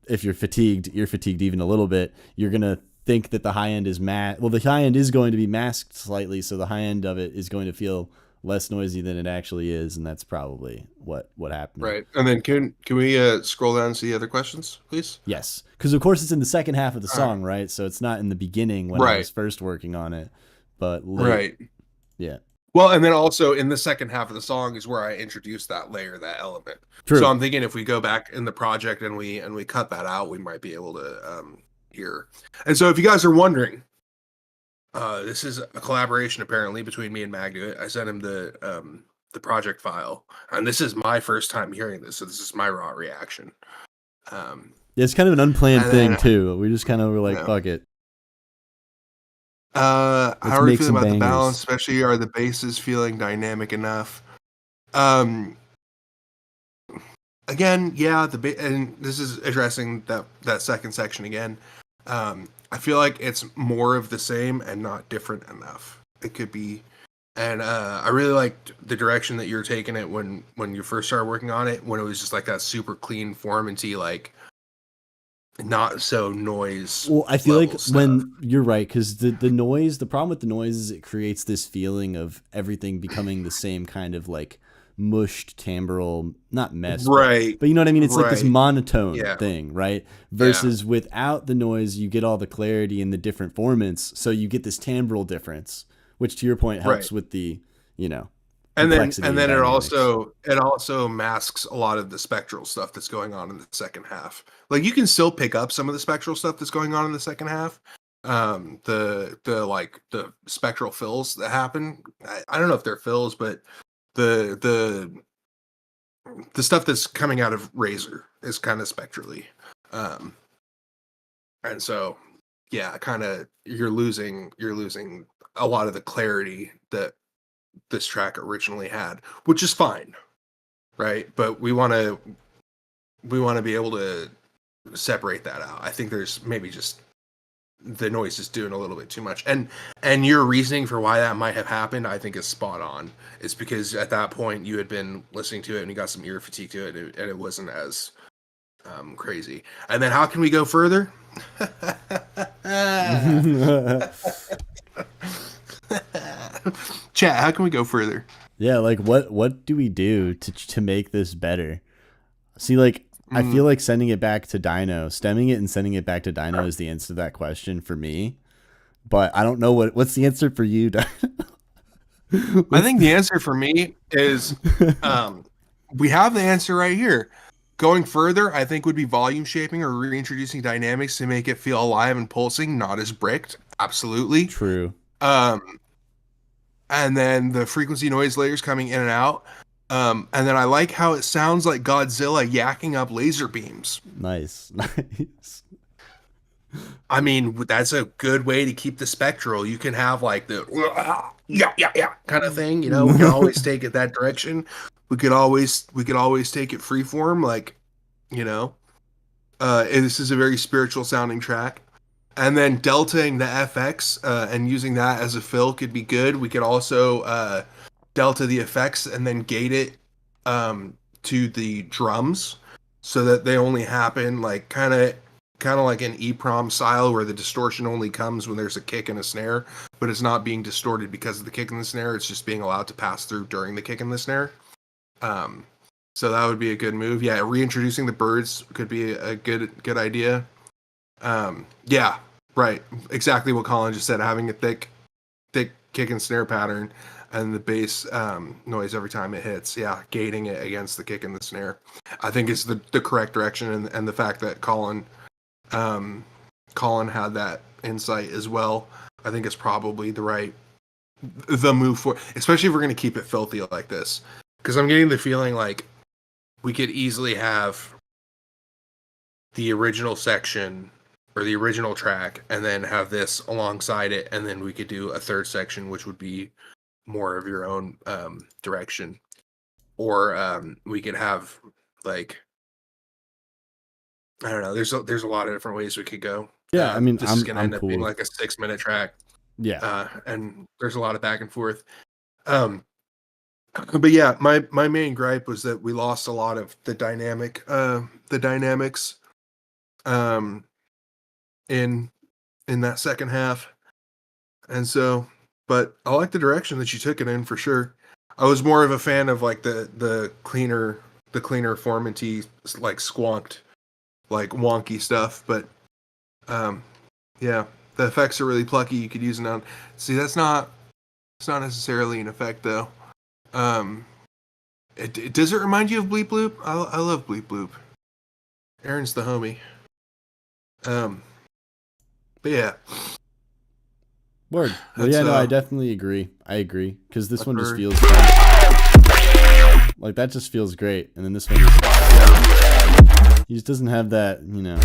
if you're fatigued even a little bit, you're going to think that the high end is the high end is going to be masked slightly. So the high end of it is going to feel less noisy than it actually is. And that's probably what happened. Right. And then can we scroll down and see the other questions, please? Yes. Because of course it's in the second half of the song, right? So it's not in the beginning when I was first working on it, but late. Right. Yeah. Well, and then also in the second half of the song is where I introduced that layer, that element. True. So I'm thinking if we go back in the project and we cut that out, we might be able to hear. And so if you guys are wondering, this is a collaboration apparently between me and Magnet. I sent him the project file, and this is my first time hearing this, so this is my raw reaction. It's kind of an unplanned thing too. We just kind of were like, fuck it. How are you feeling about the balance, especially are the basses feeling dynamic enough? Again, yeah, and this is addressing that second section again. I feel like it's more of the same and not different enough. It could be, and I really liked the direction that you were taking it when you first started working on it, when it was just like that super clean formanty, like not so noise. Well, I feel like stuff. when you're right, because the noise, the problem with the noise is it creates this feeling of everything becoming the same kind of like mushed timbral, not mess, right? But you know what I mean? It's like this monotone thing, right? Versus without the noise, you get all the clarity in the different formants, so you get this timbral difference, which to your point helps with the, and then it also masks a lot of the spectral stuff that's going on in the second half. Like you can still pick up some of the spectral stuff that's going on in the second half. The spectral fills that happen. I don't know if they're fills, but the stuff that's coming out of Razor is kind of spectrally. And so kind of you're losing a lot of the clarity that this track originally had, which is fine, right? But we want to be able to separate that out. I think there's maybe just the noise is doing a little bit too much, and your reasoning for why that might have happened, I think, is spot on. It's because at that point you had been listening to it and you got some ear fatigue to it, and it wasn't as crazy. And then how can we go further? Chat, how can we go further? Yeah, like what do we do to make this better? See, like I feel like sending it back to Dino, stemming it and sending it back to Dino is the answer to that question for me. But I don't know what's the answer for you, Dino? I think the answer for me is we have the answer right here. Going further, I think would be volume shaping or reintroducing dynamics to make it feel alive and pulsing, not as bricked. Absolutely. True. And then the frequency noise layers coming in and out. And then I like how it sounds like Godzilla yakking up laser beams. Nice. I mean, that's a good way to keep the spectral. You can have like the yeah kind of thing. You know, we can always take it that direction. We could always take it freeform, like, you know. This is a very spiritual sounding track. And then deltaing the FX and using that as a fill could be good. We could also delta the effects and then gate it to the drums so that they only happen like kind of like an EEPROM style where the distortion only comes when there's a kick and a snare, but it's not being distorted because of the kick and the snare. It's just being allowed to pass through during the kick and the snare. So that would be a good move. Yeah, reintroducing the birds could be a good idea. Yeah, right. Exactly what Colin just said. Having a thick kick and snare pattern and the bass noise every time it hits. Yeah, gating it against the kick and the snare, I think is the correct direction. And the fact that Colin had that insight as well, I think is probably the move for, especially if we're going to keep it filthy like this. Because I'm getting the feeling like we could easily have the original section or the original track and then have this alongside it, and then we could do a third section which would be more of your own direction, or we could have like, I don't know, there's a lot of different ways we could go. Yeah, I mean, this is gonna I'm end up cool being with- like a 6-minute track. Yeah. And there's a lot of back and forth. But yeah, my main gripe was that we lost a lot of the dynamics in that second half. And so, but I like the direction that you took it in for sure. I was more of a fan of like the cleaner formanty, like squonked, like wonky stuff, but yeah, the effects are really plucky. You could use it on. See, it's not necessarily an effect though. Does it remind you of Bleep Bloop? I love Bleep Bloop. Aaron's the homie. But yeah. Word. Well, That's, yeah, no, I definitely agree. I agree because this one just word. feels like that. Just feels great, and then this one he just doesn't have that, you know.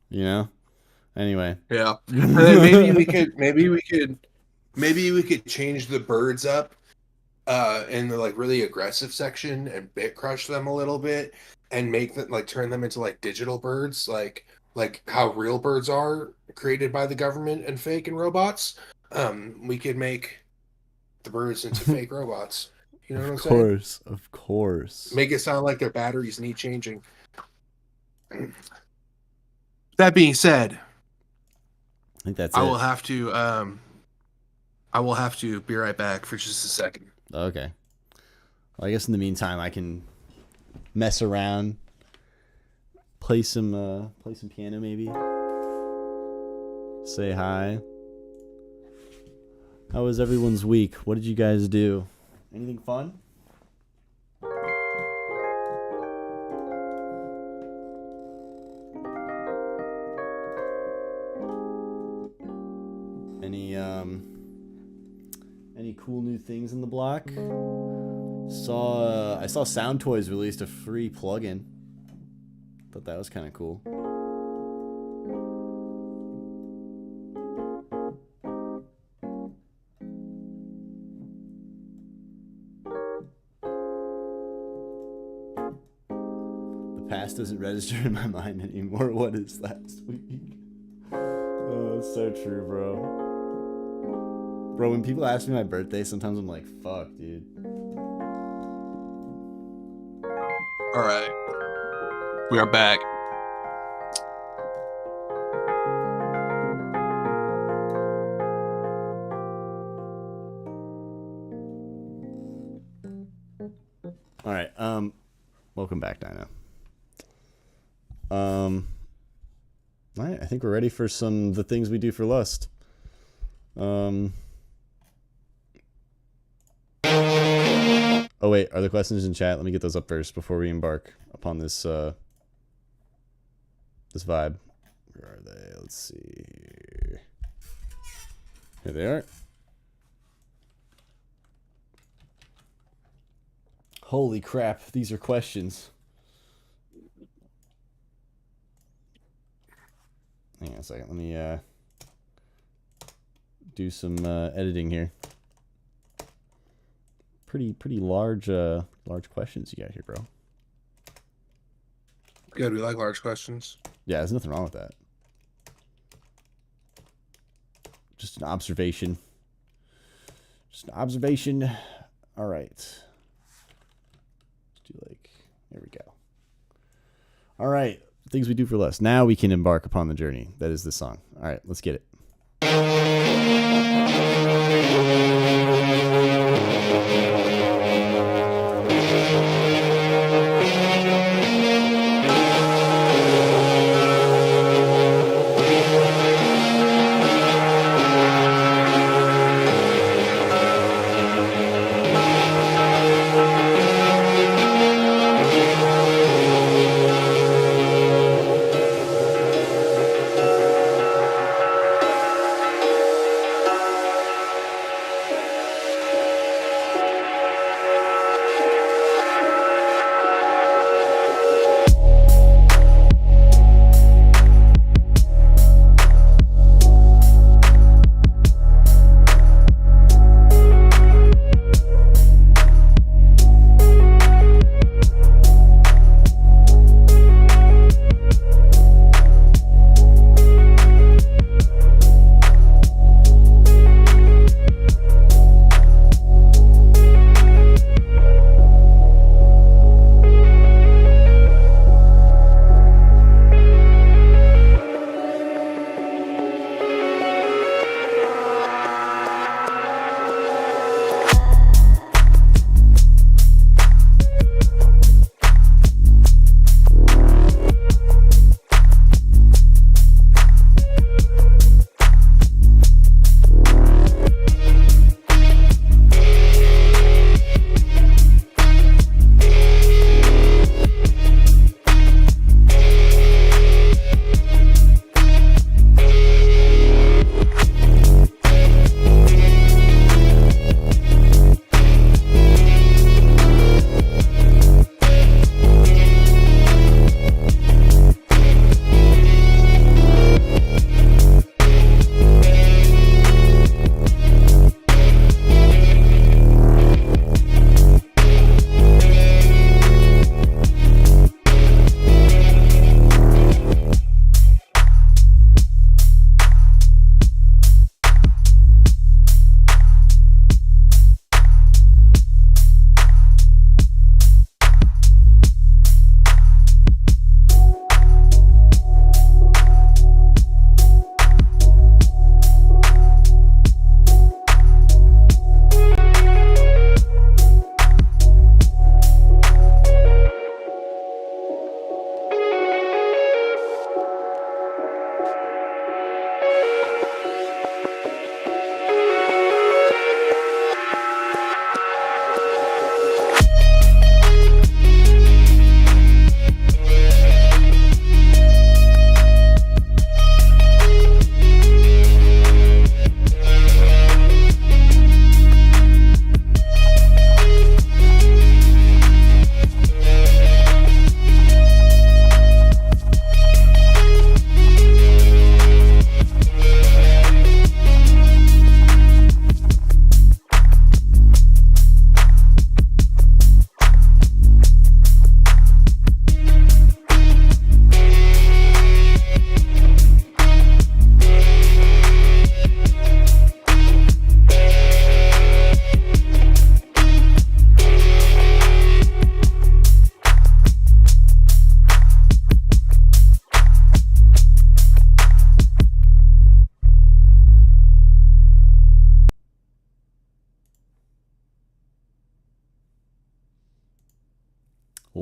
You know. Anyway. Yeah. And then maybe we could change the birds up in the like really aggressive section and bit crush them a little bit and make them like turn them into like digital birds, like how real birds are created by the government and fake and robots. We could make the birds into fake robots. You know what I'm saying? Of course. Make it sound like their batteries need changing. That being said, I think that's I it. will have to be right back for just a second. Okay. Well, I guess in the meantime, I can mess around, play some piano, maybe. Say hi. How was everyone's week? What did you guys do? Anything fun? Any cool new things in the block? I saw Sound Toys released a free plugin. Thought that was kind of cool. The past doesn't register in my mind anymore. What is last week? Oh, it's so true, bro. Bro, when people ask me my birthday, sometimes I'm like, fuck, dude. All right. We are back. All right. Welcome back, Dinah. All right. I think we're ready for the things we do for lust. Oh wait, are the questions in chat? Let me get those up first before we embark upon this this vibe. Where are they? Let's see. Here they are. Holy crap, these are questions. Hang on a second. Let me do some editing here. Pretty large questions you got here, bro. Good, we like large questions. Yeah, there's nothing wrong with that. Just an observation. All right. Let's do there we go. All right. Things we do for less. Now we can embark upon the journey. That is the song. All right, let's get it.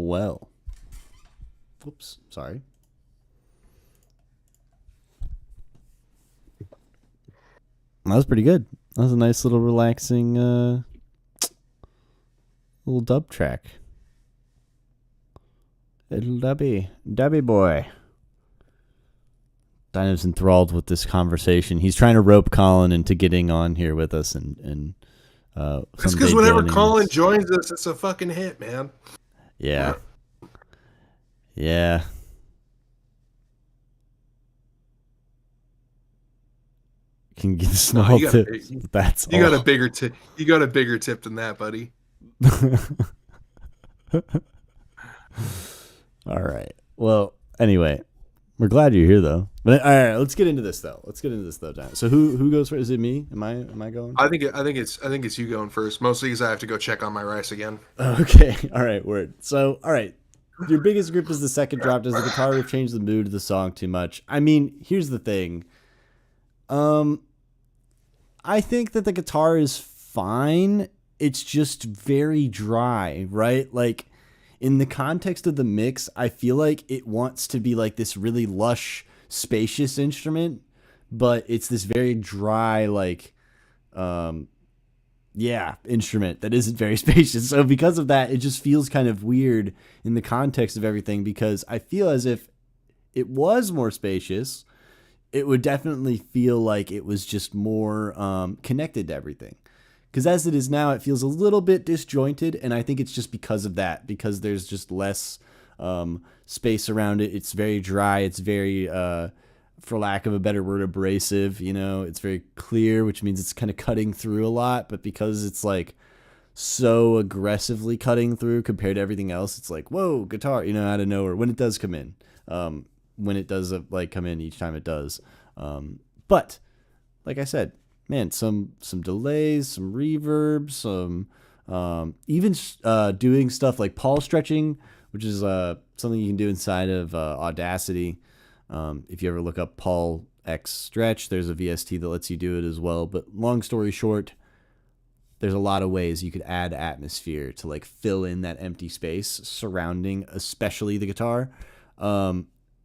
well. Whoops, sorry. That was pretty good. That was a nice little relaxing little dub track. Little dubby boy. Dino's enthralled with this conversation. He's trying to rope Colin into getting on here with us and It's because whenever Colin joins us, it's a fucking hit, man. Yeah. Yeah. Can get small tips. That's you got a bigger tip. You got a bigger tip than that, buddy. All right. Well, anyway, we're glad you're here though. But all right, let's get into this though. Dan. So who goes first? Is it me? Am I going? I think it's you going first. Mostly because I have to go check on my rice again. Okay. All right. Word. So all right. Your biggest grip is the second drop. Does the guitar riff change the mood of the song too much? I mean, here's the thing. I think that the guitar is fine. It's just very dry, right? Like in the context of the mix, I feel like it wants to be like this really lush, spacious instrument, but it's this very dry, like, instrument that isn't very spacious. So because of that, it just feels kind of weird in the context of everything, because I feel as if it was more spacious, it would definitely feel like it was just more connected to everything. Because as it is now, it feels a little bit disjointed, and I think it's just because of that, because there's just less space around it. It's very dry. It's very, for lack of a better word, abrasive. You know, it's very clear, which means it's kind of cutting through a lot. But because it's like so aggressively cutting through compared to everything else, it's like, whoa, guitar, you know, out of nowhere when it does come in. When it does like come in each time it does. But like I said, man, some delays, some reverb, some even doing stuff like Paul stretching, which is something you can do inside of Audacity. If you ever look up Paul X stretch, there's a VST that lets you do it as well. But long story short, there's a lot of ways you could add atmosphere to like fill in that empty space surrounding especially the guitar.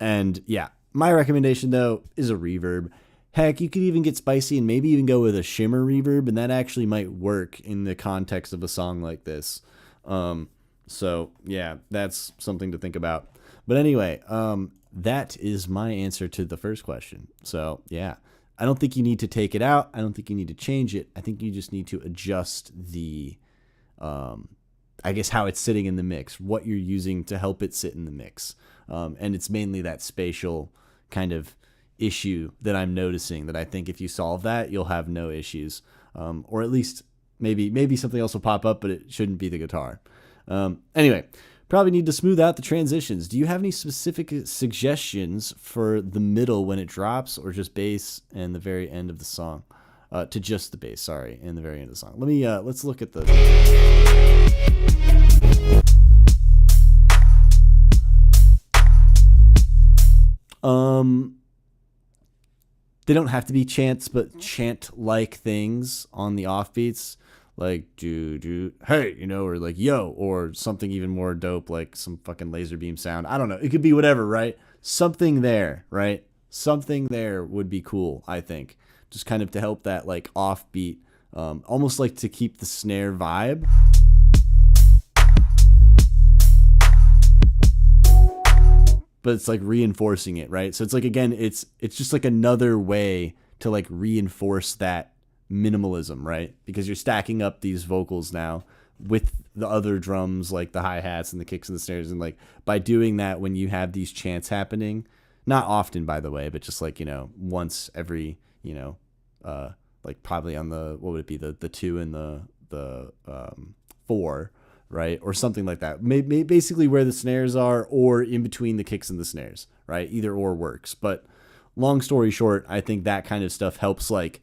And yeah, my recommendation though is a reverb. Heck, you could even get spicy and maybe even go with a shimmer reverb, and that actually might work in the context of a song like this. So yeah, that's something to think about. But anyway, that is my answer to the first question. So yeah, I don't think you need to take it out. I don't think you need to change it. I think you just need to adjust the, I guess, how it's sitting in the mix, what you're using to help it sit in the mix. And it's mainly that spatial kind of issue that I'm noticing, that I think if you solve that, you'll have no issues. Or at least maybe something else will pop up, but it shouldn't be the guitar. Anyway, probably need to smooth out the transitions. Do you have any specific suggestions for the middle when it drops, or just bass and the very end of the song? To just the bass, sorry, and the very end of the song. Let's look at the... They don't have to be chants, but chant-like things on the offbeats, like do hey, you know, or like yo, or something even more dope, like some fucking laser beam sound. I don't know. It could be whatever, right? Something there, right? Something there would be cool, I think. Just kind of to help that like offbeat, almost like to keep the snare vibe. But it's like reinforcing it, right? So it's like, again, it's just like another way to like reinforce that minimalism, right? Because you're stacking up these vocals now with the other drums, like the hi-hats and the kicks and the snares. And like by doing that, when you have these chants happening, not often, by the way, but just like, you know, once every, you know, like probably on the, what would it be? The 2 and the 4, right? Or something like that. Basically where the snares are, or in between the kicks and the snares, right? Either or works. But long story short, I think that kind of stuff helps like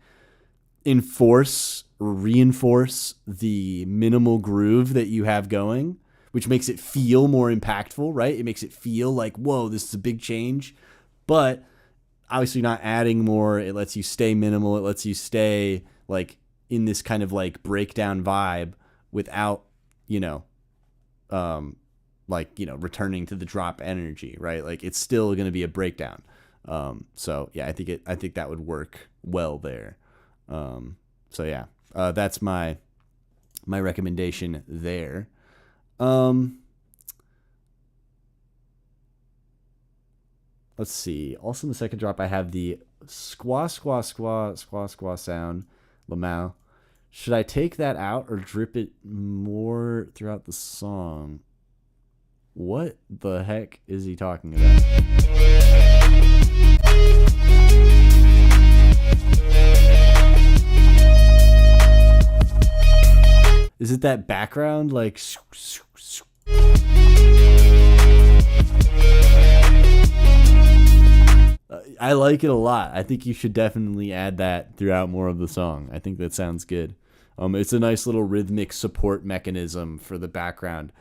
reinforce the minimal groove that you have going, which makes it feel more impactful, right? It makes it feel like, whoa, this is a big change. But obviously not adding more. It lets you stay minimal. It lets you stay like in this kind of like breakdown vibe without, you know, like, returning to the drop energy, right? Like it's still going to be a breakdown. So yeah, I think that would work well there. So yeah, that's my recommendation there. Let's see. Also in the second drop, I have the squaw, squaw, squaw, squaw, squaw sound, Lamau. Should I take that out or drip it more throughout the song? What the heck is he talking about? Is it that background like? I like it a lot. I think you should definitely add that throughout more of the song. I think that sounds good. It's a nice little rhythmic support mechanism for the background.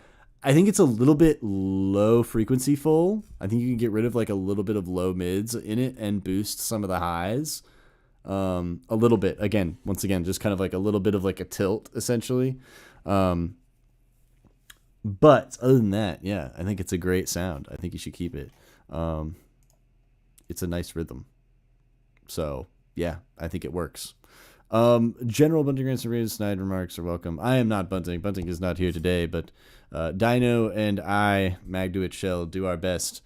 I think it's a little bit low frequency full. I think you can get rid of like a little bit of low mids in it and boost some of the highs. A little bit. Again, once again, just kind of like a little bit of like a tilt essentially. But other than that, yeah, I think it's a great sound. I think you should keep it. It's a nice rhythm. So yeah, I think it works. General Bunting Grants and Raised Snide remarks are welcome. I am not Bunting. Bunting is not here today, but Dino and I, Magduit Shell, do our best.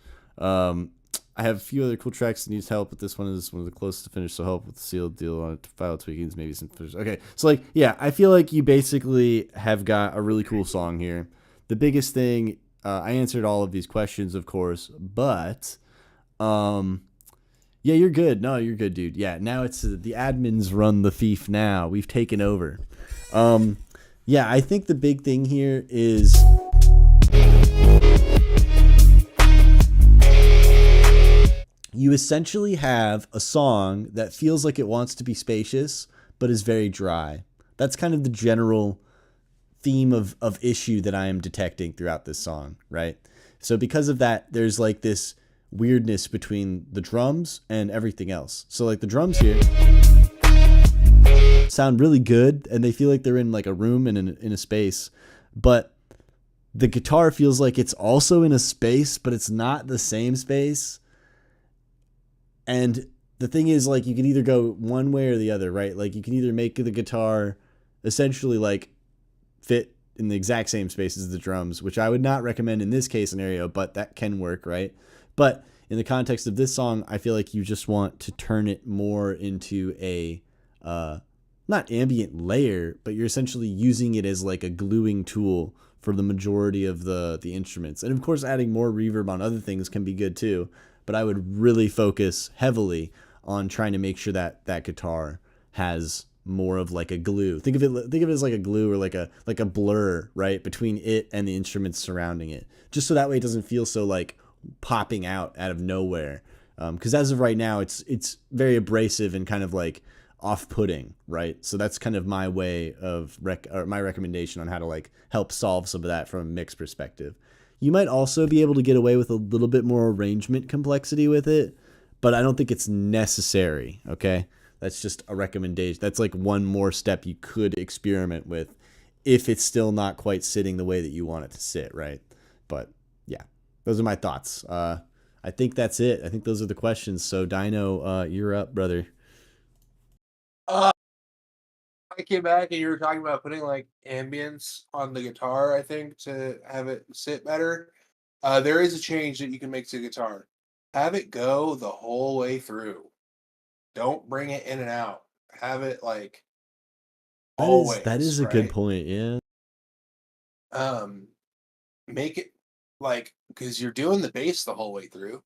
I have a few other cool tracks that needs help, but this one is one of the closest to finish, so help with the sealed deal on it, file tweakings, maybe some finish. Okay, so like, yeah, I feel like you basically have got a really cool song here. The biggest thing, I answered all of these questions, of course, but yeah, you're good. No, you're good, dude. Yeah, now it's the admins run the Feef now. We've taken over. Yeah, I think the big thing here is you essentially have a song that feels like it wants to be spacious, but is very dry. That's kind of the general theme of issue that I am detecting throughout this song, right? So because of that, there's like this weirdness between the drums and everything else. So like the drums here sound really good and they feel like they're in like a room and in a space, but the guitar feels like it's also in a space, but it's not the same space. And the thing is, like, you can either go one way or the other, right? Like you can either make the guitar essentially like fit in the exact same space as the drums, which I would not recommend in this case scenario, but that can work, right? But in the context of this song, I feel like you just want to turn it more into a, not ambient layer, but you're essentially using it as like a gluing tool for the majority of the instruments. And of course, adding more reverb on other things can be good too. But I would really focus heavily on trying to make sure that that guitar has more of like a glue. Think of it as like a glue or like a blur, right, between it and the instruments surrounding it. Just so that way it doesn't feel so like popping out of nowhere, because as of right now it's very abrasive and kind of like off-putting, right? So that's kind of my way of my recommendation on how to like help solve some of that from a mix perspective. You might also be able to get away with a little bit more arrangement complexity with it, but I don't think it's necessary. Okay, that's just a recommendation. That's like one more step you could experiment with if it's still not quite sitting the way that you want it to sit, right? But yeah, those are my thoughts. I think that's it. I think those are the questions. So Dino, you're up, brother. I came back and you were talking about putting like ambience on the guitar, I think, to have it sit better. There is a change that you can make to the guitar. Have it go the whole way through. Don't bring it in and out. Have it like always. That is a good point, yeah. Make it like, because you're doing the bass the whole way through,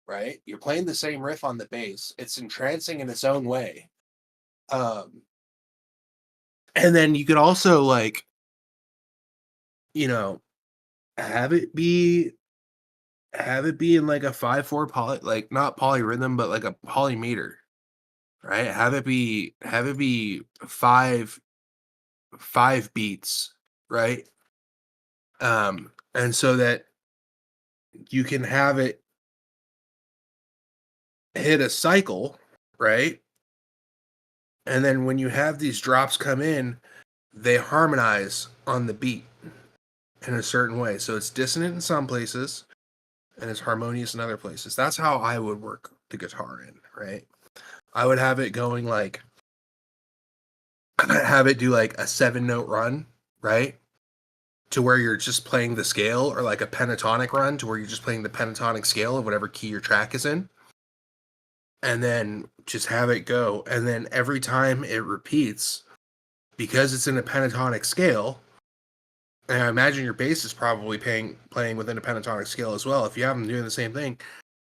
right? You're playing the same riff on the bass. It's entrancing in its own way. And then you could also like, have it be in like a 5/4 poly, like not polyrhythm, but like a polymeter, right? Have it be five beats, right? And so that you can have it hit a cycle, right? And then when you have these drops come in, they harmonize on the beat, in a certain way. So it's dissonant in some places and it's harmonious in other places. That's how I would work the guitar in, right? I would have it going like, have it do like a 7-note run, right? To where you're just playing the scale, or like a pentatonic run to where you're just playing the pentatonic scale of whatever key your track is in. And then just have it go. And then every time it repeats, because it's in a pentatonic scale, and I imagine your bass is probably playing within a pentatonic scale as well. If you have them doing the same thing,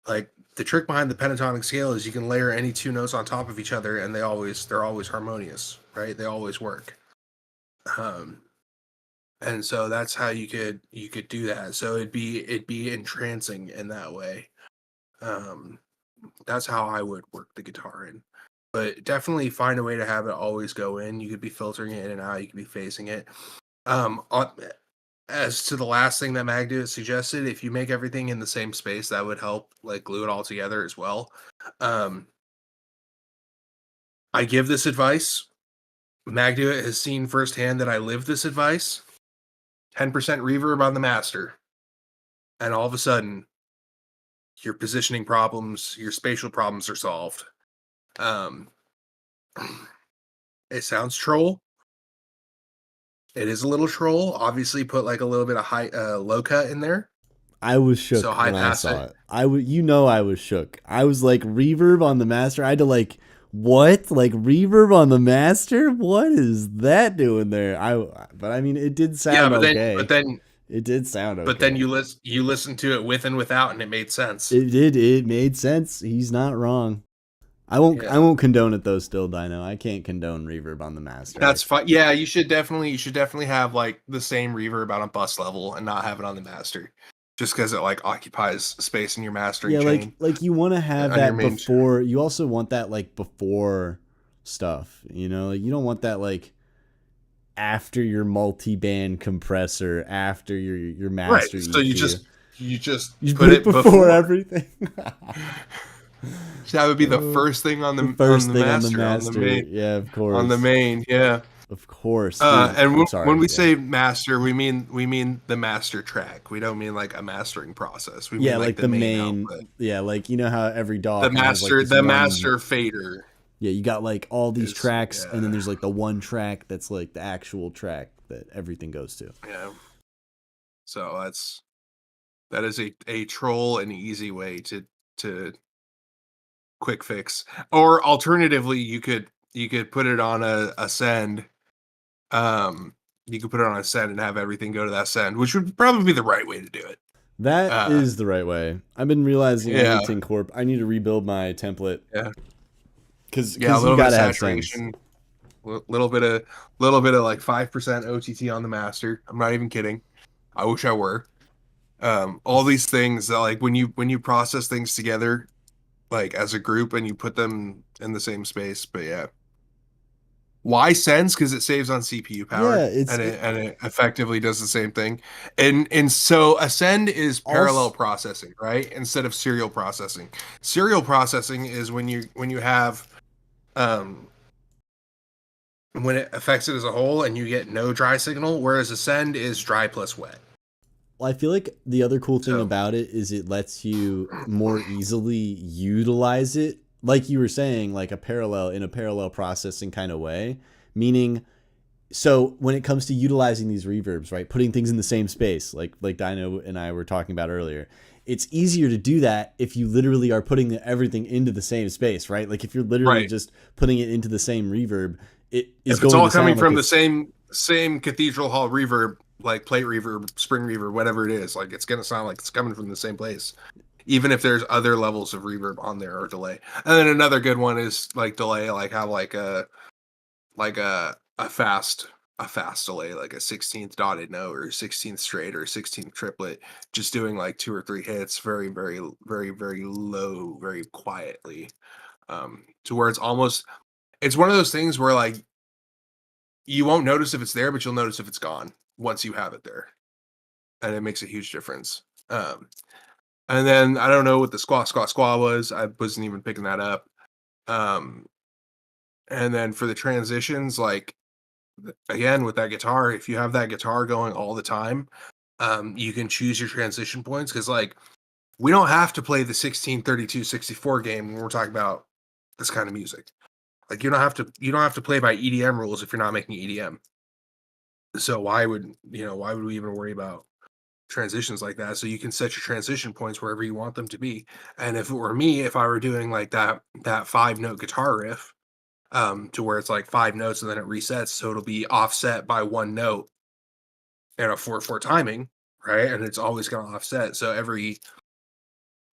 like the trick behind the pentatonic scale is you can layer any two notes on top of each other, and they're always harmonious, right? They always work. And so that's how you could do that. So it'd be entrancing in that way. That's how I would work the guitar in. But definitely find a way to have it always go in. You could be filtering it in and out. You could be phasing it. As to the last thing that Magdu suggested, if you make everything in the same space, that would help like glue it all together as well. I give this advice. Magdu has seen firsthand that I live this advice. 10% reverb on the master, and all of a sudden, your positioning problems, your spatial problems are solved. It sounds troll. It is a little troll. Obviously, put like a little bit of high low cut in there. I was shook So high when I pass saw it. it. I was shook. I was like, reverb on the master. I had to like, what? Like reverb on the master? What is that doing there? But I mean, it did sound okay. But then it did sound okay. But then you listen to it with and without, and it made sense. It did. It made sense. He's not wrong. I won't condone it though. Still, Dino. I can't condone reverb on the master. That's fine. Yeah, you should definitely have like the same reverb on a bus level and not have it on the master, just because it like occupies space in your mastering chain. like you want to have that before. You also want that like before stuff. You know, like you don't want that like after your multi-band compressor, after your master. Right. So EQ. you just put it before everything. That would be the first thing on the master. Yeah, of course. On the main, yeah. Of course. And when we say master, we mean the master track. We don't mean like a mastering process. We mean like the main output. Yeah, like you know how every dog the master fader. Yeah, you got like all these tracks, and then there's like the one track that's like the actual track that everything goes to. Yeah. So that is a troll and easy way to quick fix. Or alternatively, you could put it on a send. You could put it on a send and have everything go to that send, which would probably be the right way to do it. That is the right way. I've been realizing I need to rebuild my template. Yeah. Because you gotta have saturation. Little bit of like 5% OTT on the master. I'm not even kidding. I wish I were. All these things that like when you process things together, like as a group, and you put them in the same space. But yeah, why sends? Because it saves on CPU power, and it effectively does the same thing. And so a send is parallel processing, right? Instead of serial processing. Serial processing is when you have when it affects it as a whole and you get no dry signal, whereas a send is dry plus wet. Well, I feel like the other cool thing about it is it lets you more easily utilize it, like you were saying, like in a parallel processing kind of way. Meaning, so when it comes to utilizing these reverbs, right, putting things in the same space, like Dino and I were talking about earlier, it's easier to do that if you literally are putting everything into the same space, right? Like if you're literally just putting it into the same reverb, it is if it's all coming from the same cathedral hall reverb, like plate reverb, spring reverb, whatever it is, like it's gonna sound like it's coming from the same place, even if there's other levels of reverb on there or delay. And then another good one is like delay, like have like a fast delay, like a 16th dotted note or 16th straight or 16th triplet, just doing like 2 or 3 hits very, very, very, very low, very quietly, to where it's one of those things where like you won't notice if it's there, but you'll notice if it's gone once you have it there, and it makes a huge difference. And then I don't know what the squaw was. I wasn't even picking that up. And then for the transitions, like again with that guitar, if you have that guitar going all the time, You can choose your transition points because, like, we don't have to play the 16, 32, 64 game when we're talking about this kind of music. Like, you don't have to play by EDM rules if you're not making EDM. So why would we even worry about transitions like that? So you can set your transition points wherever you want them to be. And if it were me, if I were doing like that 5-note guitar riff, to where it's like 5 notes and then it resets, so it'll be offset by 1 note and a 4/4 timing, right? And it's always going to offset. So every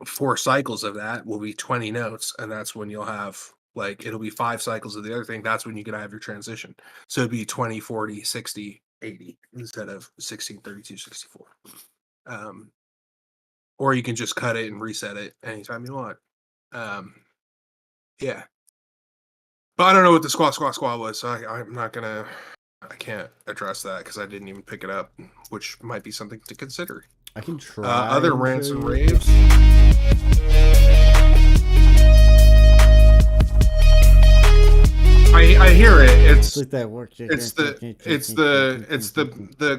4 cycles of that will be 20 notes, and that's when you'll have, like, it'll be 5 cycles of the other thing. That's when you can have your transition. So it'd be 20, 40, 60, 80 instead of 16, 32, 64. Or you can just cut it and reset it anytime you want. Yeah. But I don't know what the squaw was, so I'm not gonna. I can't address that because I didn't even pick it up, which might be something to consider. I can try. Other and rants show and you. raves. I hear it. It's like that work. it's the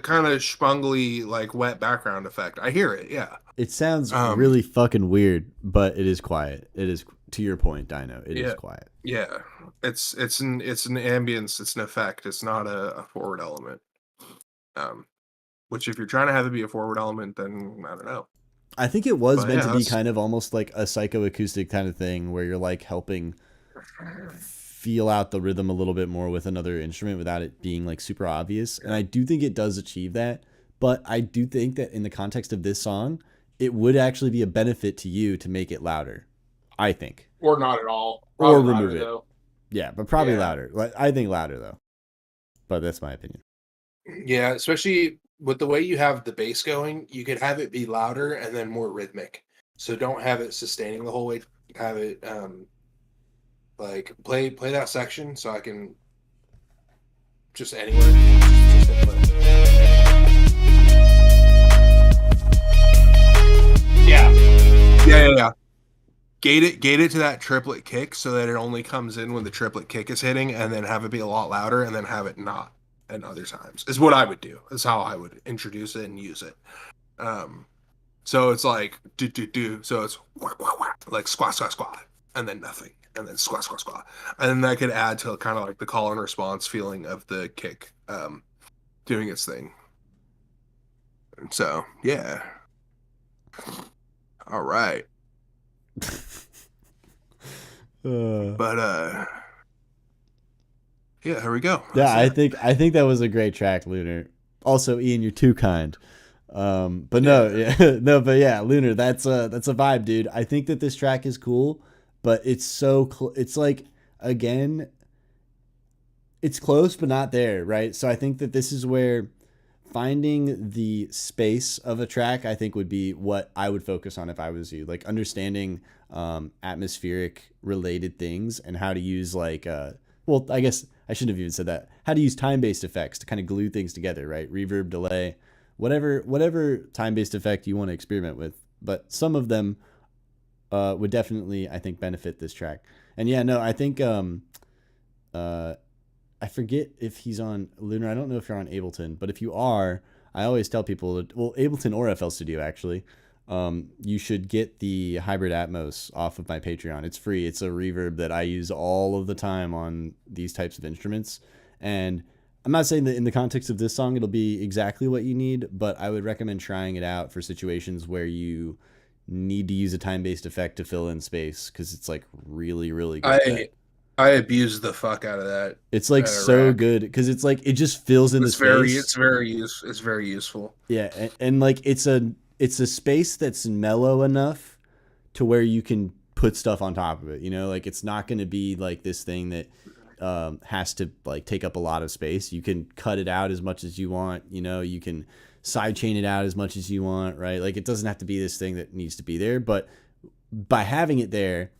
kind of spungly, like, wet background effect. I hear it. Yeah. It sounds really fucking weird, but it is quiet. It is, to your point, Dino. It is quiet. Yeah. It's an ambience. It's an effect. It's not a forward element. Which, if you're trying to have it be a forward element, then I don't know. I think it was meant to be kind of almost like a psychoacoustic kind of thing where you're like helping feel out the rhythm a little bit more with another instrument without it being like super obvious. And I do think it does achieve that. But I do think that in the context of this song, it would actually be a benefit to you to make it louder. I think. Or not at all. Or remove it. Though. Yeah, but probably louder. I think louder though. But that's my opinion. Yeah, especially with the way you have the bass going, you could have it be louder and then more rhythmic. So don't have it sustaining the whole way. Have it like play that section so I can just anywhere. Just input. Yeah. Gate it to that triplet kick so that it only comes in when the triplet kick is hitting, and then have it be a lot louder, and then have it not at other times. Is what I would do. Is how I would introduce it and use it. So it's like do. So it's like squat, and then nothing, and then squat, and then that could add to kind of like the call and response feeling of the kick doing its thing. So yeah. All right. But yeah, here we go. Yeah, I think that was a great track, Lunar. Also, Ian, you're too kind. But no, Lunar, that's a vibe, dude. I think that this track is cool, but it's so it's like, again, it's close but not there, right? So I think that this is where finding the space of a track, I think, would be what I would focus on if I was you. Like understanding atmospheric related things and how to use like well, I guess I shouldn't have even said that. How to use time-based effects to kind of glue things together, right? Reverb, delay, whatever time-based effect you want to experiment with. But some of them would definitely, I think, benefit this track. And yeah, no, I think I forget if he's on Lunar. I don't know if you're on Ableton, but if you are, I always tell people that, well, Ableton or FL Studio actually, you should get the Hybrid Atmos off of my Patreon. It's free. It's a reverb that I use all of the time on these types of instruments. And I'm not saying that in the context of this song it'll be exactly what you need, but I would recommend trying it out for situations where you need to use a time-based effect to fill in space, because it's like really, really good. I abuse the fuck out of that. It's like so good because it's like it just fills in the space. It's very useful. Yeah, and like it's a space that's mellow enough to where you can put stuff on top of it. You know, like it's not going to be like this thing that has to like take up a lot of space. You can cut it out as much as you want. You know, you can sidechain it out as much as you want. Right? Like it doesn't have to be this thing that needs to be there, but by having it there,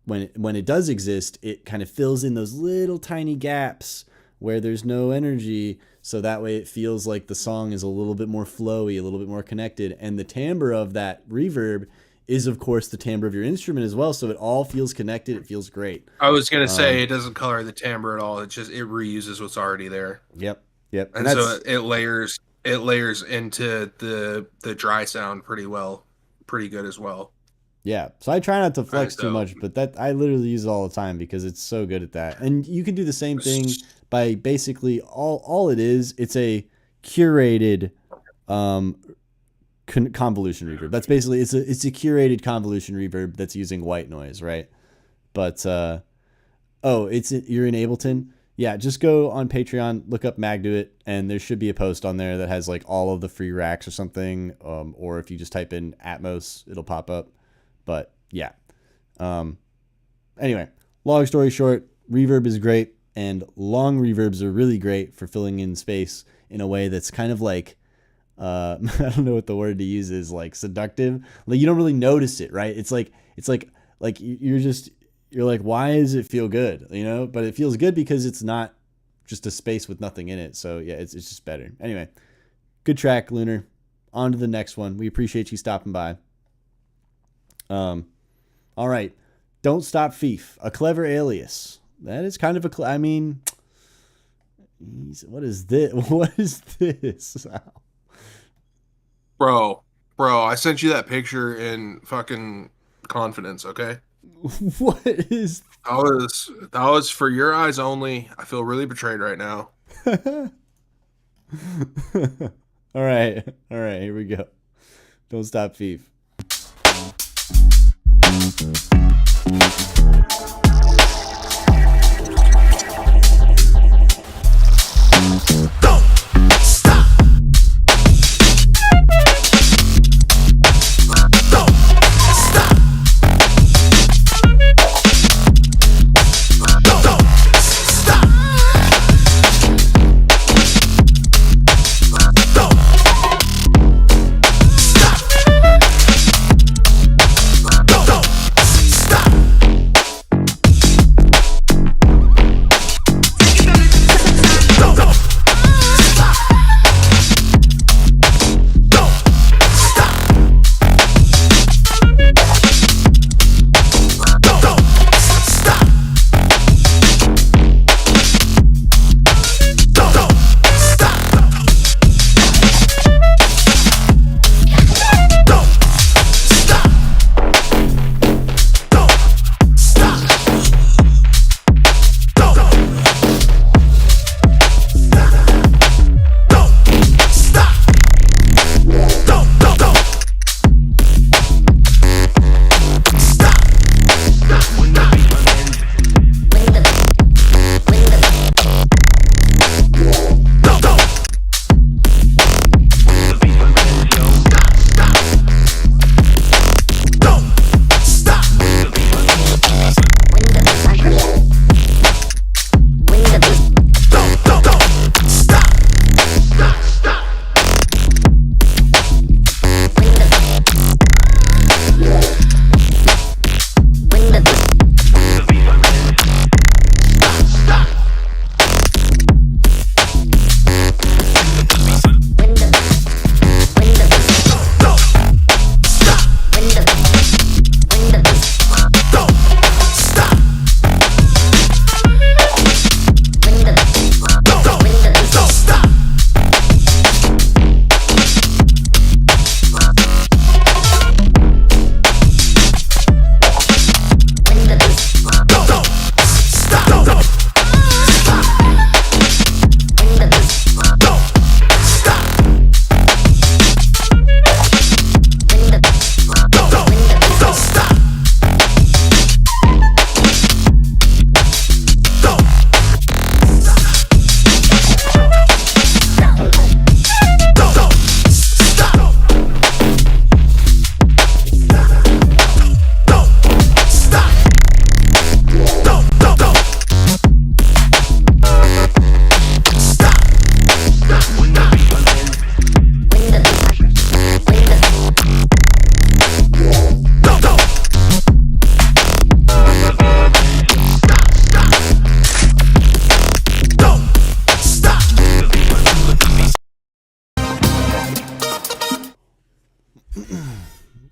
when it does exist, it kind of fills in those little tiny gaps where there's no energy, so that way it feels like the song is a little bit more flowy, a little bit more connected, and the timbre of that reverb is, of course, the timbre of your instrument as well, so it all feels connected. It feels great. I was gonna say it doesn't color the timbre at all. It reuses what's already there. Yep. And so it layers it layers into the dry sound pretty well, pretty good as well. Yeah. So I try not to flex too So much, but that I literally use it all the time because it's so good at that. And you can do the same thing by basically all it is. It's a curated um, convolution reverb. That's basically it's a curated convolution reverb that's using white noise, right? But you're in Ableton. Yeah, just go on Patreon, look up Magduit, and there should be a post on there that has like all of the free racks or something. Or if you just type in Atmos, it'll pop up. But yeah. Anyway, long story short, reverb is great, and long reverbs are really great for filling in space in a way that's kind of like I don't know what the word to use is, like seductive. Like you don't really notice it, right? It's like you're like, why does it feel good? You know, but it feels good because it's not just a space with nothing in it. So yeah, it's just better. Anyway, good track, Lunar. On to the next one. We appreciate you stopping by. All right. Don't Stop Feef, a clever alias. That is kind of I mean, what is this? What is this? bro, I sent you that picture in fucking confidence, okay? What is That was for your eyes only. I feel really betrayed right now. All right. Here we go. Don't Stop Feef.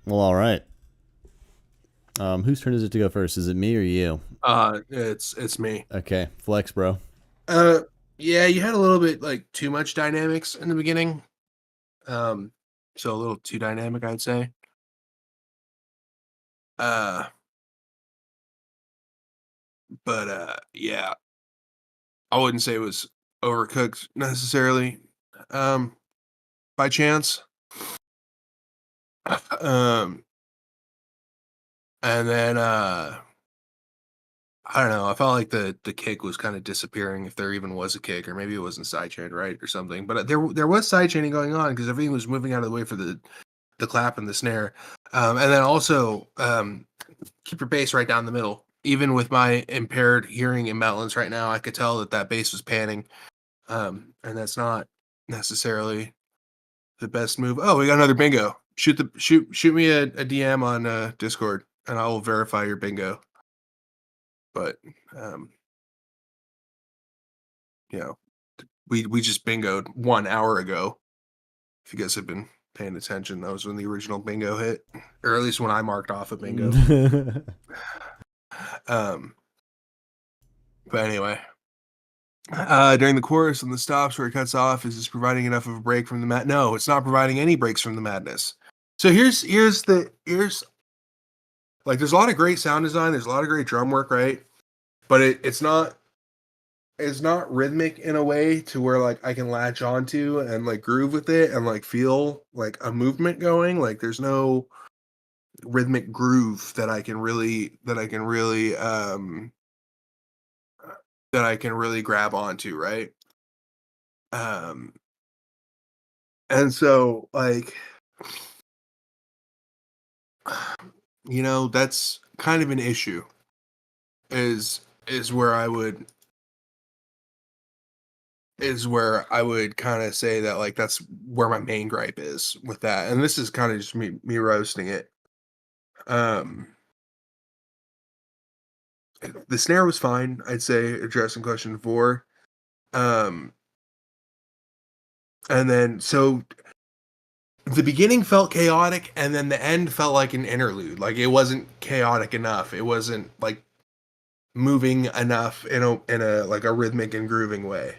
Well, all right. Whose turn is it to go first? Is it me or you? It's me. Okay, flex, bro. Yeah, you had a little bit like too much dynamics in the beginning. So a little too dynamic, I'd say. Uh, but yeah, I wouldn't say it was overcooked necessarily. Um, by chance. Um, and then I don't know. I felt like the kick was kind of disappearing, if there even was a kick, or maybe it wasn't sidechained right or something. But there was sidechaining going on because everything was moving out of the way for the clap and the snare. And then also keep your bass right down the middle. Even with my impaired hearing imbalance right now, I could tell that bass was panning, and that's not necessarily the best move. Oh, we got another bingo. Shoot me a DM on Discord, and I will verify your bingo. But um, you know, we just bingoed 1 hour ago. If you guys have been paying attention, that was when the original bingo hit, or at least when I marked off a bingo. um, but anyway, during the chorus and the stops where it cuts off, is this providing enough of a break from the mad? No, it's not providing any breaks from the madness. So here's like, there's a lot of great sound design, there's a lot of great drum work, right? But it's not rhythmic in a way to where like I can latch onto and like groove with it and like feel like a movement going. Like there's no rhythmic groove that I can really grab onto, right? Um and so like that's kind of an issue is where I would kind of say that like that's where my main gripe is with that. And this is kind of just me roasting it. The snare was fine, I'd say, addressing question 4. And then so the beginning felt chaotic, and then the end felt like an interlude. Like it wasn't chaotic enough. It wasn't like moving enough in a like a rhythmic and grooving way.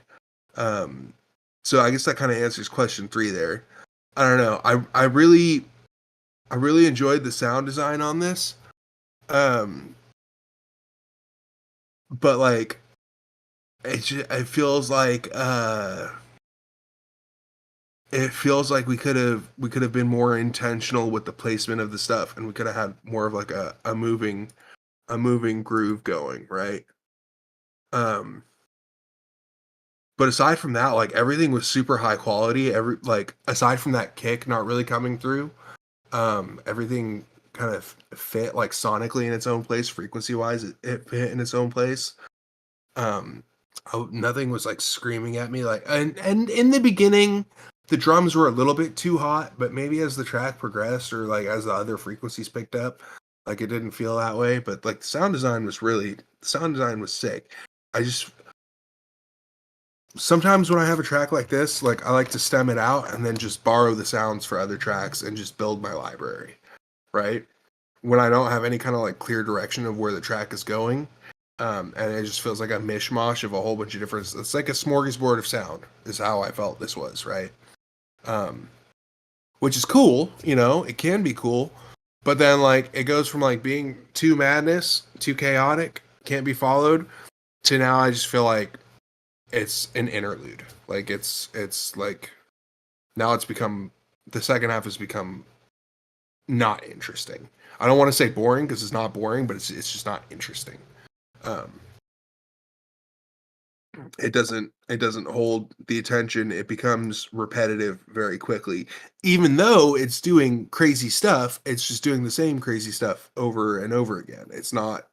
So I guess that kind of answers question 3 there. I don't know. I really enjoyed the sound design on this. But like it feels like we could have been more intentional with the placement of the stuff, and we could have had more of like a moving groove going, right? But aside from that, like everything was super high quality. Aside from that kick not really coming through, everything kind of fit like sonically in its own place, frequency wise, it fit in its own place. Nothing was like screaming at me, like, and in the beginning the drums were a little bit too hot, but maybe as the track progressed or like as the other frequencies picked up, like it didn't feel that way. But like the sound design was sick. I just sometimes when I have a track like this, like I like to stem it out and then just borrow the sounds for other tracks and just build my library, right? When I don't have any kind of like clear direction of where the track is going, and it just feels like a mishmash of a whole bunch of different. It's like a smorgasbord of sound. Is how I felt this was, right? Which is cool, it can be cool, but then like it goes from like being too madness, too chaotic, can't be followed, to now I just feel like it's an interlude. Like it's like now it's become the second half has become not interesting. I don't want to say boring because it's not boring, but it's just not interesting. It doesn't hold the attention. It becomes repetitive very quickly. Even though it's doing crazy stuff, it's just doing the same crazy stuff over and over again. It's not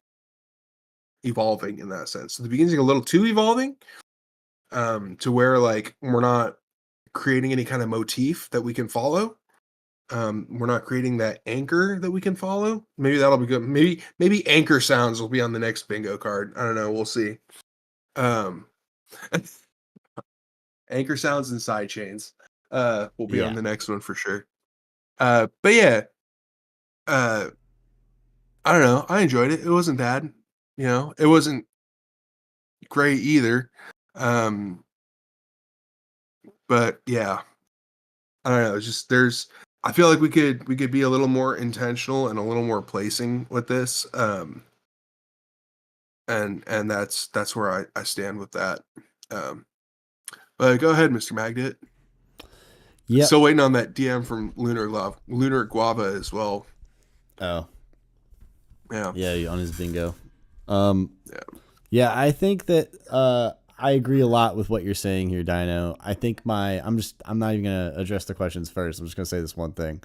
evolving in that sense. So the beginning's a little too evolving, to where like we're not creating any kind of motif that we can follow. We're not creating that anchor that we can follow. Maybe that'll be good. Maybe anchor sounds will be on the next bingo card. I don't know. We'll see. Anchor sounds and side chains will be on the next one for sure. But yeah, I don't know. I enjoyed it. It wasn't bad. It wasn't great either. But yeah, I don't know. It's just I feel like we could be a little more intentional and a little more placing with this. And that's where I stand with that. Um, but go ahead, Mr. Magnet. Yeah. Still waiting on that DM from Lunar Guava as well. Oh. Yeah. Yeah, on his bingo. Yeah. Yeah, I think that I agree a lot with what you're saying here, Dino. I think I'm not even gonna address the questions first. I'm just gonna say this one thing.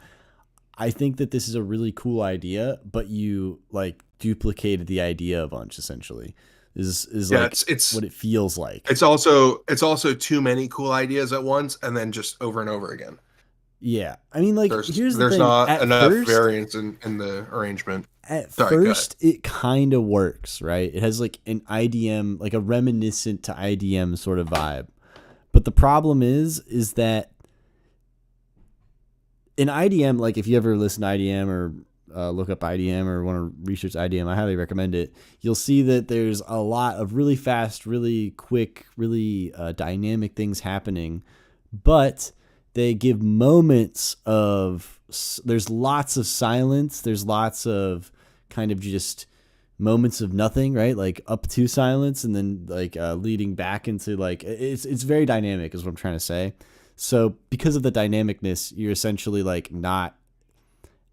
I think that this is a really cool idea, but you like duplicated the idea a bunch. Essentially, is Yeah, like it's what it feels like. it's also too many cool ideas at once, and then just over and over again. Yeah, I mean, like here's the There's thing. not At enough first, variance in the arrangement. at Sorry, go first it kind of works, right? It has like an IDM, like a reminiscent to IDM sort of vibe. But the problem is that in IDM, like if you ever listen to IDM or look up IDM or want to research IDM, I highly recommend it. You'll see that there's a lot of really fast, really quick, really dynamic things happening, but they give moments of, there's lots of silence. There's lots of kind of just moments of nothing, right? Like up to silence and then like leading back into like, it's very dynamic is what I'm trying to say. So because of the dynamicness, you're essentially like not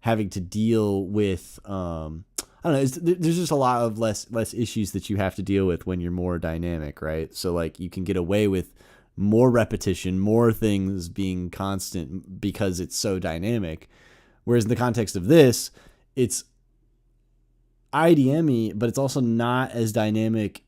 having to deal with, I don't know, there's just a lot of less issues that you have to deal with when you're more dynamic, right? So like you can get away with more repetition, more things being constant because it's so dynamic. Whereas in the context of this, it's IDM-y, but it's also not as dynamic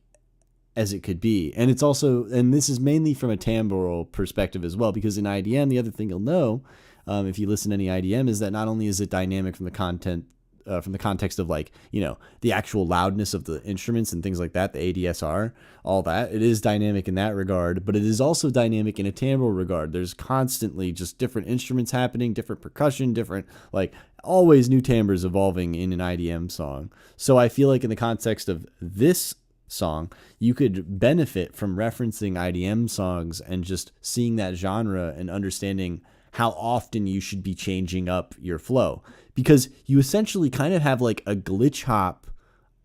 as it could be. And it's also, and this is mainly from a timbral perspective as well, because in IDM, the other thing you'll know, if you listen to any IDM, is that not only is it dynamic from the context of like, you know, the actual loudness of the instruments and things like that, the ADSR, all that, it is dynamic in that regard, but it is also dynamic in a timbral regard. There's constantly just different instruments happening, different percussion, different, like always new timbres evolving in an IDM song. So I feel like in the context of this song, you could benefit from referencing IDM songs and just seeing that genre and understanding how often you should be changing up your flow, because you essentially kind of have like a glitch hop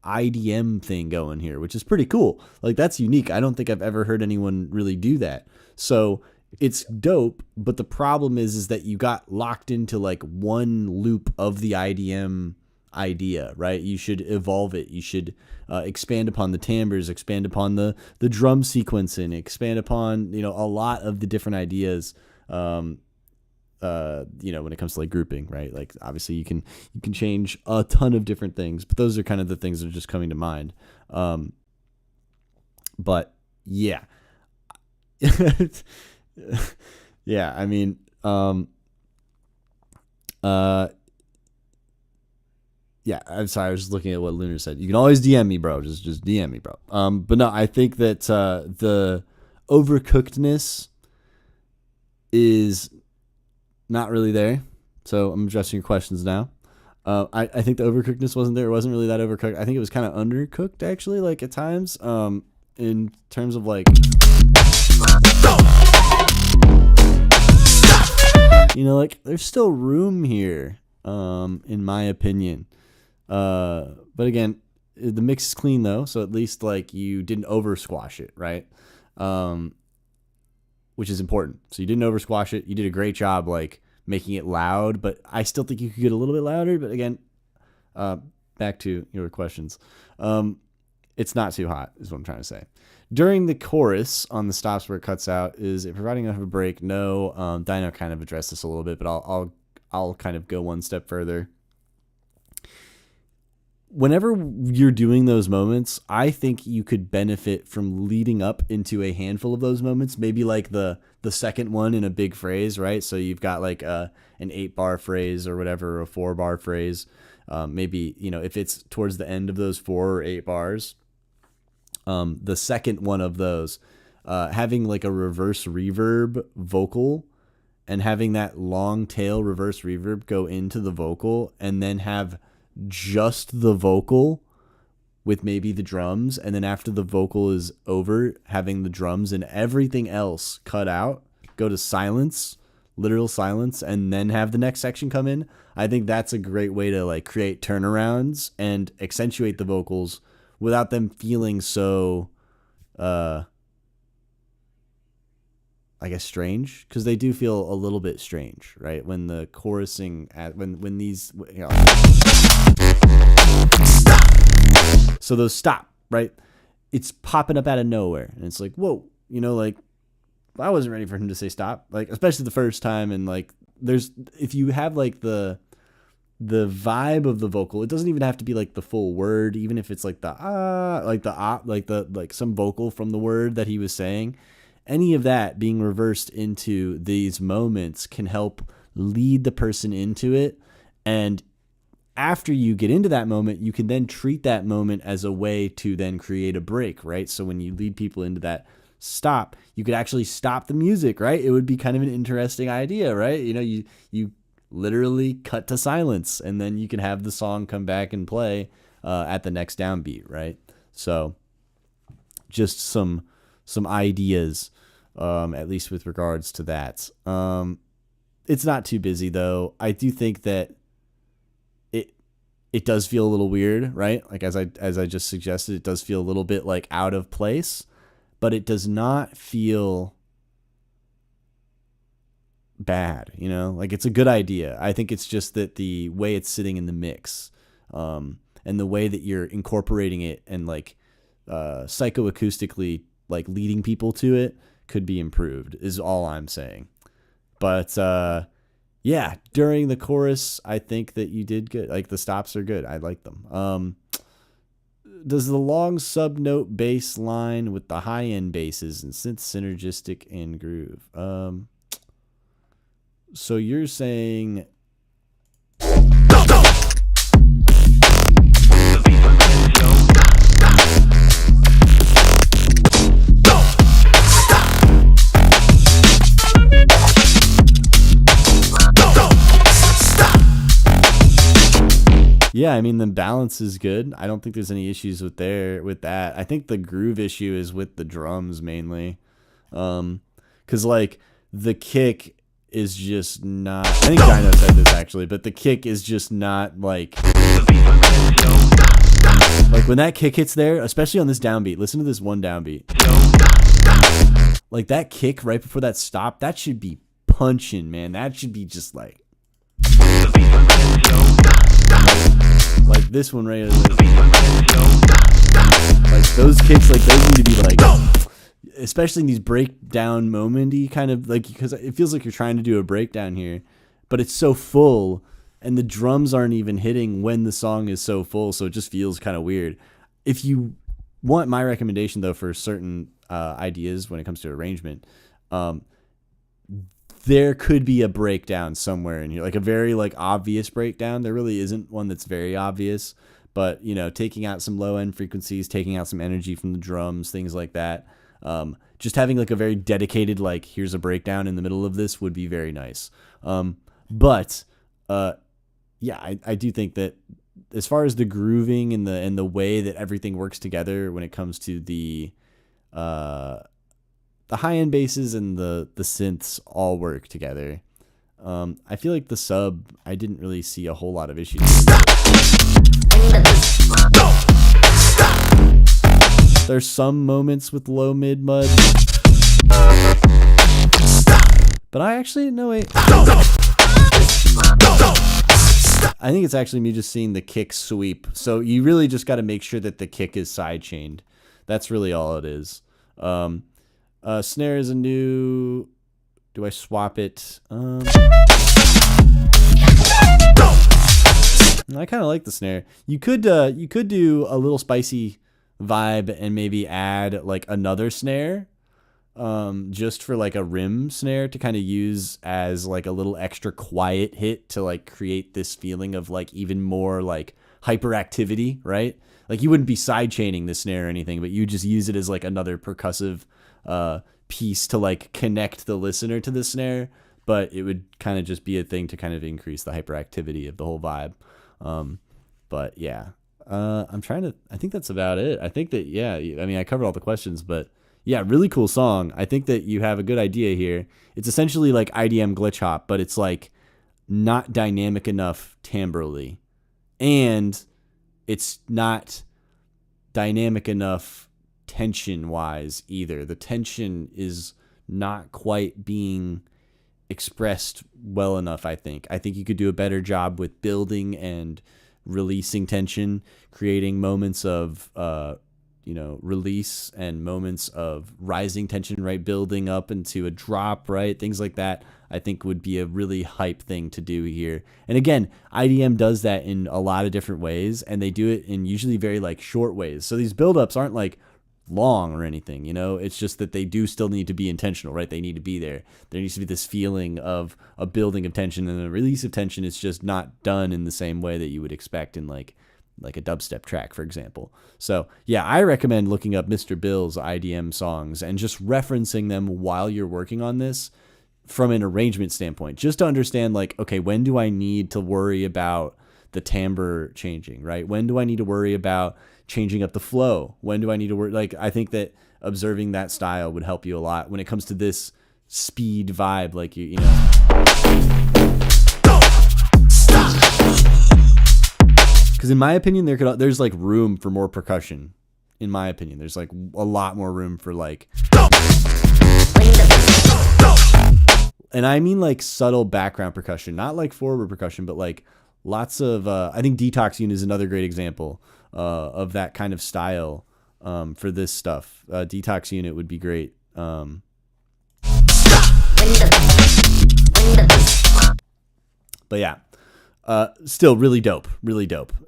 IDM thing going here, which is pretty cool. Like that's unique. I don't think I've ever heard anyone really do that. So it's dope, but the problem is that you got locked into like one loop of the IDM idea, right? You should evolve it. You should expand upon the timbres, expand upon the drum sequencing, expand upon, you know, a lot of the different ideas. You know, when it comes to like grouping, right? Like obviously you can change a ton of different things, but those are kind of the things that are just coming to mind. But yeah, yeah, I mean, yeah, I'm sorry. I was just looking at what Lunar said. You can always DM me, bro. Just DM me, bro. But no, I think that the overcookedness is not really there. So I'm addressing your questions now. I think the overcookedness wasn't there. It wasn't really that overcooked. I think it was kind of undercooked, actually, like at times, in terms of like, you know, like there's still room here, in my opinion. But again, the mix is clean though. So at least like you didn't over squash it, right? Which is important. So you didn't over squash it. You did a great job, like making it loud, but I still think you could get a little bit louder. But again, back to your questions. It's not too hot is what I'm trying to say. During the chorus on the stops where it cuts out, is it providing enough of a break? No. Dino kind of addressed this a little bit, but I'll kind of go one step further. Whenever you're doing those moments, I think you could benefit from leading up into a handful of those moments, maybe like the second one in a big phrase, right? So you've got like an 8-bar phrase or whatever, or a 4-bar phrase. Maybe, you know, if it's towards the end of those 4 or 8 bars, the second one of those, having like a reverse reverb vocal and having that long tail reverse reverb go into the vocal and then have just the vocal with maybe the drums, and then after the vocal is over, having the drums and everything else cut out, go to silence, literal silence and then have the next section come in. I think that's a great way to like create turnarounds and accentuate the vocals without them feeling so I guess strange, because they do feel a little bit strange, right? When the chorusing when these, you know, so those stop, right? It's popping up out of nowhere, and it's like, whoa, you know, like I wasn't ready for him to say stop, like especially the first time, and like if you have like the vibe of the vocal, it doesn't even have to be like the full word, even if it's like like some vocal from the word that he was saying. Any of that being reversed into these moments can help lead the person into it. And after you get into that moment, you can then treat that moment as a way to then create a break, right? So when you lead people into that stop, you could actually stop the music, right? It would be kind of an interesting idea, right? You know, you literally cut to silence, and then you can have the song come back and play at the next downbeat, right? So just some ideas, at least with regards to that. It's not too busy though. I do think that it does feel a little weird, right? Like as I just suggested, it does feel a little bit like out of place, but it does not feel bad, you know? Like it's a good idea. I think it's just that the way it's sitting in the mix, and the way that you're incorporating it and like psychoacoustically like leading people to it could be improved, is all I'm saying. But yeah, during the chorus, I think that you did good. Like the stops are good. I like them. Does the long sub note bass line with the high end basses and synth synergistic and groove? So you're saying yeah, I mean the balance is good. I don't think there's any issues with that. I think the groove issue is with the drums mainly. Cuz like the kick is just not, I think Dino said this actually, but the kick is just not like when that kick hits there, especially on this downbeat. Listen to this one downbeat. Like that kick right before that stop, that should be punching, man. That should be just like this one right here. Like those kicks, like those need to be like, especially in these breakdown momenty kind of like, because it feels like you're trying to do a breakdown here, but it's so full and the drums aren't even hitting when the song is so full, so it just feels kind of weird. If you want my recommendation though for certain ideas when it comes to arrangement, there could be a breakdown somewhere in here, like a very like obvious breakdown. There really isn't one that's very obvious, but you know, taking out some low end frequencies, taking out some energy from the drums, things like that. Just having like a very dedicated, like here's a breakdown in the middle of this would be very nice. But yeah, I do think that as far as the grooving and the way that everything works together when it comes to the high end basses and the synths all work together. I feel like the sub, I didn't really see a whole lot of issues. There's some moments with low mid mud, but I actually no wait. I think it's actually me just seeing the kick sweep. So you really just got to make sure that the kick is side chained. That's really all it is. Snare is a new. Do I swap it? I kind of like the snare. You could do a little spicy vibe and maybe add like another snare, just for like a rim snare to kind of use as like a little extra quiet hit to like create this feeling of like even more like hyperactivity, right? Like you wouldn't be side chaining the snare or anything, but you just use it as like another percussive piece to like connect the listener to the snare, but it would kind of just be a thing to kind of increase the hyperactivity of the whole vibe. But yeah, I think that's about it. I think that, yeah, I mean, I covered all the questions, but Yeah, really cool song. I think that you have a good idea here. It's essentially like IDM glitch hop, but it's like not dynamic enough timbrally, and it's not dynamic enough tension wise either. The tension is not quite being expressed well enough, I think. I think you could do a better job with building and releasing tension, creating moments of release and moments of rising tension, right? Building up into a drop, right? Things like that, I think would be a really hype thing to do here. And again, IDM does that in a lot of different ways, and they do it in usually very like short ways. So these buildups aren't like long or anything, it's just that they do still need to be intentional, right? They need to be there. There needs to be this feeling of a building of tension, and the release of tension is just not done in the same way that you would expect in like a dubstep track, for example. So yeah, I recommend looking up Mr. Bill's IDM songs and just referencing them while you're working on this from an arrangement standpoint, just to understand like, okay, when do I need to worry about the timbre changing, right? When do I need to worry about changing up the flow? When do I need to work? Like, I think that observing that style would help you a lot when it comes to this speed vibe. Like, you know. Because in my opinion, there's like room for more percussion. In my opinion, there's like a lot more room for like, and I mean like subtle background percussion, not like forward percussion, but like lots of. I think Detox Unit is another great example of that kind of style for this stuff. Detox Unit would be great. But yeah, still really dope,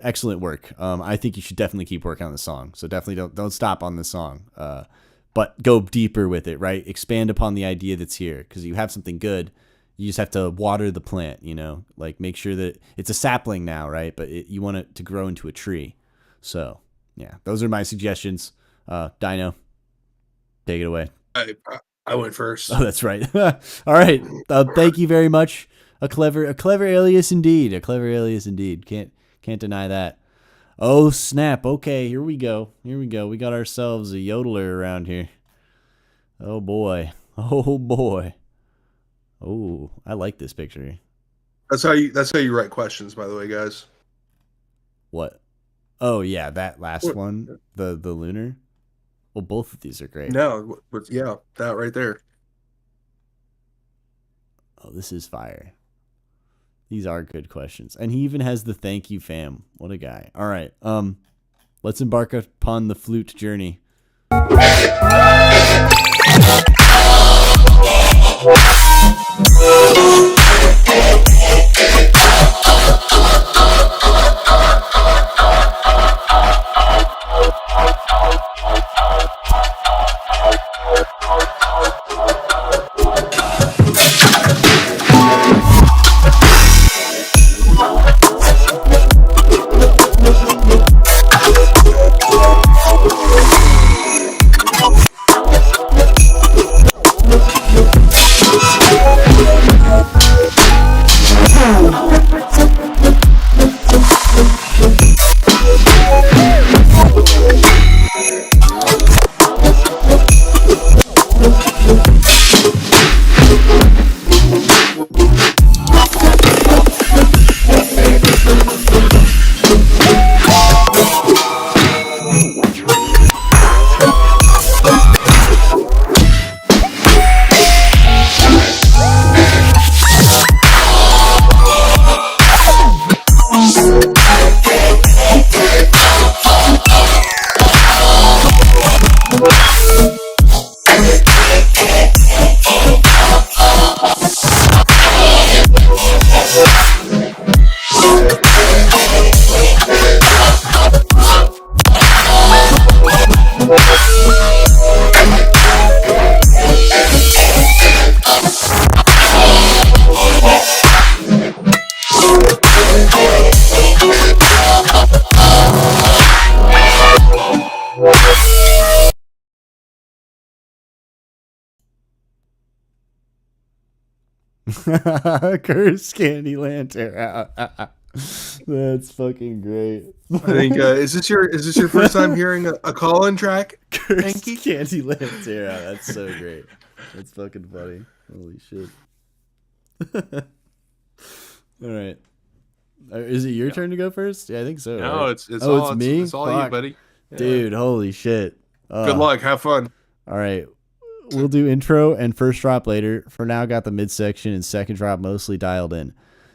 excellent work. I think you should definitely keep working on the song. So definitely don't stop on this song, but go deeper with it, right? Expand upon the idea that's here, because you have something good. You just have to water the plant, like make sure that it's a sapling now, right? But you want it to grow into a tree. So yeah, those are my suggestions. Dino, take it away. I went first. Oh, that's right. All right. Thank you very much. A clever alias indeed. Can't deny that. Oh snap. Okay, here we go. We got ourselves a yodeler around here. Oh boy. Oh, I like this picture. That's how you write questions, by the way, guys. What? Oh yeah, that last one, the lunar. Well, both of these are great. No, yeah, that right there. Oh, this is fire. These are good questions. And he even has the thank you fam. What a guy. All right. Let's embark upon the flute journey. Curse Candy Lantern. That's fucking great. I think is this your first time hearing a call-in track? Cursed Hanky? Candyland Terra. That's so great. That's fucking funny. Holy shit. All right. Is it your turn to go first? Yeah, I think so. No, right? it's it's me. It's all you, Fuck. buddy. Yeah. Dude, holy shit. Good luck. Have fun. All right. We'll do intro and first drop later. For now, got the midsection and second drop mostly dialed in.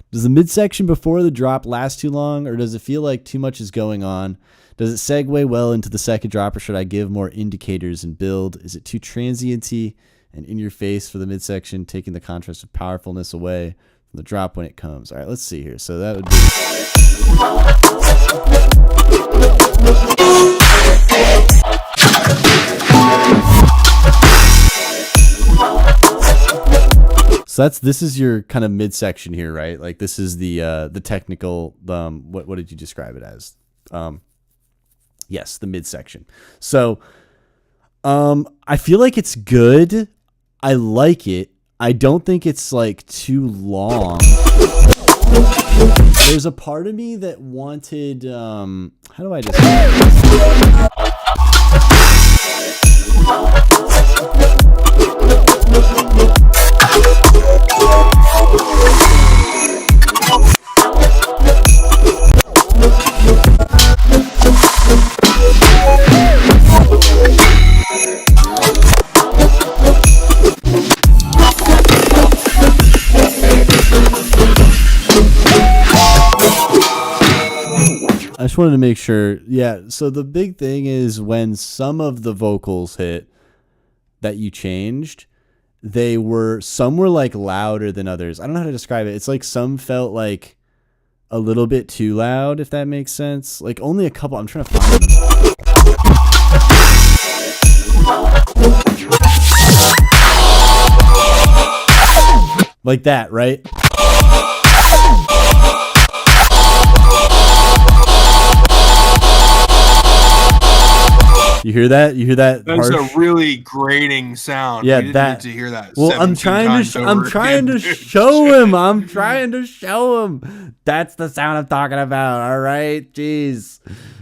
Does the midsection before the drop last too long, or does it feel like too much is going on? Does it segue well into the second drop, or should I give more indicators and build? Is it too transienty and in your face for the midsection, taking the contrast of powerfulness away from the drop when it comes? All right, let's see here. So that would be. So this is your kind of midsection here, right? Like this is the technical what did you describe it as? Yes, the midsection. So I feel like it's good. I like it. I don't think it's like too long. There's a part of me that wanted how do I describe this? I just wanted to make sure. Yeah, so the big thing is when some of the vocals hit that you changed, some were like louder than others. I don't know how to describe it. It's like some felt like a little bit too loud, if that makes sense. Like only a couple. I'm trying to find them. Like that, right? You hear that? You hear that? That's harsh? a really grating sound. Yeah, You didn't that. need to hear that. Well, I'm 17 trying times to. over I'm trying again, to dude. show him. I'm trying to show him. That's the sound I'm talking about. All right, jeez.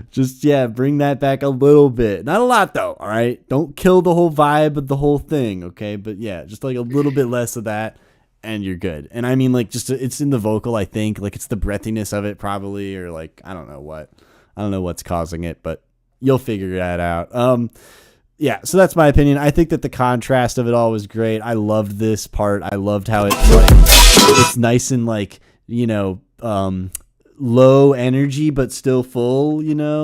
Just bring that back a little bit. Not a lot though. All right, don't kill the whole vibe of the whole thing. Okay, but yeah, just like a little bit less of that, and you're good. And I mean, like, just it's in the vocal. I think like it's the breathiness of it probably, or like I don't know what's causing it, but you'll figure that out. Yeah, so that's my opinion. I think that the contrast of it all was great. I loved this part. I loved how it's nice and like, low energy but still full,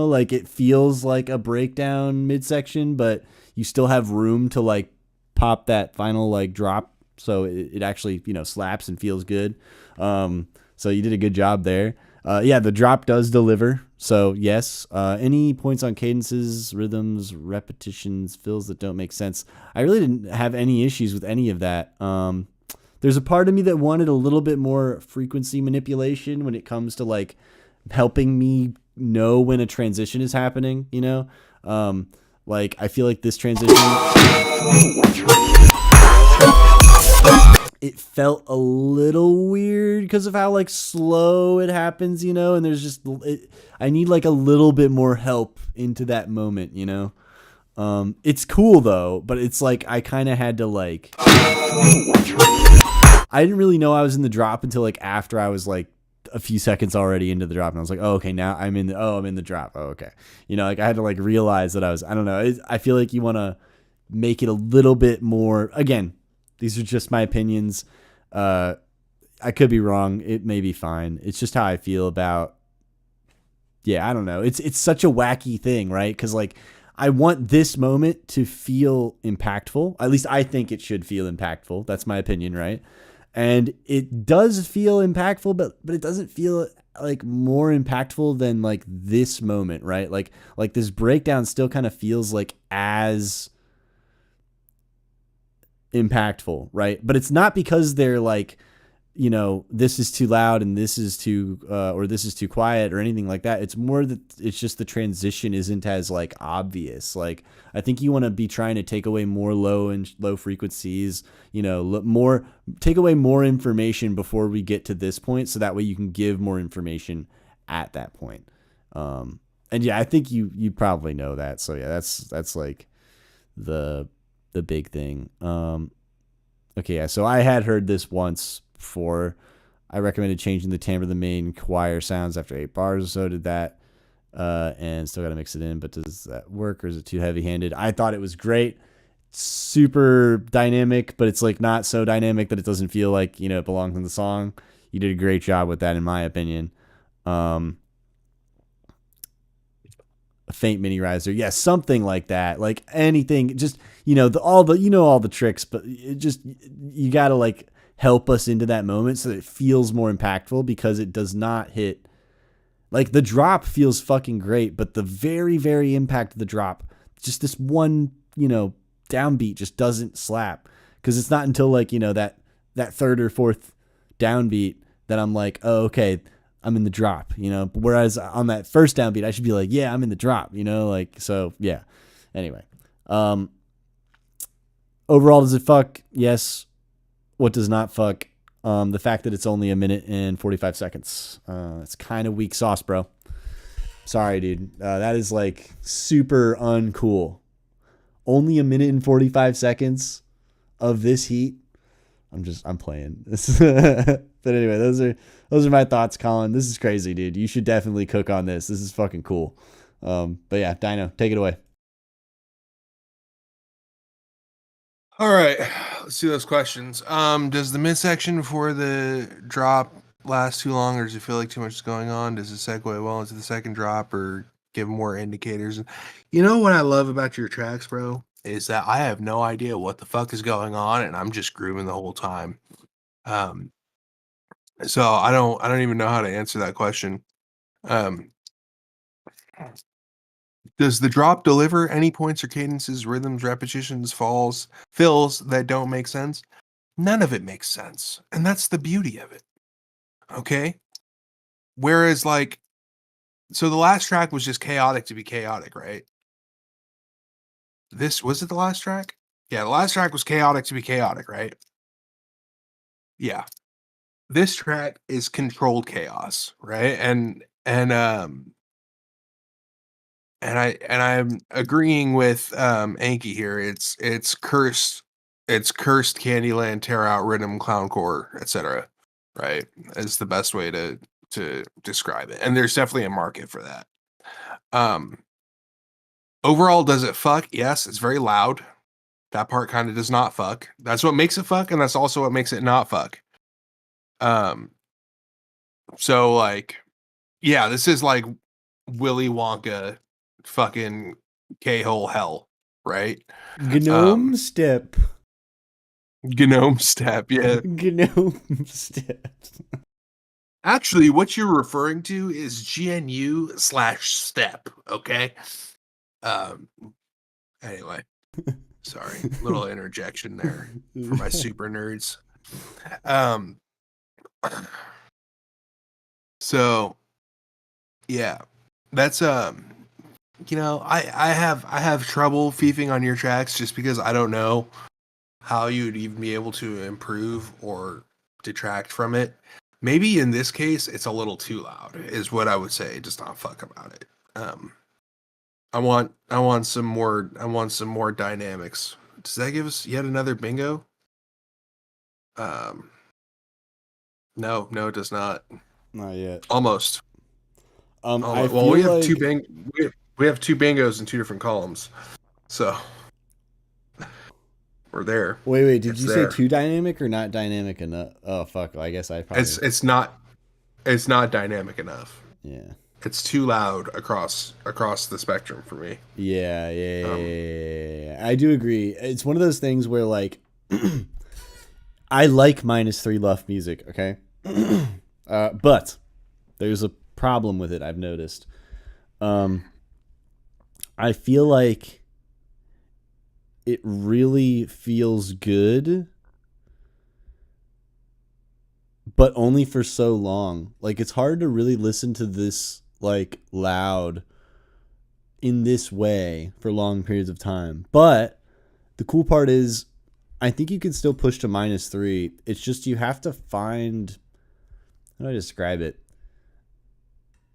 like it feels like a breakdown midsection, but you still have room to like pop that final like drop, so it actually, slaps and feels good. So you did a good job there. The drop does deliver. So yes, any points on cadences, rhythms, repetitions, fills that don't make sense? I really didn't have any issues with any of that. There's a part of me that wanted a little bit more frequency manipulation when it comes to like helping me know when a transition is happening, like I feel like this transition, it felt a little weird because of how like slow it happens, and there's just, I need like a little bit more help into that moment, it's cool though, but it's like, I kind of had to like, I didn't really know I was in the drop until like after I was like a few seconds already into the drop, and I was like, oh, okay, now I'm in the drop. Oh, okay. Like I had to like realize that I don't know. I feel like you want to make it a little bit more, again, these are just my opinions. I could be wrong. It may be fine. It's just how I feel about, I don't know. It's such a wacky thing, right? Because like I want this moment to feel impactful. At least I think it should feel impactful. That's my opinion, right? And it does feel impactful, but it doesn't feel like more impactful than like this moment, right? Like this breakdown still kind of feels like as impactful, right? But it's not because they're like this is too loud and this is too or this is too quiet or anything like that. It's more that it's just the transition isn't as like obvious. Like I think you want to be trying to take away more low frequencies, take away more information before we get to this point, so that way you can give more information at that point. And yeah, I think you probably know that. So yeah, that's like the big thing. Okay, yeah. So I had heard this once before. I recommended changing the timbre of the main choir sounds after 8 bars or so. Did that, and still got to mix it in. But does that work, or is it too heavy-handed? I thought it was great, super dynamic, but it's like not so dynamic that it doesn't feel like it belongs in the song. You did a great job with that, in my opinion. A faint mini riser, yeah, something like that. Like anything, just all the tricks, but it just you gotta like help us into that moment so that it feels more impactful, because it does not hit. Like the drop feels fucking great, but the very, very impact of the drop, just this one downbeat just doesn't slap, because it's not until like that third or fourth downbeat that I'm like, oh, okay, I'm in the drop, whereas on that first downbeat, I should be like, yeah, I'm in the drop, so yeah. Anyway, overall, does it fuck? Yes. What does not fuck? The fact that it's only 1 minute and 45 seconds. It's kind of weak sauce, bro. Sorry, dude. That is like super uncool. Only 1 minute and 45 seconds of this heat. I'm playing. But anyway, those are my thoughts, Colin. This is crazy, dude. You should definitely cook on this. This is fucking cool. But yeah, Dino, take it away. All right, let's see those questions. Does the midsection before the drop last too long, or does it feel like too much is going on? Does it segue well into the second drop, or give more indicators? What I love about your tracks, bro, is that I have no idea what the fuck is going on, and I'm just grooving the whole time. So I don't even know how to answer that question. Does the drop deliver any points or cadences, rhythms, repetitions, fills that don't make sense? None of it makes sense. And that's the beauty of it. Okay? Whereas so the last track was just chaotic to be chaotic, right? Was it the last track? Yeah, the last track was chaotic to be chaotic, right? Yeah. This track is controlled chaos, right? And I'm agreeing with Anki here. It's cursed Candyland, tear out rhythm, clowncore, etc. Right? Is the best way to describe it. And there's definitely a market for that. Overall, does it fuck? Yes, it's very loud. That part kind of does not fuck. That's what makes it fuck, and that's also what makes it not fuck. So like, yeah, this is like Willy Wonka fucking K-hole hell, right? Gnome step. Gnome step, yeah. Gnome step. Actually, what you're referring to is GNU/step, okay? Anyway, sorry, little interjection there for my super nerds. So yeah, that's I have trouble feefing on your tracks just because I don't know how you'd even be able to improve or detract from it. Maybe in this case it's a little too loud is what I would say. Just not fuck about it. I want some more dynamics. Does that give us yet another bingo? No, it does not. Not yet. Almost. I well, feel we have like... we have two bingos in two different columns, so we're there. Wait, did you say too dynamic or not dynamic enough? Oh fuck! I guess I probably... It's not dynamic enough. Yeah. It's too loud across the spectrum for me. Yeah. I do agree. It's one of those things where like I like -3 luff music, okay? But there's a problem with it, I've noticed. I feel like it really feels good but only for so long. Like, it's hard to really listen to this like loud in this way for long periods of time. But the cool part is I think you can still push to -3. It's just you have to find, how do I describe it?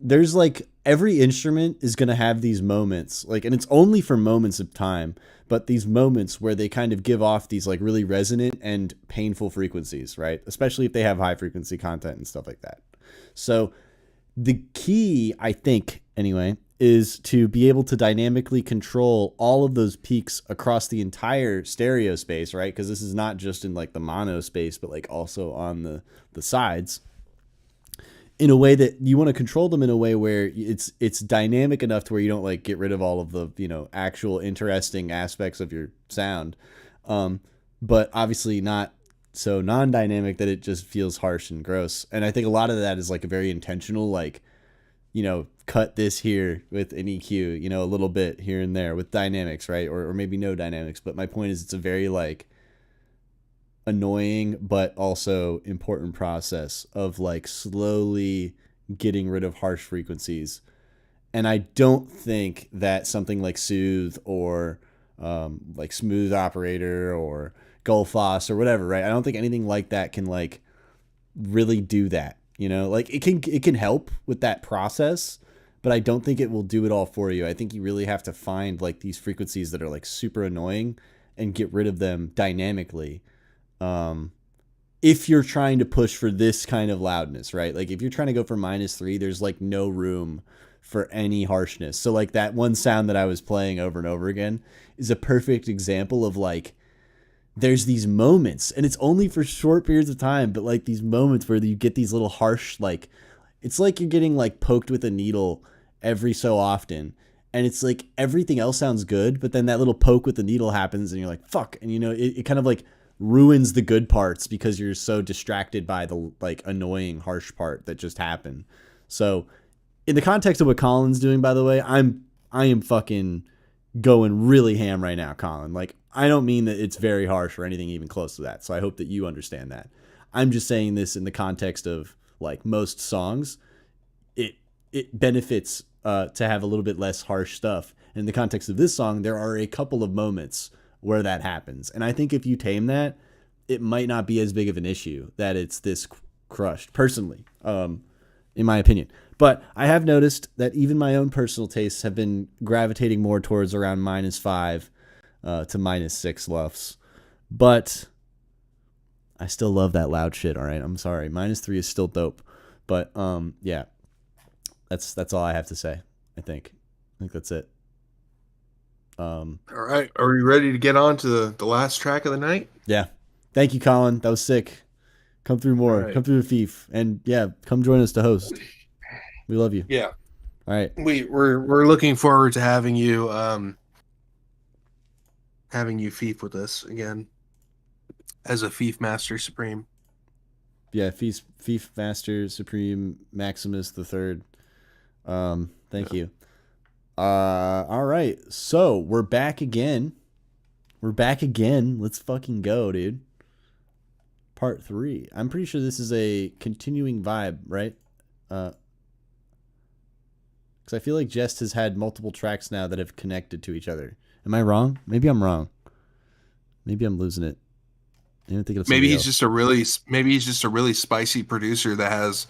There's like every instrument is going to have these moments, like, and it's only for moments of time, but these moments where they kind of give off these like really resonant and painful frequencies, right? Especially if they have high frequency content and stuff like that. So the key, I think, anyway, is to be able to dynamically control all of those peaks across the entire stereo space, right? Because this is not just in like the mono space, but like also on the sides, in a way that you want to control them in a way where it's dynamic enough to where you don't like get rid of all of the, you know, actual interesting aspects of your sound. But obviously not so non-dynamic that it just feels harsh and gross. And I think a lot of that is like a very intentional, like, you know, cut this here with an EQ, you know, a little bit here and there with dynamics, right? Or maybe no dynamics. But my point is, it's a very like annoying but also important process of like slowly getting rid of harsh frequencies. And I don't think that something like Soothe or like Smooth Operator or Gullfoss or whatever, right? I don't think anything like that can like really do that. You know, like it can help with that process, but I don't think it will do it all for you. I think you really have to find like these frequencies that are like super annoying and get rid of them dynamically. If you're trying to push for this kind of loudness, right? Like if you're trying to go for -3, there's like no room for any harshness. So like that one sound that I was playing over and over again is a perfect example of like, there's these moments, and it's only for short periods of time, but like these moments where you get these little harsh, like, it's like you're getting like poked with a needle every so often. And it's like everything else sounds good, but then that little poke with the needle happens and you're like, fuck. And you know, it kind of like ruins the good parts because you're so distracted by the like annoying harsh part that just happened. So in the context of what Colin's doing, by the way, I am fucking going really ham right now, Colin. Like, I don't mean that it's very harsh or anything even close to that. So I hope that you understand that. I'm just saying this in the context of like most songs, it benefits to have a little bit less harsh stuff. In the context of this song, there are a couple of moments where that happens. And I think if you tame that, it might not be as big of an issue that it's this crushed, personally, in my opinion. But I have noticed that even my own personal tastes have been gravitating more towards around -5 to -6 LUFS. But I still love that loud shit, all right? I'm sorry. -3 is still dope. But yeah, that's all I have to say, I think. I think that's it. All right. Are we ready to get on to the last track of the night? Yeah. Thank you, Colin. That was sick. Come through more. Right. Come through the Feef. And yeah, come join us to host. We love you. Yeah. All right. We're looking forward to having you Feef with us again as a Feef Master Supreme. Yeah, Feef Master Supreme Maximus the Third. Thank you. All right. So we're back again. Let's fucking go, dude. Part 3. I'm pretty sure this is a continuing vibe, right? Because I feel like Jest has had multiple tracks now that have connected to each other. Am I wrong? Maybe I'm wrong. Maybe I'm losing it. I didn't think Maybe he's just a really spicy producer that has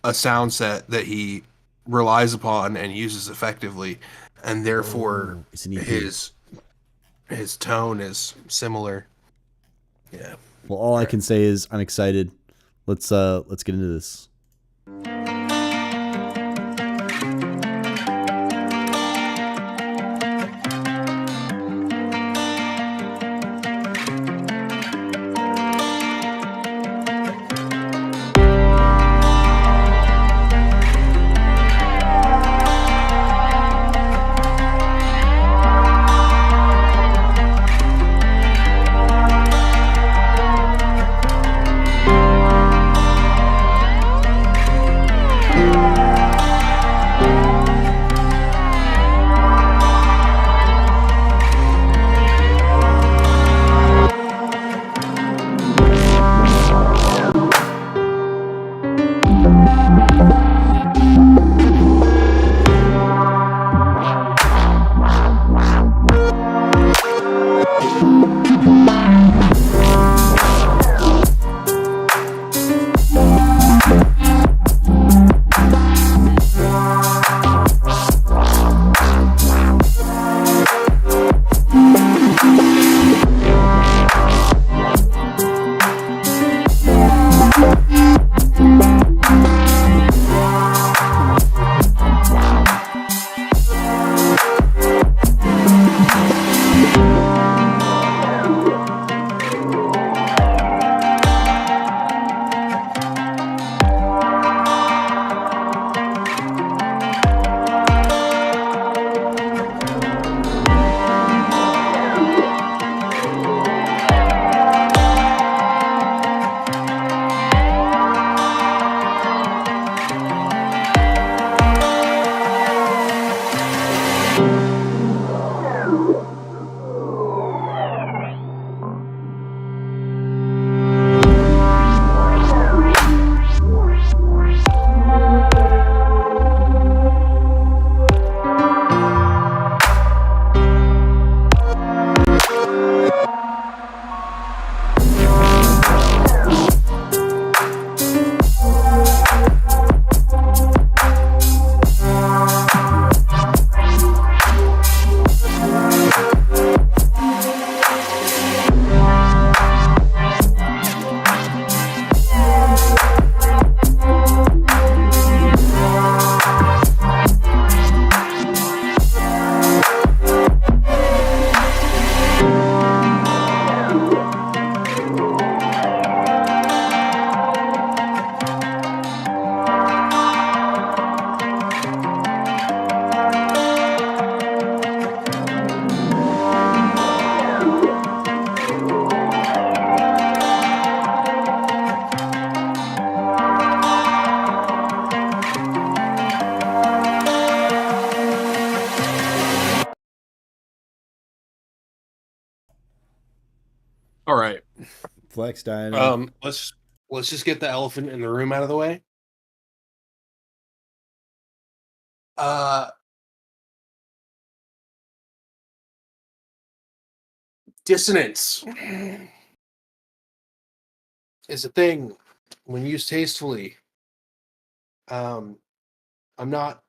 a sound set that he relies upon and uses effectively, and therefore it's an EP. his tone is similar. Yeah. Well, all I can say is I'm excited. Let's get into this. All right. Flex Dino. Let's just get the elephant in the room out of the way. Dissonance is a thing when used tastefully. I'm not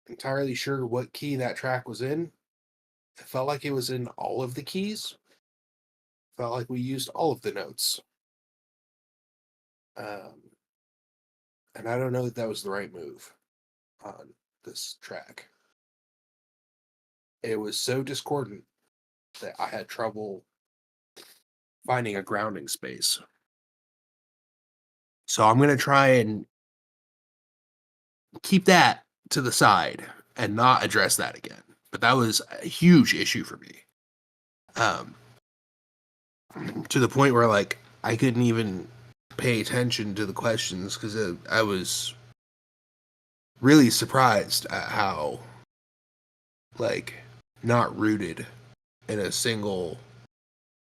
entirely sure what key that track was in. It felt like it was in all of the keys. Felt like we used all of the notes. And I don't know that was the right move on this track. It was so discordant that I had trouble finding a grounding space. So I'm going to try and keep that to the side and not address that again. But that was a huge issue for me. To the point where, like, I couldn't even pay attention to the questions because I was really surprised at how, like, not rooted in a single,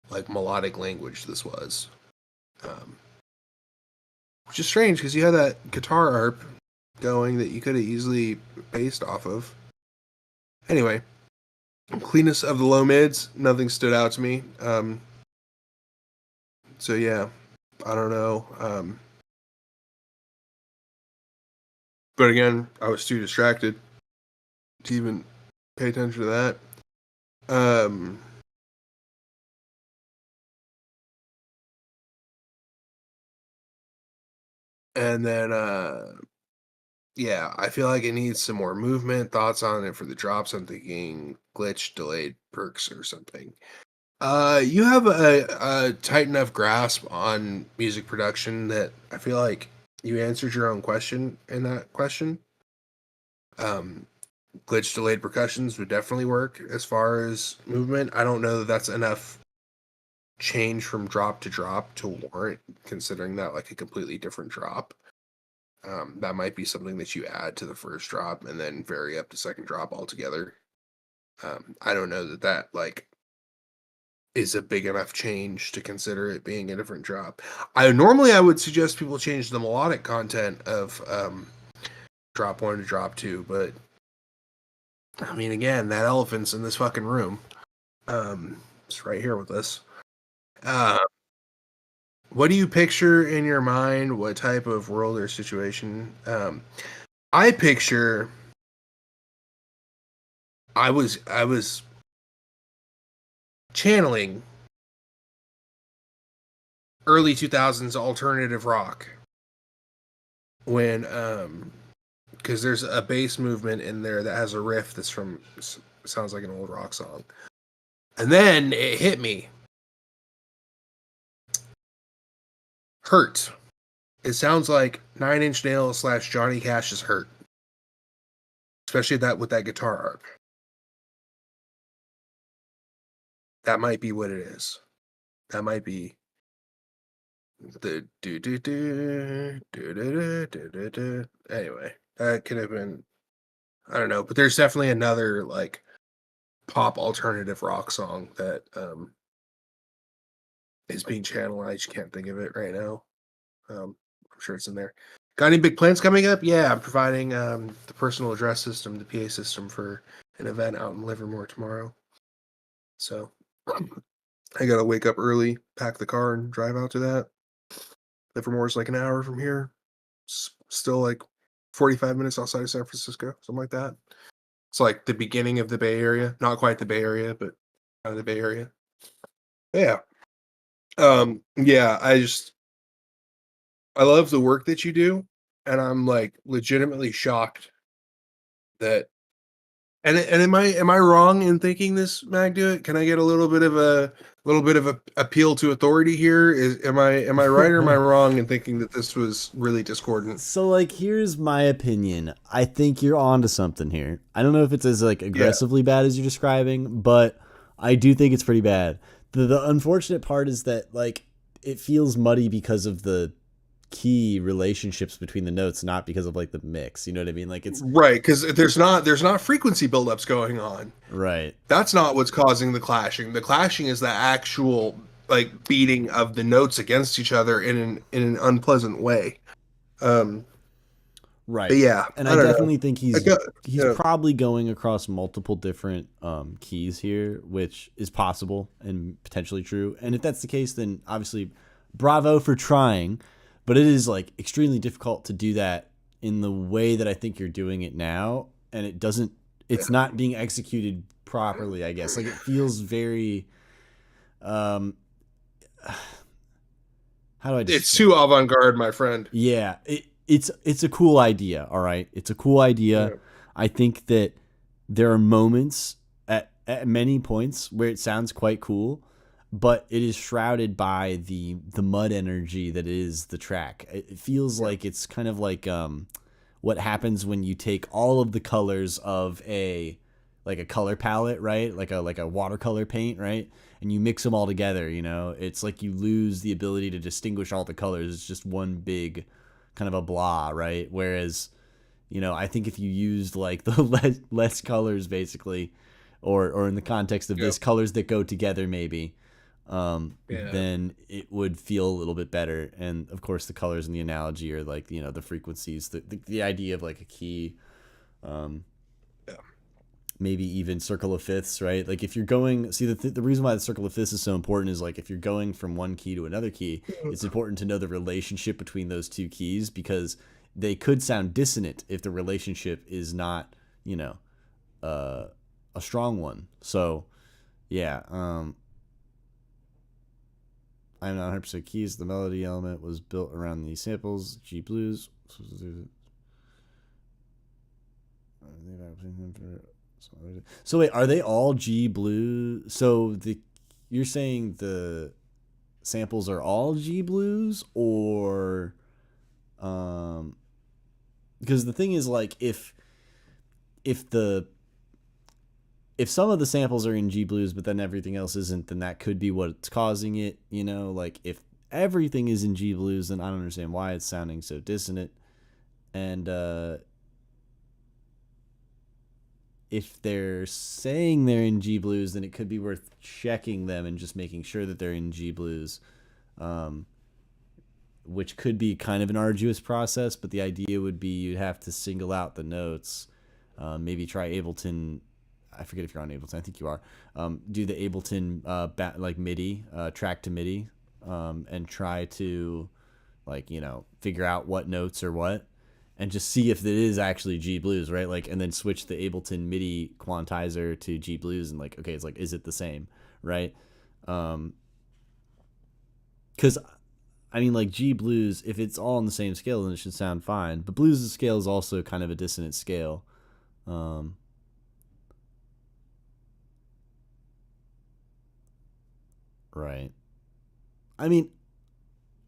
like, melodic language this was. Which is strange because you had that guitar arp going that you could have easily based off of. Anyway, cleanness of the low mids, nothing stood out to me. So yeah, I don't know. But again, I was too distracted to even pay attention to that. And then, yeah, I feel like it needs some more movement. Thoughts on it for the drops? I'm thinking glitch, delayed perks, or something. You have a tight enough grasp on music production that I feel like you answered your own question in that question. Glitch, delayed percussions would definitely work as far as movement. I don't know that that's enough change from drop to drop to warrant considering that like a completely different drop. That might be something that you add to the first drop and then vary up to second drop altogether. I don't know that like is a big enough change to consider it being a different drop. I would suggest people change the melodic content of drop 1 to drop 2, but I mean, again, that elephant's in this fucking room. It's right here with us. What do you picture in your mind? What type of world or situation? I picture. I was channeling early 2000s alternative rock when because there's a bass movement in there that has a riff that's from sounds like an old rock song, and then it hit me. Hurt. It sounds like 9 Inch Nails / Johnny Cash's Hurt, especially that with that guitar arp. That might be what it is. That might be the do do do do do do do. Anyway, that could have been. I don't know, but there's definitely another like pop alternative rock song that is being channeled. I just can't think of it right now. I'm sure it's in there. Got any big plans coming up? Yeah, I'm providing the personal address system, the PA system for an event out in Livermore tomorrow. So I gotta wake up early, pack the car, and drive out to that. Livermore's like an hour from here. Still like 45 minutes outside of San Francisco, something like that. It's like the beginning of the Bay Area. Not quite the Bay Area, but kind of the Bay Area. Yeah. Yeah, I love the work that you do, and I'm like legitimately shocked that and am I wrong in thinking this, Magduit? Can I get a little bit of a appeal to authority here? Am I right or am I wrong in thinking that this was really discordant? So like here's my opinion. I think you're onto something here. I don't know if it's as like aggressively bad as you're describing, but I do think it's pretty bad. The unfortunate part is that like it feels muddy because of the key relationships between the notes, not because of like the mix. You know what I mean? Like it's Right, because there's not frequency buildups going on. right. That's not what's causing the clashing. The clashing is the actual like beating of the notes against each other in an unpleasant way. Right. But yeah, And I I don't know. definitely think he's Yeah. probably going across multiple different keys here, which is possible and potentially true. And if that's the case, then obviously bravo for trying, but it is like extremely difficult to do that in the way that I think you're doing it now, and it's not being executed properly, I guess. Like it feels very how do I just It's too avant-garde, my friend. Yeah, it's a cool idea, all right? It's a cool idea. Yeah. I think that there are moments at many points where it sounds quite cool, but it is shrouded by the mud energy that is the track. It feels like it's kind of like what happens when you take all of the colors of a color palette, right? Like a watercolor paint, right? And you mix them all together, you know? It's like you lose the ability to distinguish all the colors. It's just one big kind of a blah, right? Whereas, you know, I think if you used like the less colors basically, or in the context of this, colors that go together maybe, then it would feel a little bit better. And of course the colors in the analogy are like, you know, the frequencies, the idea of like a key, maybe even circle of fifths, right? Like if you're going, see the reason why the circle of fifths is so important is like if you're going from one key to another key, it's important to know the relationship between those two keys, because they could sound dissonant if the relationship is not, you know, a strong one. So yeah, I'm not 100% keys. The melody element was built around these samples, G blues. So wait, are they all G blues? So you're saying the samples are all G blues, or because the thing is like if some of the samples are in G blues but then everything else isn't, then that could be what's causing it, you know? Like if everything is in G blues, then I don't understand why it's sounding so dissonant. And if they're saying they're in G blues, then it could be worth checking them and just making sure that they're in G blues, which could be kind of an arduous process. But the idea would be you'd have to single out the notes, maybe try Ableton. I forget if you're on Ableton. I think you are. Do the Ableton like MIDI, track to MIDI, and try to like, you know, figure out what notes are what. And just see if it is actually G blues, right? Like, and then switch the Ableton MIDI quantizer to G blues, and like, okay, it's like, is it the same, right? Because I mean, like G blues, if it's all on the same scale, then it should sound fine. But blues scale is also kind of a dissonant scale. Right. I mean,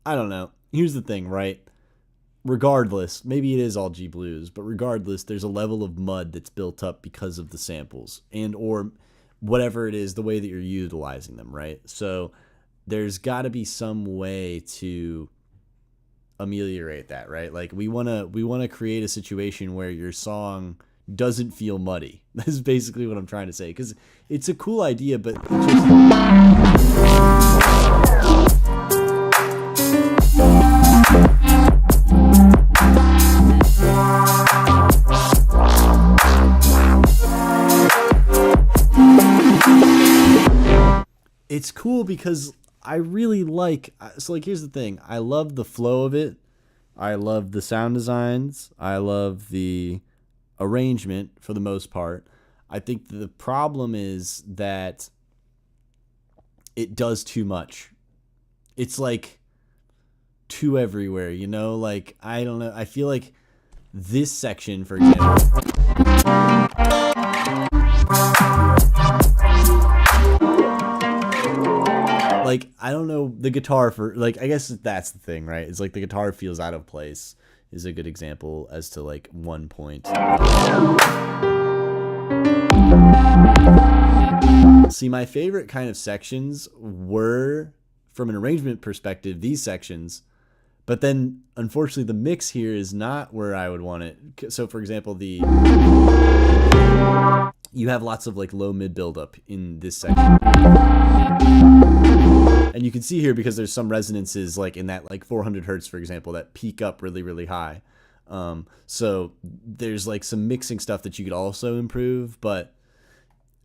I don't know. Here's the thing, right? Regardless, maybe it is all G blues, but regardless, there's a level of mud that's built up because of the samples and or whatever it is, the way that you're utilizing them, right? So there's got to be some way to ameliorate that, right? Like we want to create a situation where your song doesn't feel muddy. That's basically what I'm trying to say, because it's a cool idea, but it's cool because I really like, so like here's the thing, I love the flow of it, I love the sound designs, I love the arrangement for the most part. I think the problem is that it does too much. It's like too everywhere, you know? Like, I don't know, I feel like this section, for example, like, I don't know, the guitar for, like, I guess that's the thing, right? It's like the guitar feels out of place is a good example as to, like, one point. See, my favorite kind of sections were, from an arrangement perspective, these sections, But then, unfortunately, the mix here is not where I would want it. So, for example, you have lots of like low mid buildup in this section. And you can see here because there's some resonances like in that like 400 hertz, for example, that peak up really, really high. So there's like some mixing stuff that you could also improve, but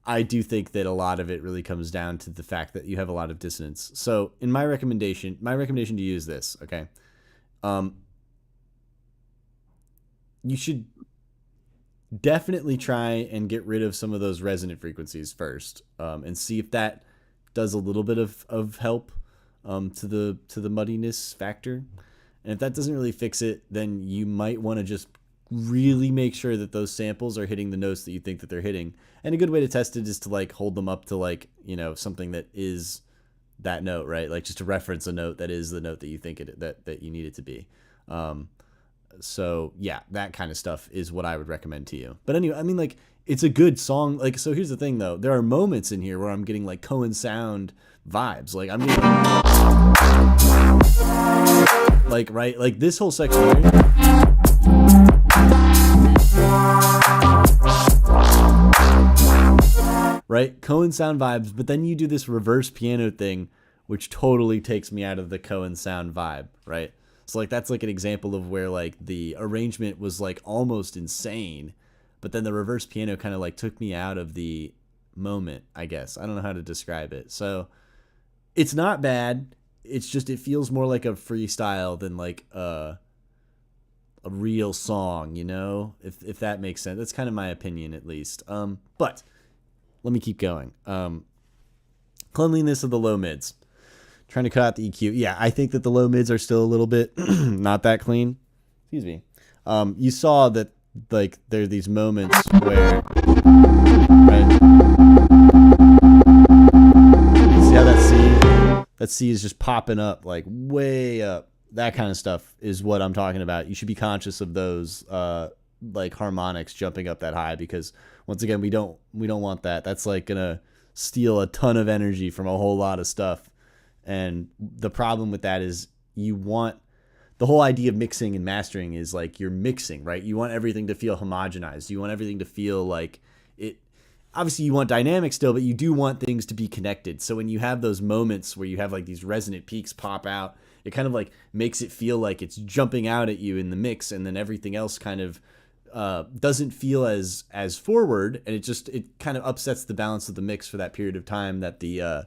I do think that a lot of it really comes down to the fact that you have a lot of dissonance. So in my recommendation to you is this, okay? You should definitely try and get rid of some of those resonant frequencies first, and see if that does a little bit of help to the muddiness factor. And if that doesn't really fix it, then you might want to just really make sure that those samples are hitting the notes that you think that they're hitting. And a good way to test it is to like hold them up to like, you know, something that is that note, right? Like just to reference a note that is the note that you think that you need it to be. So yeah, that kind of stuff is what I would recommend to you. But anyway, I mean, like, it's a good song. Like, so here's the thing though. There are moments in here where I'm getting like Cohen sound vibes. Like I'm getting like, right? Like this whole section here. Right? Cohen sound vibes, but then you do this reverse piano thing, which totally takes me out of the Cohen sound vibe, right? So like that's like an example of where like the arrangement was like almost insane, but then the reverse piano kind of like took me out of the moment, I guess. I don't know how to describe it. So it's not bad. It's just it feels more like a freestyle than like a real song, you know? If that makes sense. That's kind of my opinion at least. But let me keep going. Cleanliness of the low mids. Trying to cut out the EQ. Yeah, I think that the low mids are still a little bit not that clean. Excuse me. You saw that like there are these moments where, right? See how that C is just popping up like way up. That kind of stuff is what I'm talking about. You should be conscious of those like harmonics jumping up that high, because once again we don't want that. That's like gonna steal a ton of energy from a whole lot of stuff. And the problem with that is you want the whole idea of mixing and mastering is like you're mixing, right? You want everything to feel homogenized. You want everything to feel like it. Obviously, you want dynamic still, but you do want things to be connected. So when you have those moments where you have like these resonant peaks pop out, it kind of like makes it feel like it's jumping out at you in the mix, and then everything else kind of doesn't feel as forward, and it kind of upsets the balance of the mix for that period of time that the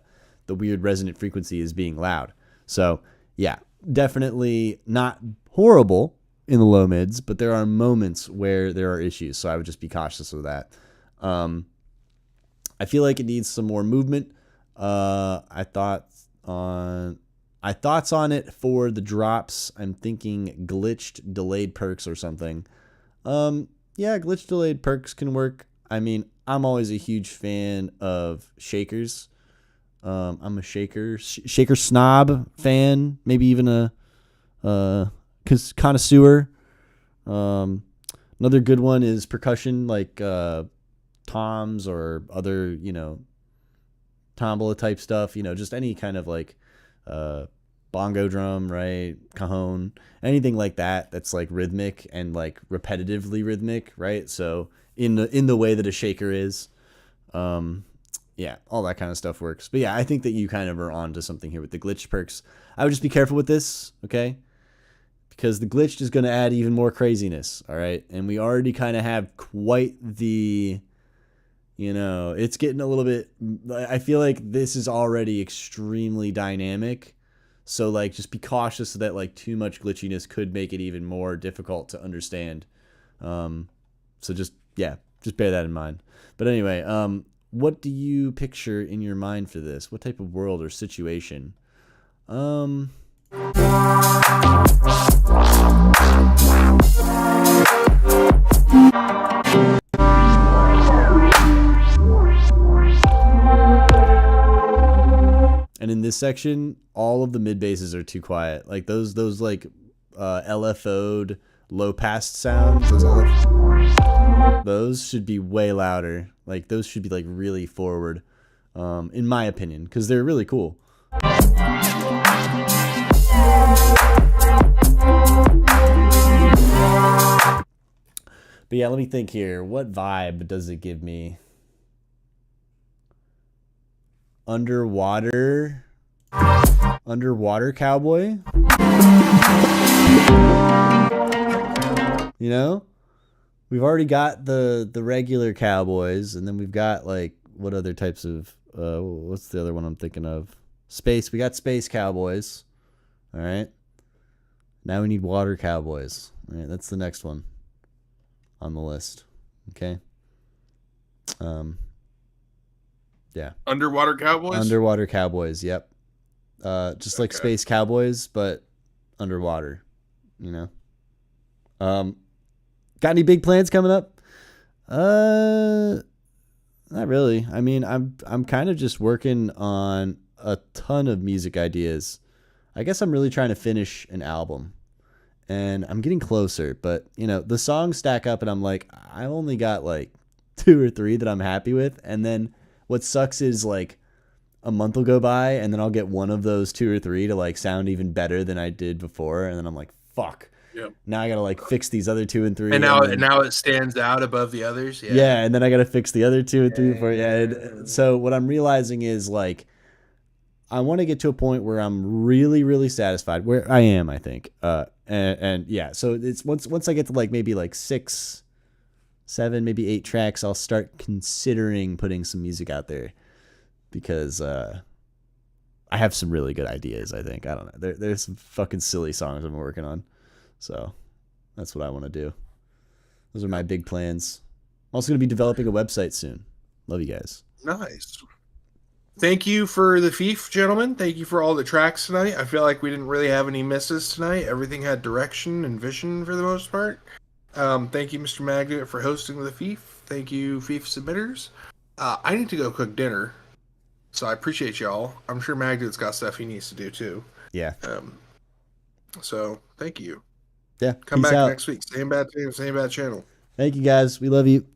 weird resonant frequency is being loud. So yeah, definitely not horrible in the low mids, but there are moments where there are issues. So I would just be cautious of that. I feel like it needs some more movement. I thoughts on it for the drops. I'm thinking glitched delayed perks or something. Yeah, glitched delayed perks can work. I mean, I'm always a huge fan of shakers. I'm a shaker snob fan, maybe even a connoisseur. Another good one is percussion, like toms or other, you know, tombola type stuff, you know, just any kind of like bongo drum, right? Cajon, anything like that that's like rhythmic and like repetitively rhythmic, right? So in the way that a shaker is. Yeah, all that kind of stuff works. But yeah, I think that you kind of are onto something here with the glitch perks. I would just be careful with this, okay? Because the glitched is going to add even more craziness, all right? And we already kind of have quite the, you know, it's getting a little bit, I feel like this is already extremely dynamic. So like just be cautious that like too much glitchiness could make it even more difficult to understand. So just bear that in mind. But anyway, what do you picture in your mind for this? What type of world or situation? And in this section, all of the mid basses are too quiet. Like those like LFO'd low pass sounds. Those should be way louder. Like those should be like really forward, in my opinion, because they're really cool. But yeah, let me think here. What vibe does it give me? Underwater cowboy? You know? We've already got the regular cowboys, and then we've got like what other types of what's the other one I'm thinking of? Space. We got space cowboys. All right. Now we need water cowboys. All right, that's the next one on the list. Okay. Yeah. Underwater cowboys. Underwater cowboys. Yep. Just like space cowboys, but underwater. You know. Got any big plans coming up? Not really. I mean, I'm kind of just working on a ton of music ideas. I guess I'm really trying to finish an album. And I'm getting closer, but you know, the songs stack up and I'm like, I've only got like 2 or 3 that I'm happy with. And then what sucks is like a month will go by and then I'll get one of those 2 or 3 to like sound even better than I did before. And then I'm like, fuck. Yep. Now I gotta like fix these other 2 and 3. And now, then, now it stands out above the others. Yeah. Yeah, and then I gotta fix the other 2 and 3 before. Yeah. And so what I'm realizing is like I want to get to a point where I'm really, really satisfied. Where I am, I think. And yeah, so it's once I get to like maybe like 6, 7, maybe 8 tracks, I'll start considering putting some music out there because I have some really good ideas. I think I don't know. There's some fucking silly songs I'm working on. So that's what I want to do. Those are my big plans. I'm also going to be developing a website soon. Love you guys. Nice. Thank you for the Feef, gentlemen. Thank you for all the tracks tonight. I feel like we didn't really have any misses tonight. Everything had direction and vision for the most part. Thank you, Mr. Magnet, for hosting the Feef. Thank you, Feef submitters. I need to go cook dinner, so I appreciate y'all. I'm sure Magnet's got stuff he needs to do too. Yeah. So thank you. Yeah. Come Peace back out. next week. Same bad channel. Thank you guys. We love you.